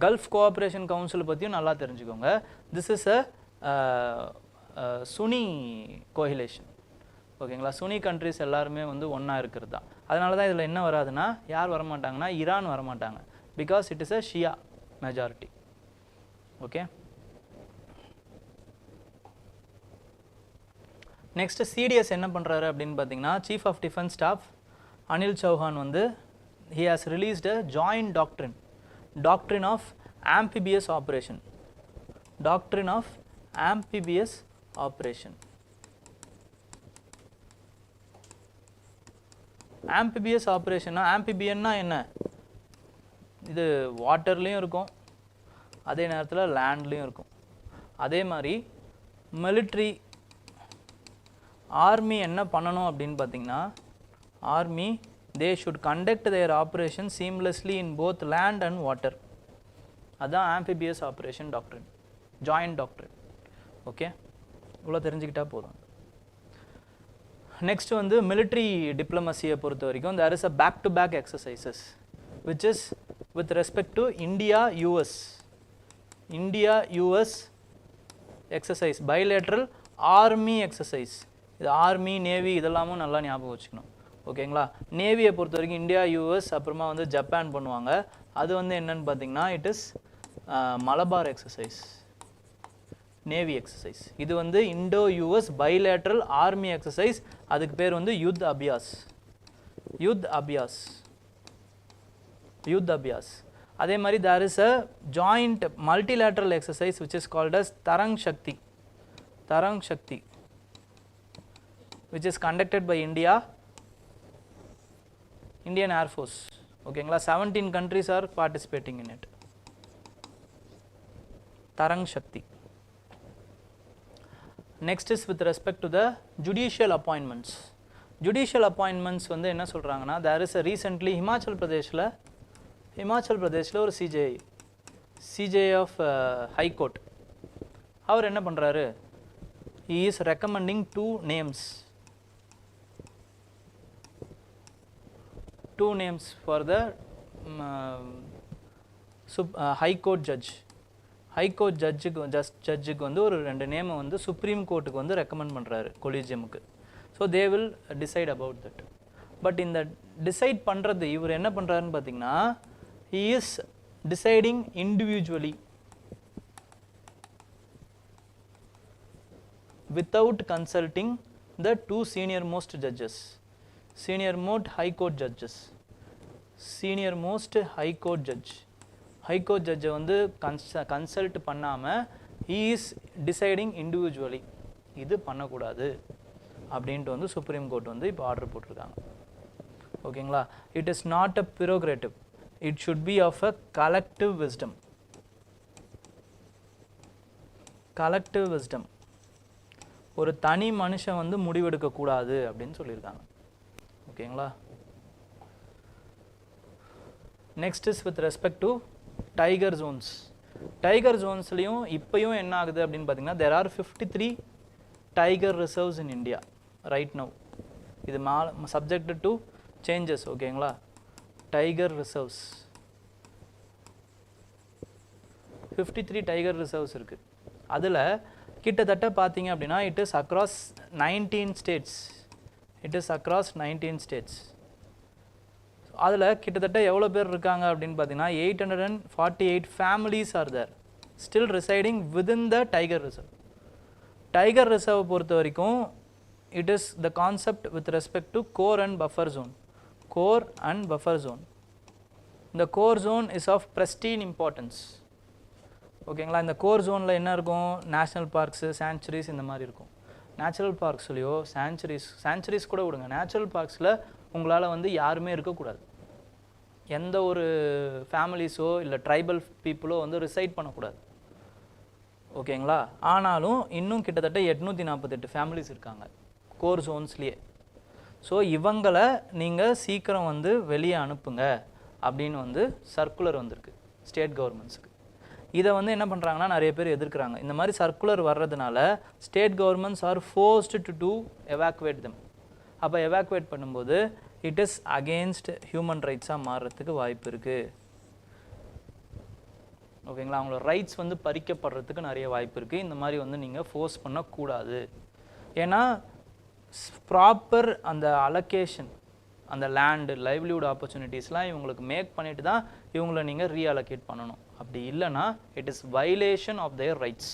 Speaker 1: Gulf Cooperation Council பற்றியும் நல்லா தெரிஞ்சுக்கோங்க. This is a Sunni coalition. ஓகேங்களா, Sunni countries எல்லாருமே வந்து ஒன்றா இருக்கிறது தான். அதனால தான் இதில் என்ன வராதுன்னா யார் வரமாட்டாங்கன்னா ஈரான் வரமாட்டாங்க, because it is a Shia majority. Okay, next CDS என்ன பண்ணுறாரு அப்படின்னு பார்த்தீங்கன்னா chief of defence staff Anil Chauhan வந்து he has released a joint doctrine of amphibious operation, doctrine of amphibious operation. amphibious operation amphibianனா என்ன, இது வாட்டர்லேயும் இருக்கும், அதே நேரத்தில் லேண்ட்லேயும் இருக்கும். அதே மாதிரி மிலிட்ரி ஆர்மி என்ன பண்ணணும் அப்படின்னு பார்த்தீங்கன்னா army they should conduct their operation seamlessly in both land and water. அதான் amphibious operation doctrine, joint doctrine. Okay, இவ்வளோ தெரிஞ்சுக்கிட்டா போதும். நெக்ஸ்ட் வந்து military diplomacy பொறுத்த வரைக்கும் there is a back to back exercises which is with respect to India US exercise, bilateral army exercise. இது army navy இதெல்லாமும் நல்லா ஞாபகம் வச்சுக்கணும். ஓகேங்களா, நேவியை பொறுத்த வரைக்கும் இந்தியா யூஎஸ் அப்புறமா வந்து ஜப்பான் பண்ணுவாங்க. அது வந்து என்னன்னு பார்த்தீங்கன்னா it is Malabar exercise, navy exercise. இது வந்து Indo US bilateral army exercise, அதுக்கு பேர் வந்து யுத் அபியாஸ். அதே மாதிரி there is a joint multilateral exercise which is called as Tarang Shakti which is conducted by Indian Air Force. ஓகேங்களா, 17 countries are participating in it. Tarang Shakti. Next is with respect to the judicial appointments. Judicial appointments வந்து என்ன சொல்கிறாங்கன்னா there is a recently Himachal பிரதேஷில் ஒரு CJI of High Court. அவர் என்ன பண்ணுறாரு, he is recommending two names for the High Court judge. High Court ஜட்ஜுக்கு வந்து ஒரு 2 நேமை வந்து சுப்ரீம் கோர்ட்டுக்கு வந்து ரெக்கமெண்ட் பண்ணுறாரு கொலிஜியமுக்கு. So they will decide about that. But இந்த டிசைட் பண்ணுறது இவர் என்ன பண்ணுறாருன்னு பார்த்தீங்கன்னா he is deciding individually without consulting the 2 senior most judges, senior most high court judges, senior most high court judge. high court judge வந்து consult பண்ணாமல் he is deciding individually, இது பண்ணக்கூடாது அப்படின்ட்டு வந்து சுப்ரீம் கோர்ட் வந்து இப்போ ஆர்டர் போட்டிருக்காங்க. ஓகேங்களா, it is not a prerogative, it should be of a collective wisdom. Collective wisdom. ஒரு தனி மனுஷன் வந்து முடிவெடுக்க கூடாது அப்படின்னு சொல்லியிருக்காங்க. ஓகேங்களா? Next is with respect to tiger zones. Tiger zonesலயும் இப்பயும் என்ன ஆகுது அப்படின்னு பார்த்தீங்கன்னா there are 53 tiger reserves in India right now. இது subjected to changes. ஓகேங்களா? tiger reserves 53 tiger reserves இருக்கு. அதுல கிட்டத்தட்ட பாத்தீங்க அப்படினா it is across 19 states. It is across 19 states. அதுல கிட்டத்தட்ட எவ்வளவு பேர் இருக்காங்க அப்படினு பாத்தீங்கன்னா 848 families are there still residing within the tiger reserve. Tiger reserve பொறுத்த வரைக்கும் it is the concept with respect to core and buffer zone. Core and buffer zone. The core zone is of pristine importance. ஓகேங்களா? இந்த core ஜோனில் என்ன இருக்கும்? National parks, sanctuaries இந்த மாதிரி இருக்கும். நேச்சுரல் பார்க்ஸ்லையோ சாங்சுரிஸ் கூட விடுங்க, நேச்சுரல் பார்க்ஸில் உங்களால் வந்து யாருமே இருக்கக்கூடாது. எந்த ஒரு ஃபேமிலிஸோ இல்லை ட்ரைபல் பீப்புளோ வந்து ரிசைட் பண்ணக்கூடாது. ஓகேங்களா? ஆனாலும் இன்னும் கிட்டத்தட்ட 848 ஃபேமிலிஸ் இருக்காங்க கோர் ஜோன்ஸ்லேயே. ஸோ இவங்களை நீங்கள் சீக்கிரம் வந்து வெளியே அனுப்புங்க அப்படின்னு வந்து சர்க்குலர் வந்திருக்கு ஸ்டேட் கவர்மெண்ட்ஸுக்கு. இதை வந்து என்ன பண்ணுறாங்கன்னா நிறைய பேர் எதிர்க்கிறாங்க. இந்த மாதிரி சர்க்குலர் வர்றதுனால state governments R forced to evacuate them. அப்போ எவாக்குவேட் பண்ணும்போது இட் இஸ் அகெயின்ஸ்ட் ஹியூமன் ரைட்ஸாக மாறுறதுக்கு வாய்ப்பு இருக்குது. ஓகேங்களா? அவங்களோட ரைட்ஸ் வந்து பறிக்கப்படுறதுக்கு நிறைய வாய்ப்பு இருக்குது. இந்த மாதிரி வந்து நீங்கள் ஃபோர்ஸ் பண்ணக்கூடாது. ஏன்னா ப்ராப்பர் அந்த அலோகேஷன், அந்த லேண்டு லைவ்லிஹுட் ஆப்பர்ச்சுனிட்டிஸ்லாம் இவங்களுக்கு மேக் பண்ணிட்டு தான் இவங்களை நீங்கள் ரீஅலோகேட் பண்ணணும். அப்படி இல்லைன்னா it is violation of their rights.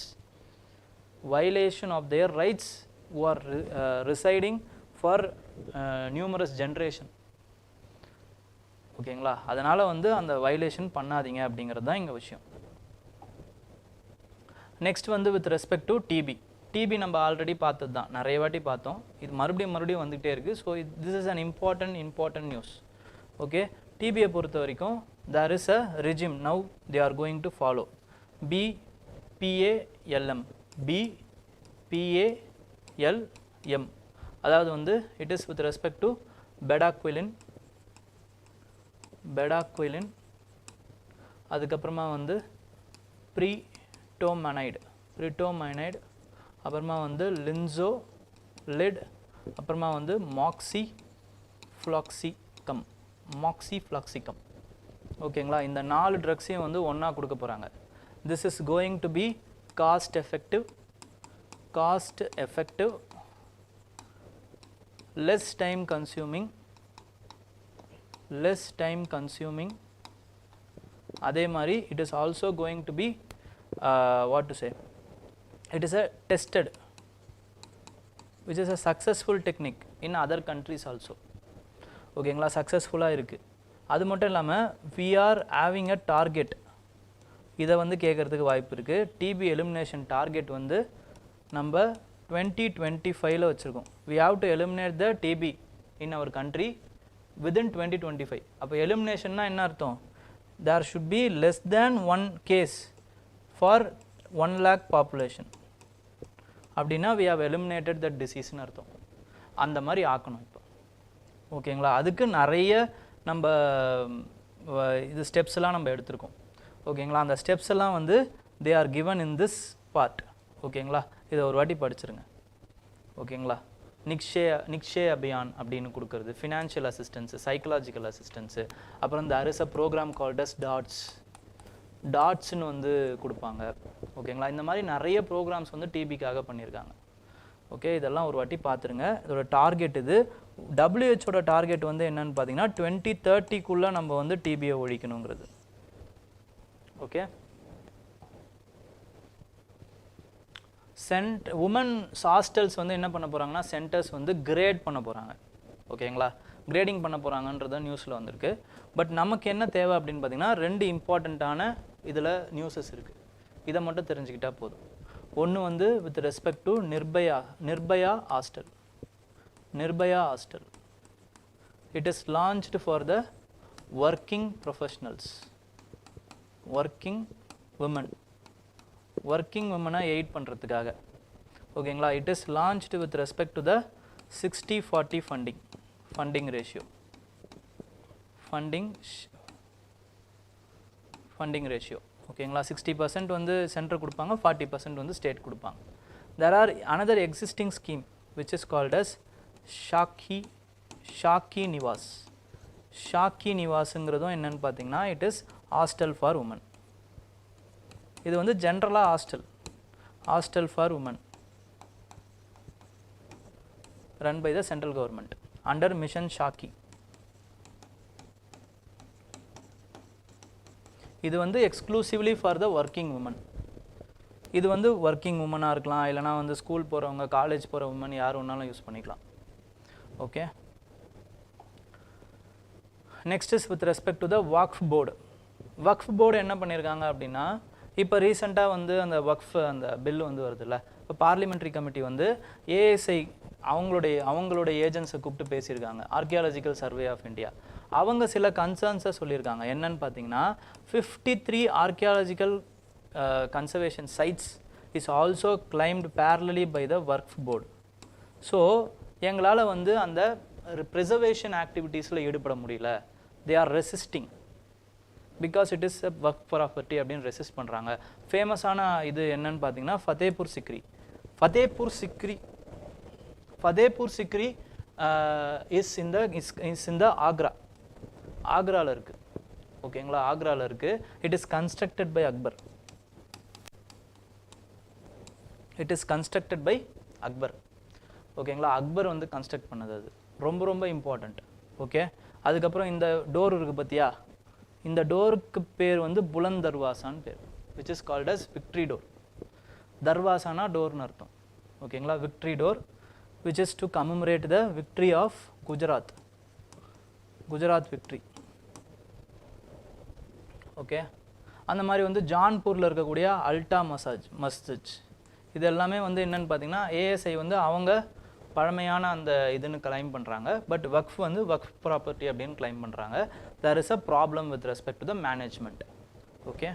Speaker 1: Violation of their rights who are residing for numerous generation. ஓகேங்களா? அதனால் வந்து அந்த வயலேஷன் பண்ணாதீங்க அப்படிங்கிறது தான் இங்கே விஷயம். நெக்ஸ்ட் வந்து with respect to TB. TB நம்ம ஆல்ரெடி பார்த்தது தான், நிறைய வாட்டி பார்த்தோம். இது மறுபடியும் வந்துகிட்டே இருக்குது. So this is an important news. Okay, டிபியை பொறுத்த வரைக்கும் there is a regime now they are going to follow. BPALM. BPALM. அதாவது வந்து it is with respect to bedaquiline, அதுக்கப்புறமா வந்து pretomanide, அப்புறமா வந்து linezolid, அப்புறமா வந்து moxifloxacum. ஓகேங்களா? இந்த 4 ட்ரக்ஸையும் வந்து ஒன்றா கொடுக்க போகிறாங்க. This is going to be cost effective, less time consuming. அதே மாதிரி it is also going to be what to say, it is a tested which is a successful technique in other countries also. ஓகேங்களா? சக்ஸஸ்ஃபுல்லாக இருக்குது. அது மட்டும் இல்லாமல் we are having a target. இதை வந்து கேட்குறதுக்கு வாய்ப்பு இருக்குது. டிபி எலிமினேஷன் டார்கெட் வந்து நம்ம 2025 வச்சுருக்கோம். we have to eliminate the TB in our country within 2025. அப்போ எலிமினேஷன்னா என்ன அர்த்தம்? there should be less than 1 case for 1 lakh population. அப்படின்னா we have eliminated that diseaseன்னு அர்த்தம். அந்த மாதிரி ஆக்கணும் இப்போ. ஓகேங்களா? அதுக்கு நிறைய நம்ம இது ஸ்டெப்ஸ்லாம் நம்ம எடுத்திருக்கோம். ஓகேங்களா? அந்த ஸ்டெப்ஸ் எல்லாம் வந்து they are given in this part. ஓகேங்களா? இதை ஒரு வாட்டி படிச்சிருங்க. ஓகேங்களா? நிக்ஷே அபியான் அப்படின்னு கொடுக்கறது, ஃபினான்ஷியல் அசிஸ்டன்ஸு, சைக்கலாஜிக்கல் அசிஸ்டன்ஸு, அப்புறம் there is a program called as டாட்ஸ்ன்னு வந்து கொடுப்பாங்க. ஓகேங்களா? இந்த மாதிரி நிறைய ப்ரோக்ராம்ஸ் வந்து டிபிக்காக பண்ணியிருக்காங்க. ஓகே, இதெல்லாம் ஒரு வாட்டி பார்த்துருங்க. இதோட டார்கெட் இது. WHO டார்கெட் வந்து என்னன்னு பார்த்தீங்கன்னா 2030க்குள்ளே நம்ம வந்து டிபியை ஒழிக்கணுங்கிறது. ஓகே, உமன்ஸ் ஹாஸ்டல்ஸ் வந்து என்ன பண்ண போகிறாங்கன்னா சென்டர்ஸ் வந்து கிரேட் பண்ண போகிறாங்க. ஓகேங்களா? கிரேடிங் பண்ண போகிறாங்கன்றது நியூஸில் வந்திருக்கு. பட் நமக்கு என்ன தேவை அப்படின்னு பார்த்தீங்கன்னா 2 இம்பார்ட்டண்ட்டான இதில் நியூஸஸ் இருக்குது. இதை மட்டும் தெரிஞ்சுக்கிட்டால் போதும். ஒன்று வந்து with respect to Nirbhaya hostel. It is launched for the working professionals, working women, working women aid பண்றதுக்காக. ஓகேங்களா? It is launched with respect to the 60-40 funding ratio. Funding ratio. ஓகேங்களா? 60% வந்து சென்டர் கொடுப்பாங்க, 40% வந்து ஸ்டேட் கொடுப்பாங்க. There are another existing scheme which is called as Shaki Nivas. Shaki Nivasங்கிறதும் என்னன்னு பார்த்தீங்கன்னா it is hostel for women. இது வந்து ஜென்ரலாக hostel for women run by the central government under Mission Shaki. இது வந்து exclusively for the working women. இது வந்து working women-ஆ இருக்கலாம், இல்லைனா வந்து ஸ்கூல் போகிறவங்க, காலேஜ் போகிற women யார் ஒன்றாலும் யூஸ் பண்ணிக்கலாம். Okay, next is with respect to the Waqf board. Waqf board என்ன பண்ணியிருக்காங்க அப்படின்னா, இப்போ ரீசெண்டாக வந்து அந்த வக்ஃப் அந்த பில் வந்து வருதுல்ல, இப்போ பார்லிமெண்ட்ரி கமிட்டி வந்து ஏஎஸ்ஐ அவங்களுடைய ஏஜென்ட்ஸை கூப்பிட்டு பேசியிருக்காங்க, ஆர்கியாலஜிக்கல் சர்வே ஆஃப் இந்தியா. அவங்க சில கன்சர்ன்ஸை சொல்லியிருக்காங்க. என்னன்னு பார்த்தீங்கன்னா 53 archaeological conservation sites is also claimed barely by the Waqf board. So எங்களால் வந்து அந்த ப்ரிசர்வேஷன் ஆக்டிவிட்டீஸில் ஈடுபட முடியல, they are resisting because it is a Waqf property அப்படின்னு ரெசிஸ்ட் பண்ணுறாங்க. ஃபேமஸான இது என்னன்னு பார்த்தீங்கன்னா ஃபதேபூர் சிக்ரி இஸ் இந்த ஆக்ராவில் இருக்குது. ஓகேங்களா, ஆக்ராவில் இருக்குது. It is constructed by Akbar. ஓகேங்களா, அக்பர் வந்து கன்ஸ்ட்ரக்ட் பண்ணது. அது ரொம்ப ரொம்ப இம்பார்ட்டண்ட். ஓகே, அதுக்கப்புறம் இந்த டோர் இருக்குது பார்த்தியா, இந்த டோருக்கு பேர் வந்து புலந்த் தர்வாசான்னு பேர், which is called as victory door. தர்வாசானா டோர்னு அர்த்தம். ஓகேங்களா, victory door which is to commemorate the victory of Gujarat victory. Okay, அந்த மாதிரி வந்து ஜான்பூரில் இருக்கக்கூடிய அல்டா மஸ்ஜித் இது எல்லாமே வந்து என்னென்னு பார்த்தீங்கன்னா ஏஎஸ்ஐ வந்து அவங்க பழமையான அந்த இதுன்னு கிளைம் பண்ணுறாங்க. பட் வக்ஃப் வந்து வக்ஃப் ப்ராப்பர்ட்டி அப்படின்னு கிளைம் பண்ணுறாங்க. there is a problem with respect to the management. Okay,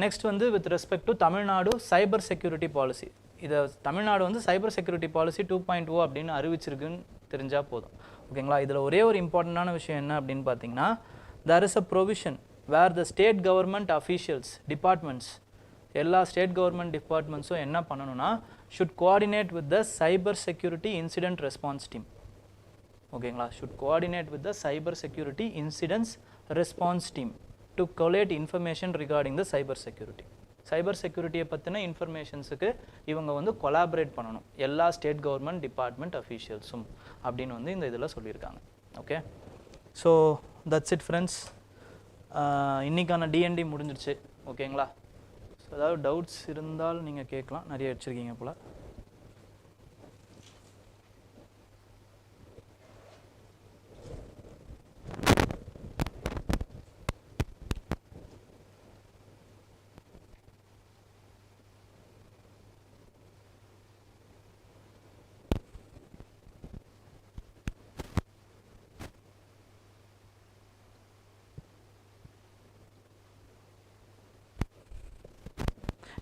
Speaker 1: next வந்து with respect to Tamil Nadu cyber security policy. இதை தமிழ்நாடு வந்து சைபர் செக்யூரிட்டி பாலிசி 2.0 அப்படின்னு அறிவிச்சிருக்குன்னு தெரிஞ்சால் போதும். ஓகேங்களா, இதில் ஒரே ஒரு இம்பார்ட்டண்டான விஷயம் என்ன அப்படின்னு பார்த்தீங்கன்னா, there is a provision where the state government officials, departments, எல்லா ஸ்டேட் கவர்மெண்ட் டிபார்ட்மெண்ட்ஸும் என்ன பண்ணணும்னா should coordinate with the cyber security incident response team. ஓகேங்களா, should coordinate with the cyber security incidents response team to collate information regarding the cyber security. சைபர் செக்யூரிட்டியை பற்றின இன்ஃபர்மேஷன்ஸுக்கு இவங்க வந்து collaborate பண்ணணும், எல்லா state government department அஃபீஷியல்ஸும் அப்படின்னு வந்து இந்த இதில் சொல்லியிருக்காங்க. Okay, so that's it friends. இன்றைக்கான டிஎன்டி முடிஞ்சிருச்சு. ஓகேங்களா, ஸோ ஏதாவது டவுட்ஸ் இருந்தால் நீங்கள் கேட்கலாம், நிறைய வச்சுருக்கீங்க போல்.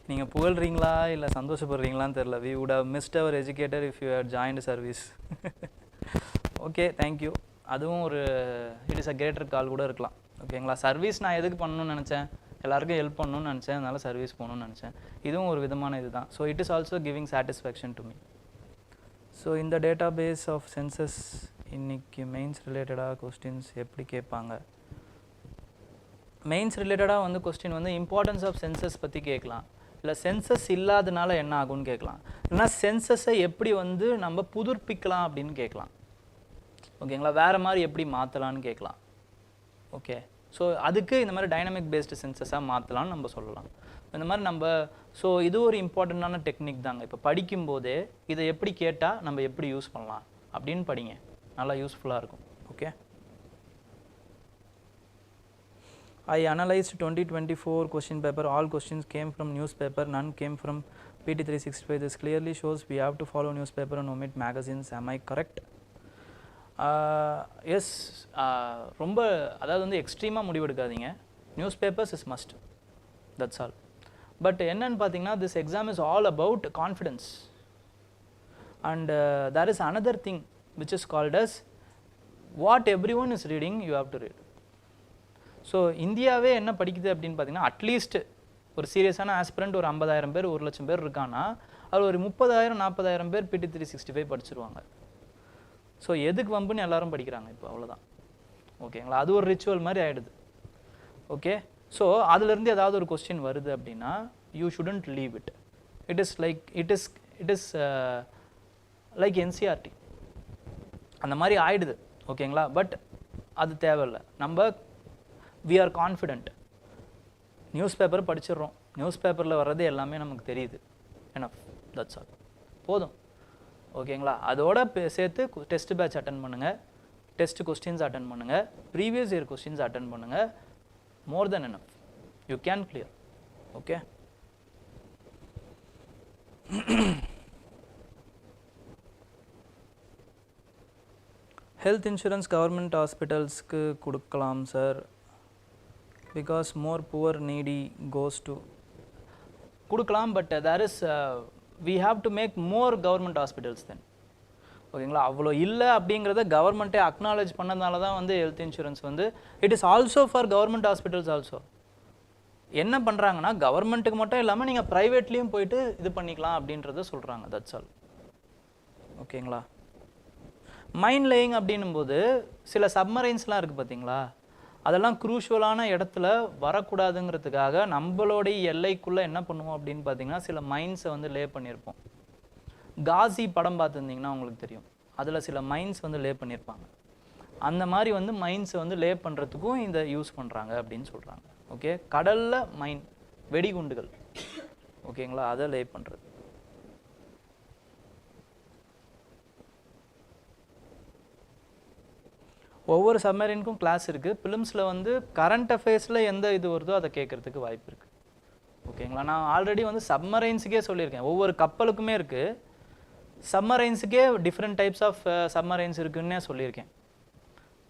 Speaker 1: நீங்கள் புகழ்றீங்களா இல்லை சந்தோஷப்படுறீங்களான்னு தெரில. We would have missed our educator if you had joined service. Okay, thank you. அதுவும் ஒரு it is a greater call கூட இருக்கலாம். ஓகேங்களா, சர்வீஸ் நான் எதுக்கு பண்ணணும்னு நினச்சேன், எல்லாருக்கும் ஹெல்ப் பண்ணணும்னு நினச்சேன், அதனால் சர்வீஸ் போகணும்னு நினச்சேன். இதுவும் ஒரு விதமான இது தான். So it is also giving satisfaction to me. So இந்த டேட்டா பேஸ் ஆஃப் சென்சஸ் இன்றைக்கி மெயின்ஸ் ரிலேட்டடாக கொஸ்டின்ஸ் எப்படி கேட்பாங்க? மெயின்ஸ் ரிலேட்டடாக வந்து கொஸ்டின் வந்து இம்பார்ட்டன்ஸ் ஆஃப் சென்சஸ் பற்றி கேட்கலாம், இல்லை சென்சஸ் இல்லாதனால என்ன ஆகும்னு கேட்கலாம், இல்லைனா சென்சஸை எப்படி வந்து நம்ம புதுப்பிக்கலாம் அப்படின்னு கேட்கலாம். ஓகேங்களா, வேறு மாதிரி எப்படி மாற்றலான்னு கேட்கலாம். ஓகே, ஸோ அதுக்கு இந்த மாதிரி டைனமிக் பேஸ்டு சென்சஸாக மாற்றலான்னு நம்ம சொல்லலாம். இந்த மாதிரி நம்ம ஸோ இது ஒரு இம்பார்ட்டண்ட்டான டெக்னிக் தாங்க. இப்போ படிக்கும்போதே இதை எப்படி கேட்டால் நம்ம எப்படி யூஸ் பண்ணலாம் அப்படின்னு படிங்க, நல்லா யூஸ்ஃபுல்லாக இருக்கும். Okay, I analyzed 2024 question paper. All questions came from newspaper, none came from PT365. This clearly shows we have to follow newspaper and omit magazines. Am I correct? Yes, ரொம்ப அதாவது வந்து எக்ஸ்ட்ரீமாக முடிவெடுக்காதீங்க. Newspapers is must, that's all. But என்னன்னு பார்த்தீங்கன்னா this exam is all about confidence and there is another thing which is called as what everyone is reading you have to read. So இந்தியாவே என்ன படிக்குது அப்படின்னு பார்த்தீங்கன்னா at least ஒரு சீரியஸான aspirant ஒரு 50,000 பேர் 1,00,000 பேர் இருக்கான்னா அது ஒரு 30,000-40,000 பேர் PT 365 படிச்சிருவாங்க. ஸோ எதுக்கு வம்புன்னு எல்லாரும் படிக்கிறாங்க இப்போ, அவ்வளோதான். ஓகேங்களா, அது ஒரு ரிச்சுவல் மாதிரி ஆகிடுது. ஓகே, ஸோ அதுலேருந்து ஏதாவது ஒரு கொஸ்டின் வருது அப்படின்னா you shouldn't leave it. It is like NCERT அந்த மாதிரி ஆயிடுது. ஓகேங்களா, பட் அது தேவையில்லை. நம்ம we are confident. Newspaper படிச்சிடுறோம், நியூஸ் பேப்பரில் வர்றது எல்லாமே நமக்கு தெரியுது. எனஃப், தட்ஸ் ஆல், போதும். ஓகேங்களா, அதோட சேர்த்து டெஸ்ட் பேட்ச் அட்டன் பண்ணுங்கள், டெஸ்ட் கொஸ்டின்ஸ் அட்டன் பண்ணுங்கள், ப்ரீவியஸ் இயர் கொஸ்டின்ஸ் அட்டன் பண்ணுங்கள். More then enough, you can clear. Okay, health insurance government ஹாஸ்பிட்டல்ஸ்க்கு கொடுக்கலாம் sir, because more poor needy goes to கொடுக்கலாம். But there is we have to make more government hospitals then. ஓகேங்களா, அவ்வளோ இல்லை அப்படிங்கிறத கவர்மெண்ட்டே acknowledge பண்ணதுனால தான் வந்து ஹெல்த் இன்சூரன்ஸ் வந்து it is also for government hospitals also. என்ன பண்ணுறாங்கன்னா கவர்மெண்ட்டுக்கு மட்டும் இல்லாமல் நீங்கள் ப்ரைவேட்லேயும் போயிட்டு இது பண்ணிக்கலாம் அப்படின்றத சொல்கிறாங்க. That's all. ஓகேங்களா, மைன் லேயிங் அப்படின்னும் போது சில சப்மரைன்ஸ்லாம் இருக்குது பார்த்தீங்களா, அதெல்லாம் குரூஷுவலான இடத்துல வரக்கூடாதுங்கிறதுக்காக நம்மளுடைய எல்லைக்குள்ளே என்ன பண்ணுவோம் அப்படின்னு பார்த்தீங்கன்னா சில மைன்ஸை வந்து லே பண்ணியிருப்போம். காசி படம் பார்த்துருந்தீங்கன்னா உங்களுக்கு தெரியும், அதில் சில மைன்ஸ் வந்து லே பண்ணியிருப்பாங்க. அந்த மாதிரி வந்து மைன்ஸை வந்து லே பண்ணுறதுக்கும் இந்த யூஸ் பண்ணுறாங்க அப்படின்னு சொல்கிறாங்க. ஓகே, கடலில் மைன் வெடிகுண்டுகள், ஓகேங்களா, அதை லே பண்ணுறது. ஒவ்வொரு சப்மரீனுக்கும் கிளாஸ் இருக்குது. பிலிம்ஸில் வந்து கரண்ட் அஃபேர்ஸில் எந்த இது வருதோ அதை கேட்குறதுக்கு வாய்ப்பு இருக்குது. ஓகேங்களா, நான் ஆல்ரெடி வந்து சப்மரைன்ஸுக்கே சொல்லியிருக்கேன், ஒவ்வொரு கப்பலுக்குமே இருக்குது. சப்மரைன்ஸுக்கே டிஃப்ரெண்ட் டைப்ஸ் ஆஃப் சப்மரைன்ஸ் இருக்குன்னே சொல்லியிருக்கேன்.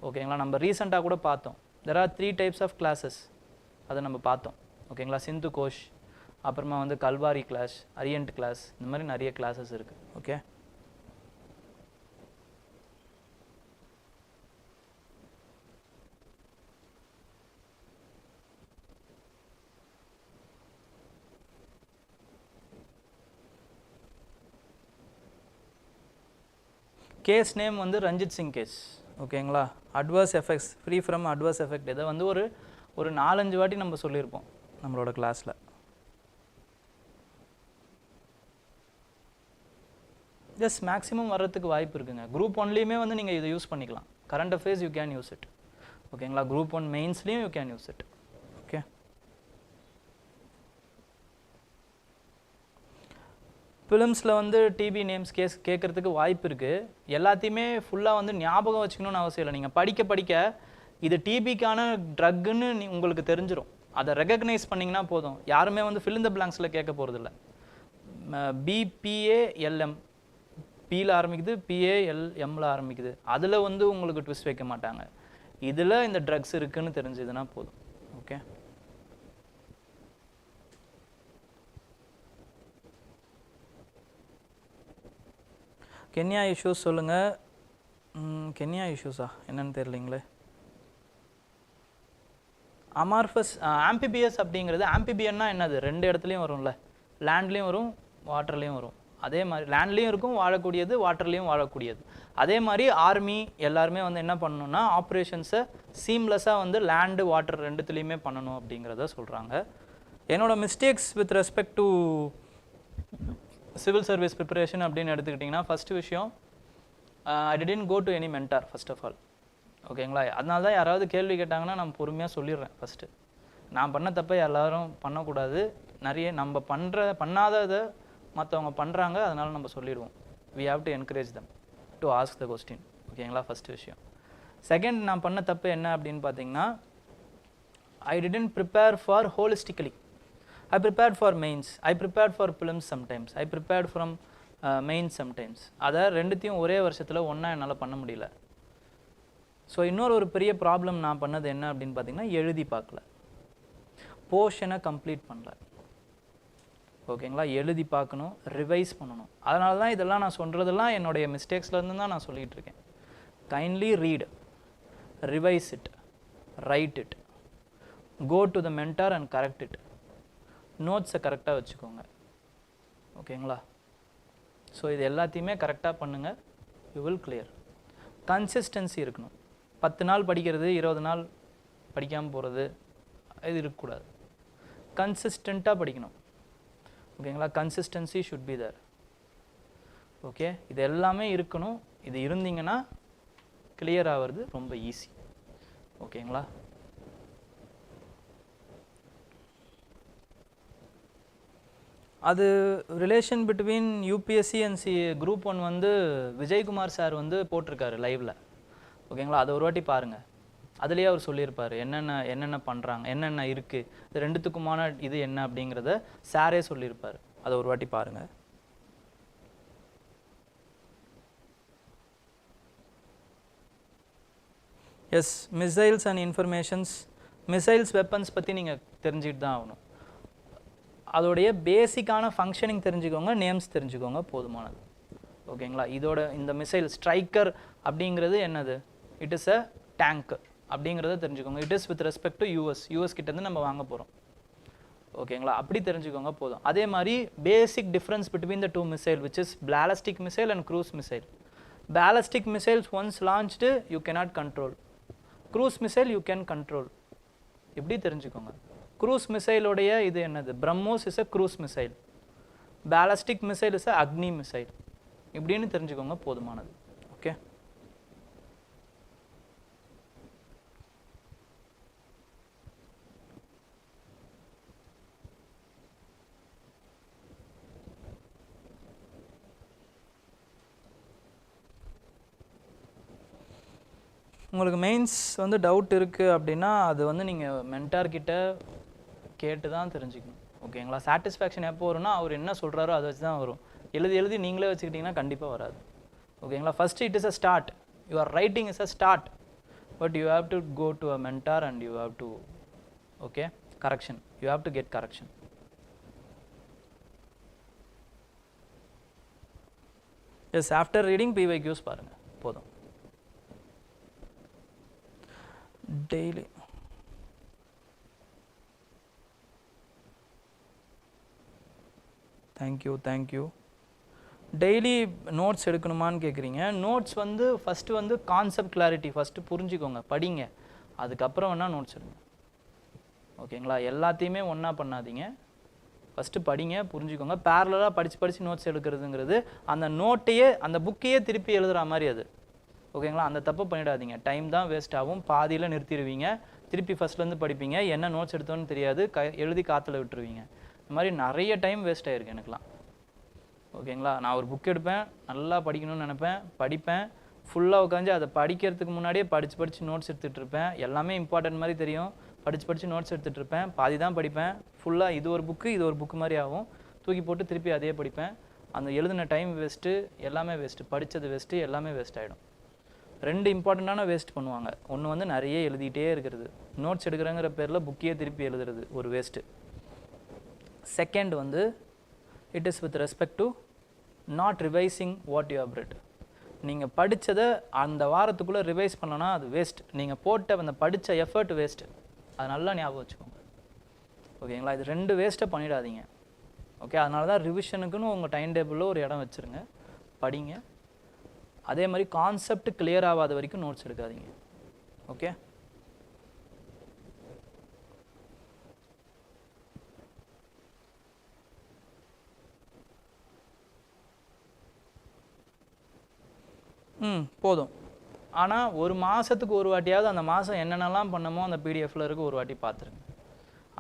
Speaker 1: ஓகேங்களா, நம்ம ரீசெண்டாக கூட பார்த்தோம். There are 3 types of classes, அதை நம்ம பார்த்தோம். ஓகேங்களா, சிந்து கோஷ், அப்புறமா வந்து கல்வாரி கிளாஸ், அரியன்ட் கிளாஸ், இந்த மாதிரி நிறைய கிளாஸஸ் இருக்குது. ஓகே, கேஸ் நேம் வந்து ரஞ்சித் சிங் கேஸ். ஓகேங்களா, adverse effects, free from adverse effect, இதை வந்து ஒரு 4-5 வாட்டி நம்ம சொல்லியிருப்போம் நம்மளோட கிளாஸில். ஜஸ்ட் மேக்ஸிமம் வர்றதுக்கு வாய்ப்பு இருக்குங்க. குரூப் 1லேயுமே வந்து நீங்கள் இதை யூஸ் பண்ணிக்கலாம். Current affairs you can use it. ஓகேங்களா, குரூப் 1 மெயின்ஸ்லேயும் you can use it. Okay, ஃபிலிம்ஸில் வந்து டிபி நேம்ஸ் கேஸ் கேட்குறதுக்கு வாய்ப்பு இருக்குது. எல்லாத்தையுமே ஃபுல்லாக வந்து ஞாபகம் வச்சுக்கணும்னு அவசியம் இல்லை. நீங்கள் படிக்க படிக்க இது டிபிக்கான ட்ரக்குன்னு உங்களுக்கு தெரிஞ்சிடும். அதை ரெகக்னைஸ் பண்ணிங்கன்னா போதும். யாருமே வந்து ஃபில் இந்த பிளாங்க்ஸில் கேட்க போகிறதில்ல. BPALM, பியில் ஆரம்பிக்குது, PALMல ஆரம்பிக்குது, அதில் வந்து உங்களுக்கு ட்விஸ்ட் வைக்க மாட்டாங்க. இதில் இந்த ட்ரக்ஸ் இருக்குதுன்னு தெரிஞ்சதுன்னா போதும். ஓகே, கென்யா இஷ்யூஸ் சொல்லுங்கள். கென்யா இஷ்யூஸா என்னன்னு தெரியலிங்களே. அமார்ஃபஸ் ஆம்பிபியஸ் அப்படிங்கிறது, ஆம்பிபியன்னா என்னது, 2 இடத்துலையும் வரும்ல, லேண்ட்லேயும் வரும் வாட்டர்லேயும் வரும். அதே மாதிரி லேண்ட்லேயும் இருக்கும் வாழக்கூடியது, வாட்டர்லேயும் வாழக்கூடியது. அதே மாதிரி ஆர்மி எல்லாருமே வந்து என்ன பண்ணணும்னா ஆப்ரேஷன்ஸை சீம்லெஸ்ஸாக வந்து லேண்டு வாட்டர் 2த்துலேயுமே பண்ணணும் அப்படிங்கிறத சொல்கிறாங்க. என்னோட mistakes with respect to civil service preparation அப்படின்னு எடுத்துக்கிட்டிங்கன்னா, ஃபஸ்ட்டு விஷயம், I didn't go to any mentor first of all. ஓகேங்களா, அதனால தான் யாராவது கேள்வி கேட்டாங்கன்னா நான் பொறுமையாக சொல்லிடுறேன். ஃபஸ்ட்டு நான் பண்ண தப்பை எல்லாரும் பண்ணக்கூடாது. நிறைய நம்ம பண்ணாததை மற்றவங்க பண்ணுறாங்க, அதனால் நம்ம சொல்லிடுவோம். We have to encourage them to ask the question. ஓகேங்களா, ஃபஸ்ட்டு விஷயம். செகண்ட், நான் பண்ண தப்பு என்ன அப்படின்னு பார்த்தீங்கன்னா, I didn't prepare for holistically. I prepared for mains, I prepared for prelims sometimes, I prepared from mains sometimes. அதை 2த்தையும் ஒரே வருஷத்தில் ஒன்றா என்னால் பண்ண முடியல. ஸோ இன்னொரு ஒரு பெரிய ப்ராப்ளம் நான் பண்ணது என்ன அப்படின்னு பார்த்தீங்கன்னா எழுதி பார்க்கல, போர்ஷனை கம்ப்ளீட் பண்ணல. ஓகேங்களா, எழுதி பார்க்கணும், ரிவைஸ் பண்ணணும். அதனால தான் இதெல்லாம் நான் சொல்கிறதெல்லாம் என்னுடைய மிஸ்டேக்ஸ்லேருந்து தான் நான் சொல்லிகிட்டு இருக்கேன். Kindly read, revise it, write it, go to the mentor and correct it. நோட்ஸை கரெக்டாக வச்சுக்கோங்க. ஓகேங்களா, ஸோ இது எல்லாத்தையுமே கரெக்டாக பண்ணுங்கள், யூ வில் கிளியர். கன்சிஸ்டன்சி இருக்கணும். 10 நாள் படிக்கிறது, 20 நாள் படிக்காமல் போகிறது, இது இருக்கக்கூடாது. கன்சிஸ்டண்ட்டாக படிக்கணும். ஓகேங்களா, consistency should be there. Okay, இது எல்லாமே இருக்கணும். இது இருந்தீங்கன்னா கிளியர் ஆகிறது ரொம்ப ஈஸி. ஓகேங்களா, அது relation between UPSC and group 1 வந்து விஜயகுமார் சார் வந்து போட்டிருக்காரு லைவில். ஓகேங்களா, அதை ஒரு வாட்டி பாருங்கள். அதுலேயே அவர் சொல்லியிருப்பார் என்னென்ன பண்ணுறாங்க, என்னென்ன இருக்குது, இது ரெண்டுத்துக்குமான இது என்ன அப்படிங்கிறத சாரே சொல்லியிருப்பார். அதை ஒரு வாட்டி பாருங்கள். Yes, missiles and informations, missiles weapons பற்றி நீங்கள் தெரிஞ்சுக்கிட்டு தான் ஆகணும். அதோடைய பேசிக்கான ஃபங்க்ஷனிங் தெரிஞ்சுக்கோங்க, நேம்ஸ் தெரிஞ்சுக்கோங்க, போதுமானது. ஓகேங்களா, இதோட இந்த மிசைல் ஸ்ட்ரைக்கர் அப்படிங்கிறது என்னது, இட் இஸ் அ டேங்க் அப்படிங்கிறத தெரிஞ்சுக்கோங்க. It is with respect to US கிட்டேருந்து நம்ம வாங்க போகிறோம். ஓகேங்களா, அப்படி தெரிஞ்சுக்கோங்க போதும். அதே மாதிரி பேசிக் difference between the 2 missile which is ballistic missile and cruise missile. Ballistic missiles once launched you cannot control, cruise missile you can control. இப்படி தெரிஞ்சுக்கோங்க. க்ரூஸ் மிசைலோடைய இது என்னது, BrahMos is a cruise missile, ballistic missile is a Agni missile. இப்படின்னு தெரிஞ்சுக்கோங்க, போதுமானது. Okay, உங்களுக்கு mains வந்து doubt இருக்குது அப்படின்னா அது வந்து நீங்கள் மென்டார்கிட்ட கேட்டு தான் தெரிஞ்சுக்கணும். ஓகேங்களா, சாட்டிஸ்ஃபேக்ஷன் எப்போ வரும்னா அவர் என்ன சொல்கிறாரோ அதை வச்சு தான் வரும். எழுதி நீங்களே வச்சுக்கிட்டிங்கன்னா கண்டிப்பாக வராது. ஓகேங்களா, first it is a start, your writing is a start, but you have to go to a mentor and you have to okay correction, you have to get correction. Yes, after reading PYQs பாருங்கள், போதும். Daily thank you. Daily notes எடுக்கணுமான்னு கேட்குறீங்க. Notes வந்து first வந்து concept clarity first புரிஞ்சுக்கோங்க, படிங்க, அதுக்கப்புறம் வேணால் நோட்ஸ் எடுங்க. ஓகேங்களா, எல்லாத்தையுமே ஒன்றா பண்ணாதீங்க, ஃபஸ்ட்டு படிங்க, புரிஞ்சுக்கோங்க. பேரலாக படித்து நோட்ஸ் எடுக்கிறதுங்கிறது அந்த நோட்டையே அந்த புக்கையே திருப்பி எழுதுகிற மாதிரி அது. ஓகேங்களா, அந்த தப்பு பண்ணிடாதீங்க, டைம் தான் வேஸ்ட் ஆகும், பாதியில் நிறுத்திடுவீங்க, திருப்பி ஃபஸ்ட்லேருந்து படிப்பீங்க, என்ன நோட்ஸ் எடுத்தோன்னு தெரியாது, எழுதி காற்றுல விட்டுருவீங்க. இந்த மாதிரி நிறைய டைம் வேஸ்ட் ஆகிருக்கு எனக்குலாம். ஓகேங்களா, நான் ஒரு புக் எடுப்பேன், நல்லா படிக்கணும்னு நினைப்பேன், படிப்பேன், ஃபுல்லாக உட்காந்து அதை படிக்கிறதுக்கு முன்னாடியே படித்து நோட்ஸ் எடுத்துகிட்டு இருப்பேன். எல்லாமே இம்பார்ட்டன்ட் மாதிரி தெரியும், படித்து நோட்ஸ் எடுத்துகிட்டு இருப்பேன், பாதி தான் படிப்பேன். ஃபுல்லாக இது ஒரு புக்கு மாதிரி ஆகும், தூக்கி போட்டு திருப்பி அதே படிப்பேன். அந்த எழுதின டைம் வேஸ்ட்டு, எல்லாமே வேஸ்ட்டு, படித்தது வேஸ்ட்டு, எல்லாமே வேஸ்ட் ஆகிடும். 2 இம்பார்ட்டண்ட்டான வேஸ்ட் பண்ணுவாங்க. ஒன்று வந்து நிறைய எழுதிட்டே இருக்கிறது, நோட்ஸ் எடுக்கிறங்கிற பேரில் புக்கையே திருப்பி எழுதுறது ஒரு வேஸ்ட்டு. செகண்ட் வந்து it is with respect to not revising what you have read. நீங்கள் படித்ததை அந்த வாரத்துக்குள்ளே ரிவைஸ் பண்ணனா அது வேஸ்ட். நீங்கள் போட்ட அந்த படித்த எஃபர்ட் வேஸ்ட்டு, அது நல்லா ஞாபகம் வச்சுக்கோங்க. ஓகேங்களா, இது 2 வேஸ்ட்டை பண்ணிடாதீங்க. ஓகே, அதனால தான் ரிவிஷனுக்குன்னு உங்கள் டைம் டேபிளில் ஒரு இடம் வச்சுருங்க, படிங்க. அதே மாதிரி கான்செப்ட் கிளியர் ஆகாத வரைக்கும் நோட்ஸ் எடுக்காதீங்க. ஓகே, போதும். ஆனால் ஒரு மாதத்துக்கு ஒரு வாட்டியாவது அந்த மாதம் என்னென்னலாம் பண்ணமோ அந்த பிடிஎஃப்ல இருக்க ஒரு வாட்டி பார்த்துருங்க,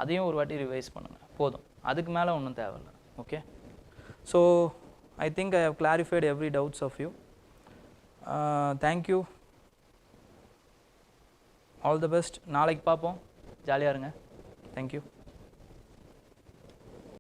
Speaker 1: அதையும் ஒரு வாட்டி ரிவைஸ் பண்ணுங்கள், போதும். அதுக்கு மேலே ஒன்றும் தேவையில்லை. Okay, so I think I have clarified every doubts of you. Thank you, all the best. நாளைக்கு பார்ப்போம், ஜாலியாக இருங்க. தேங்க்யூ.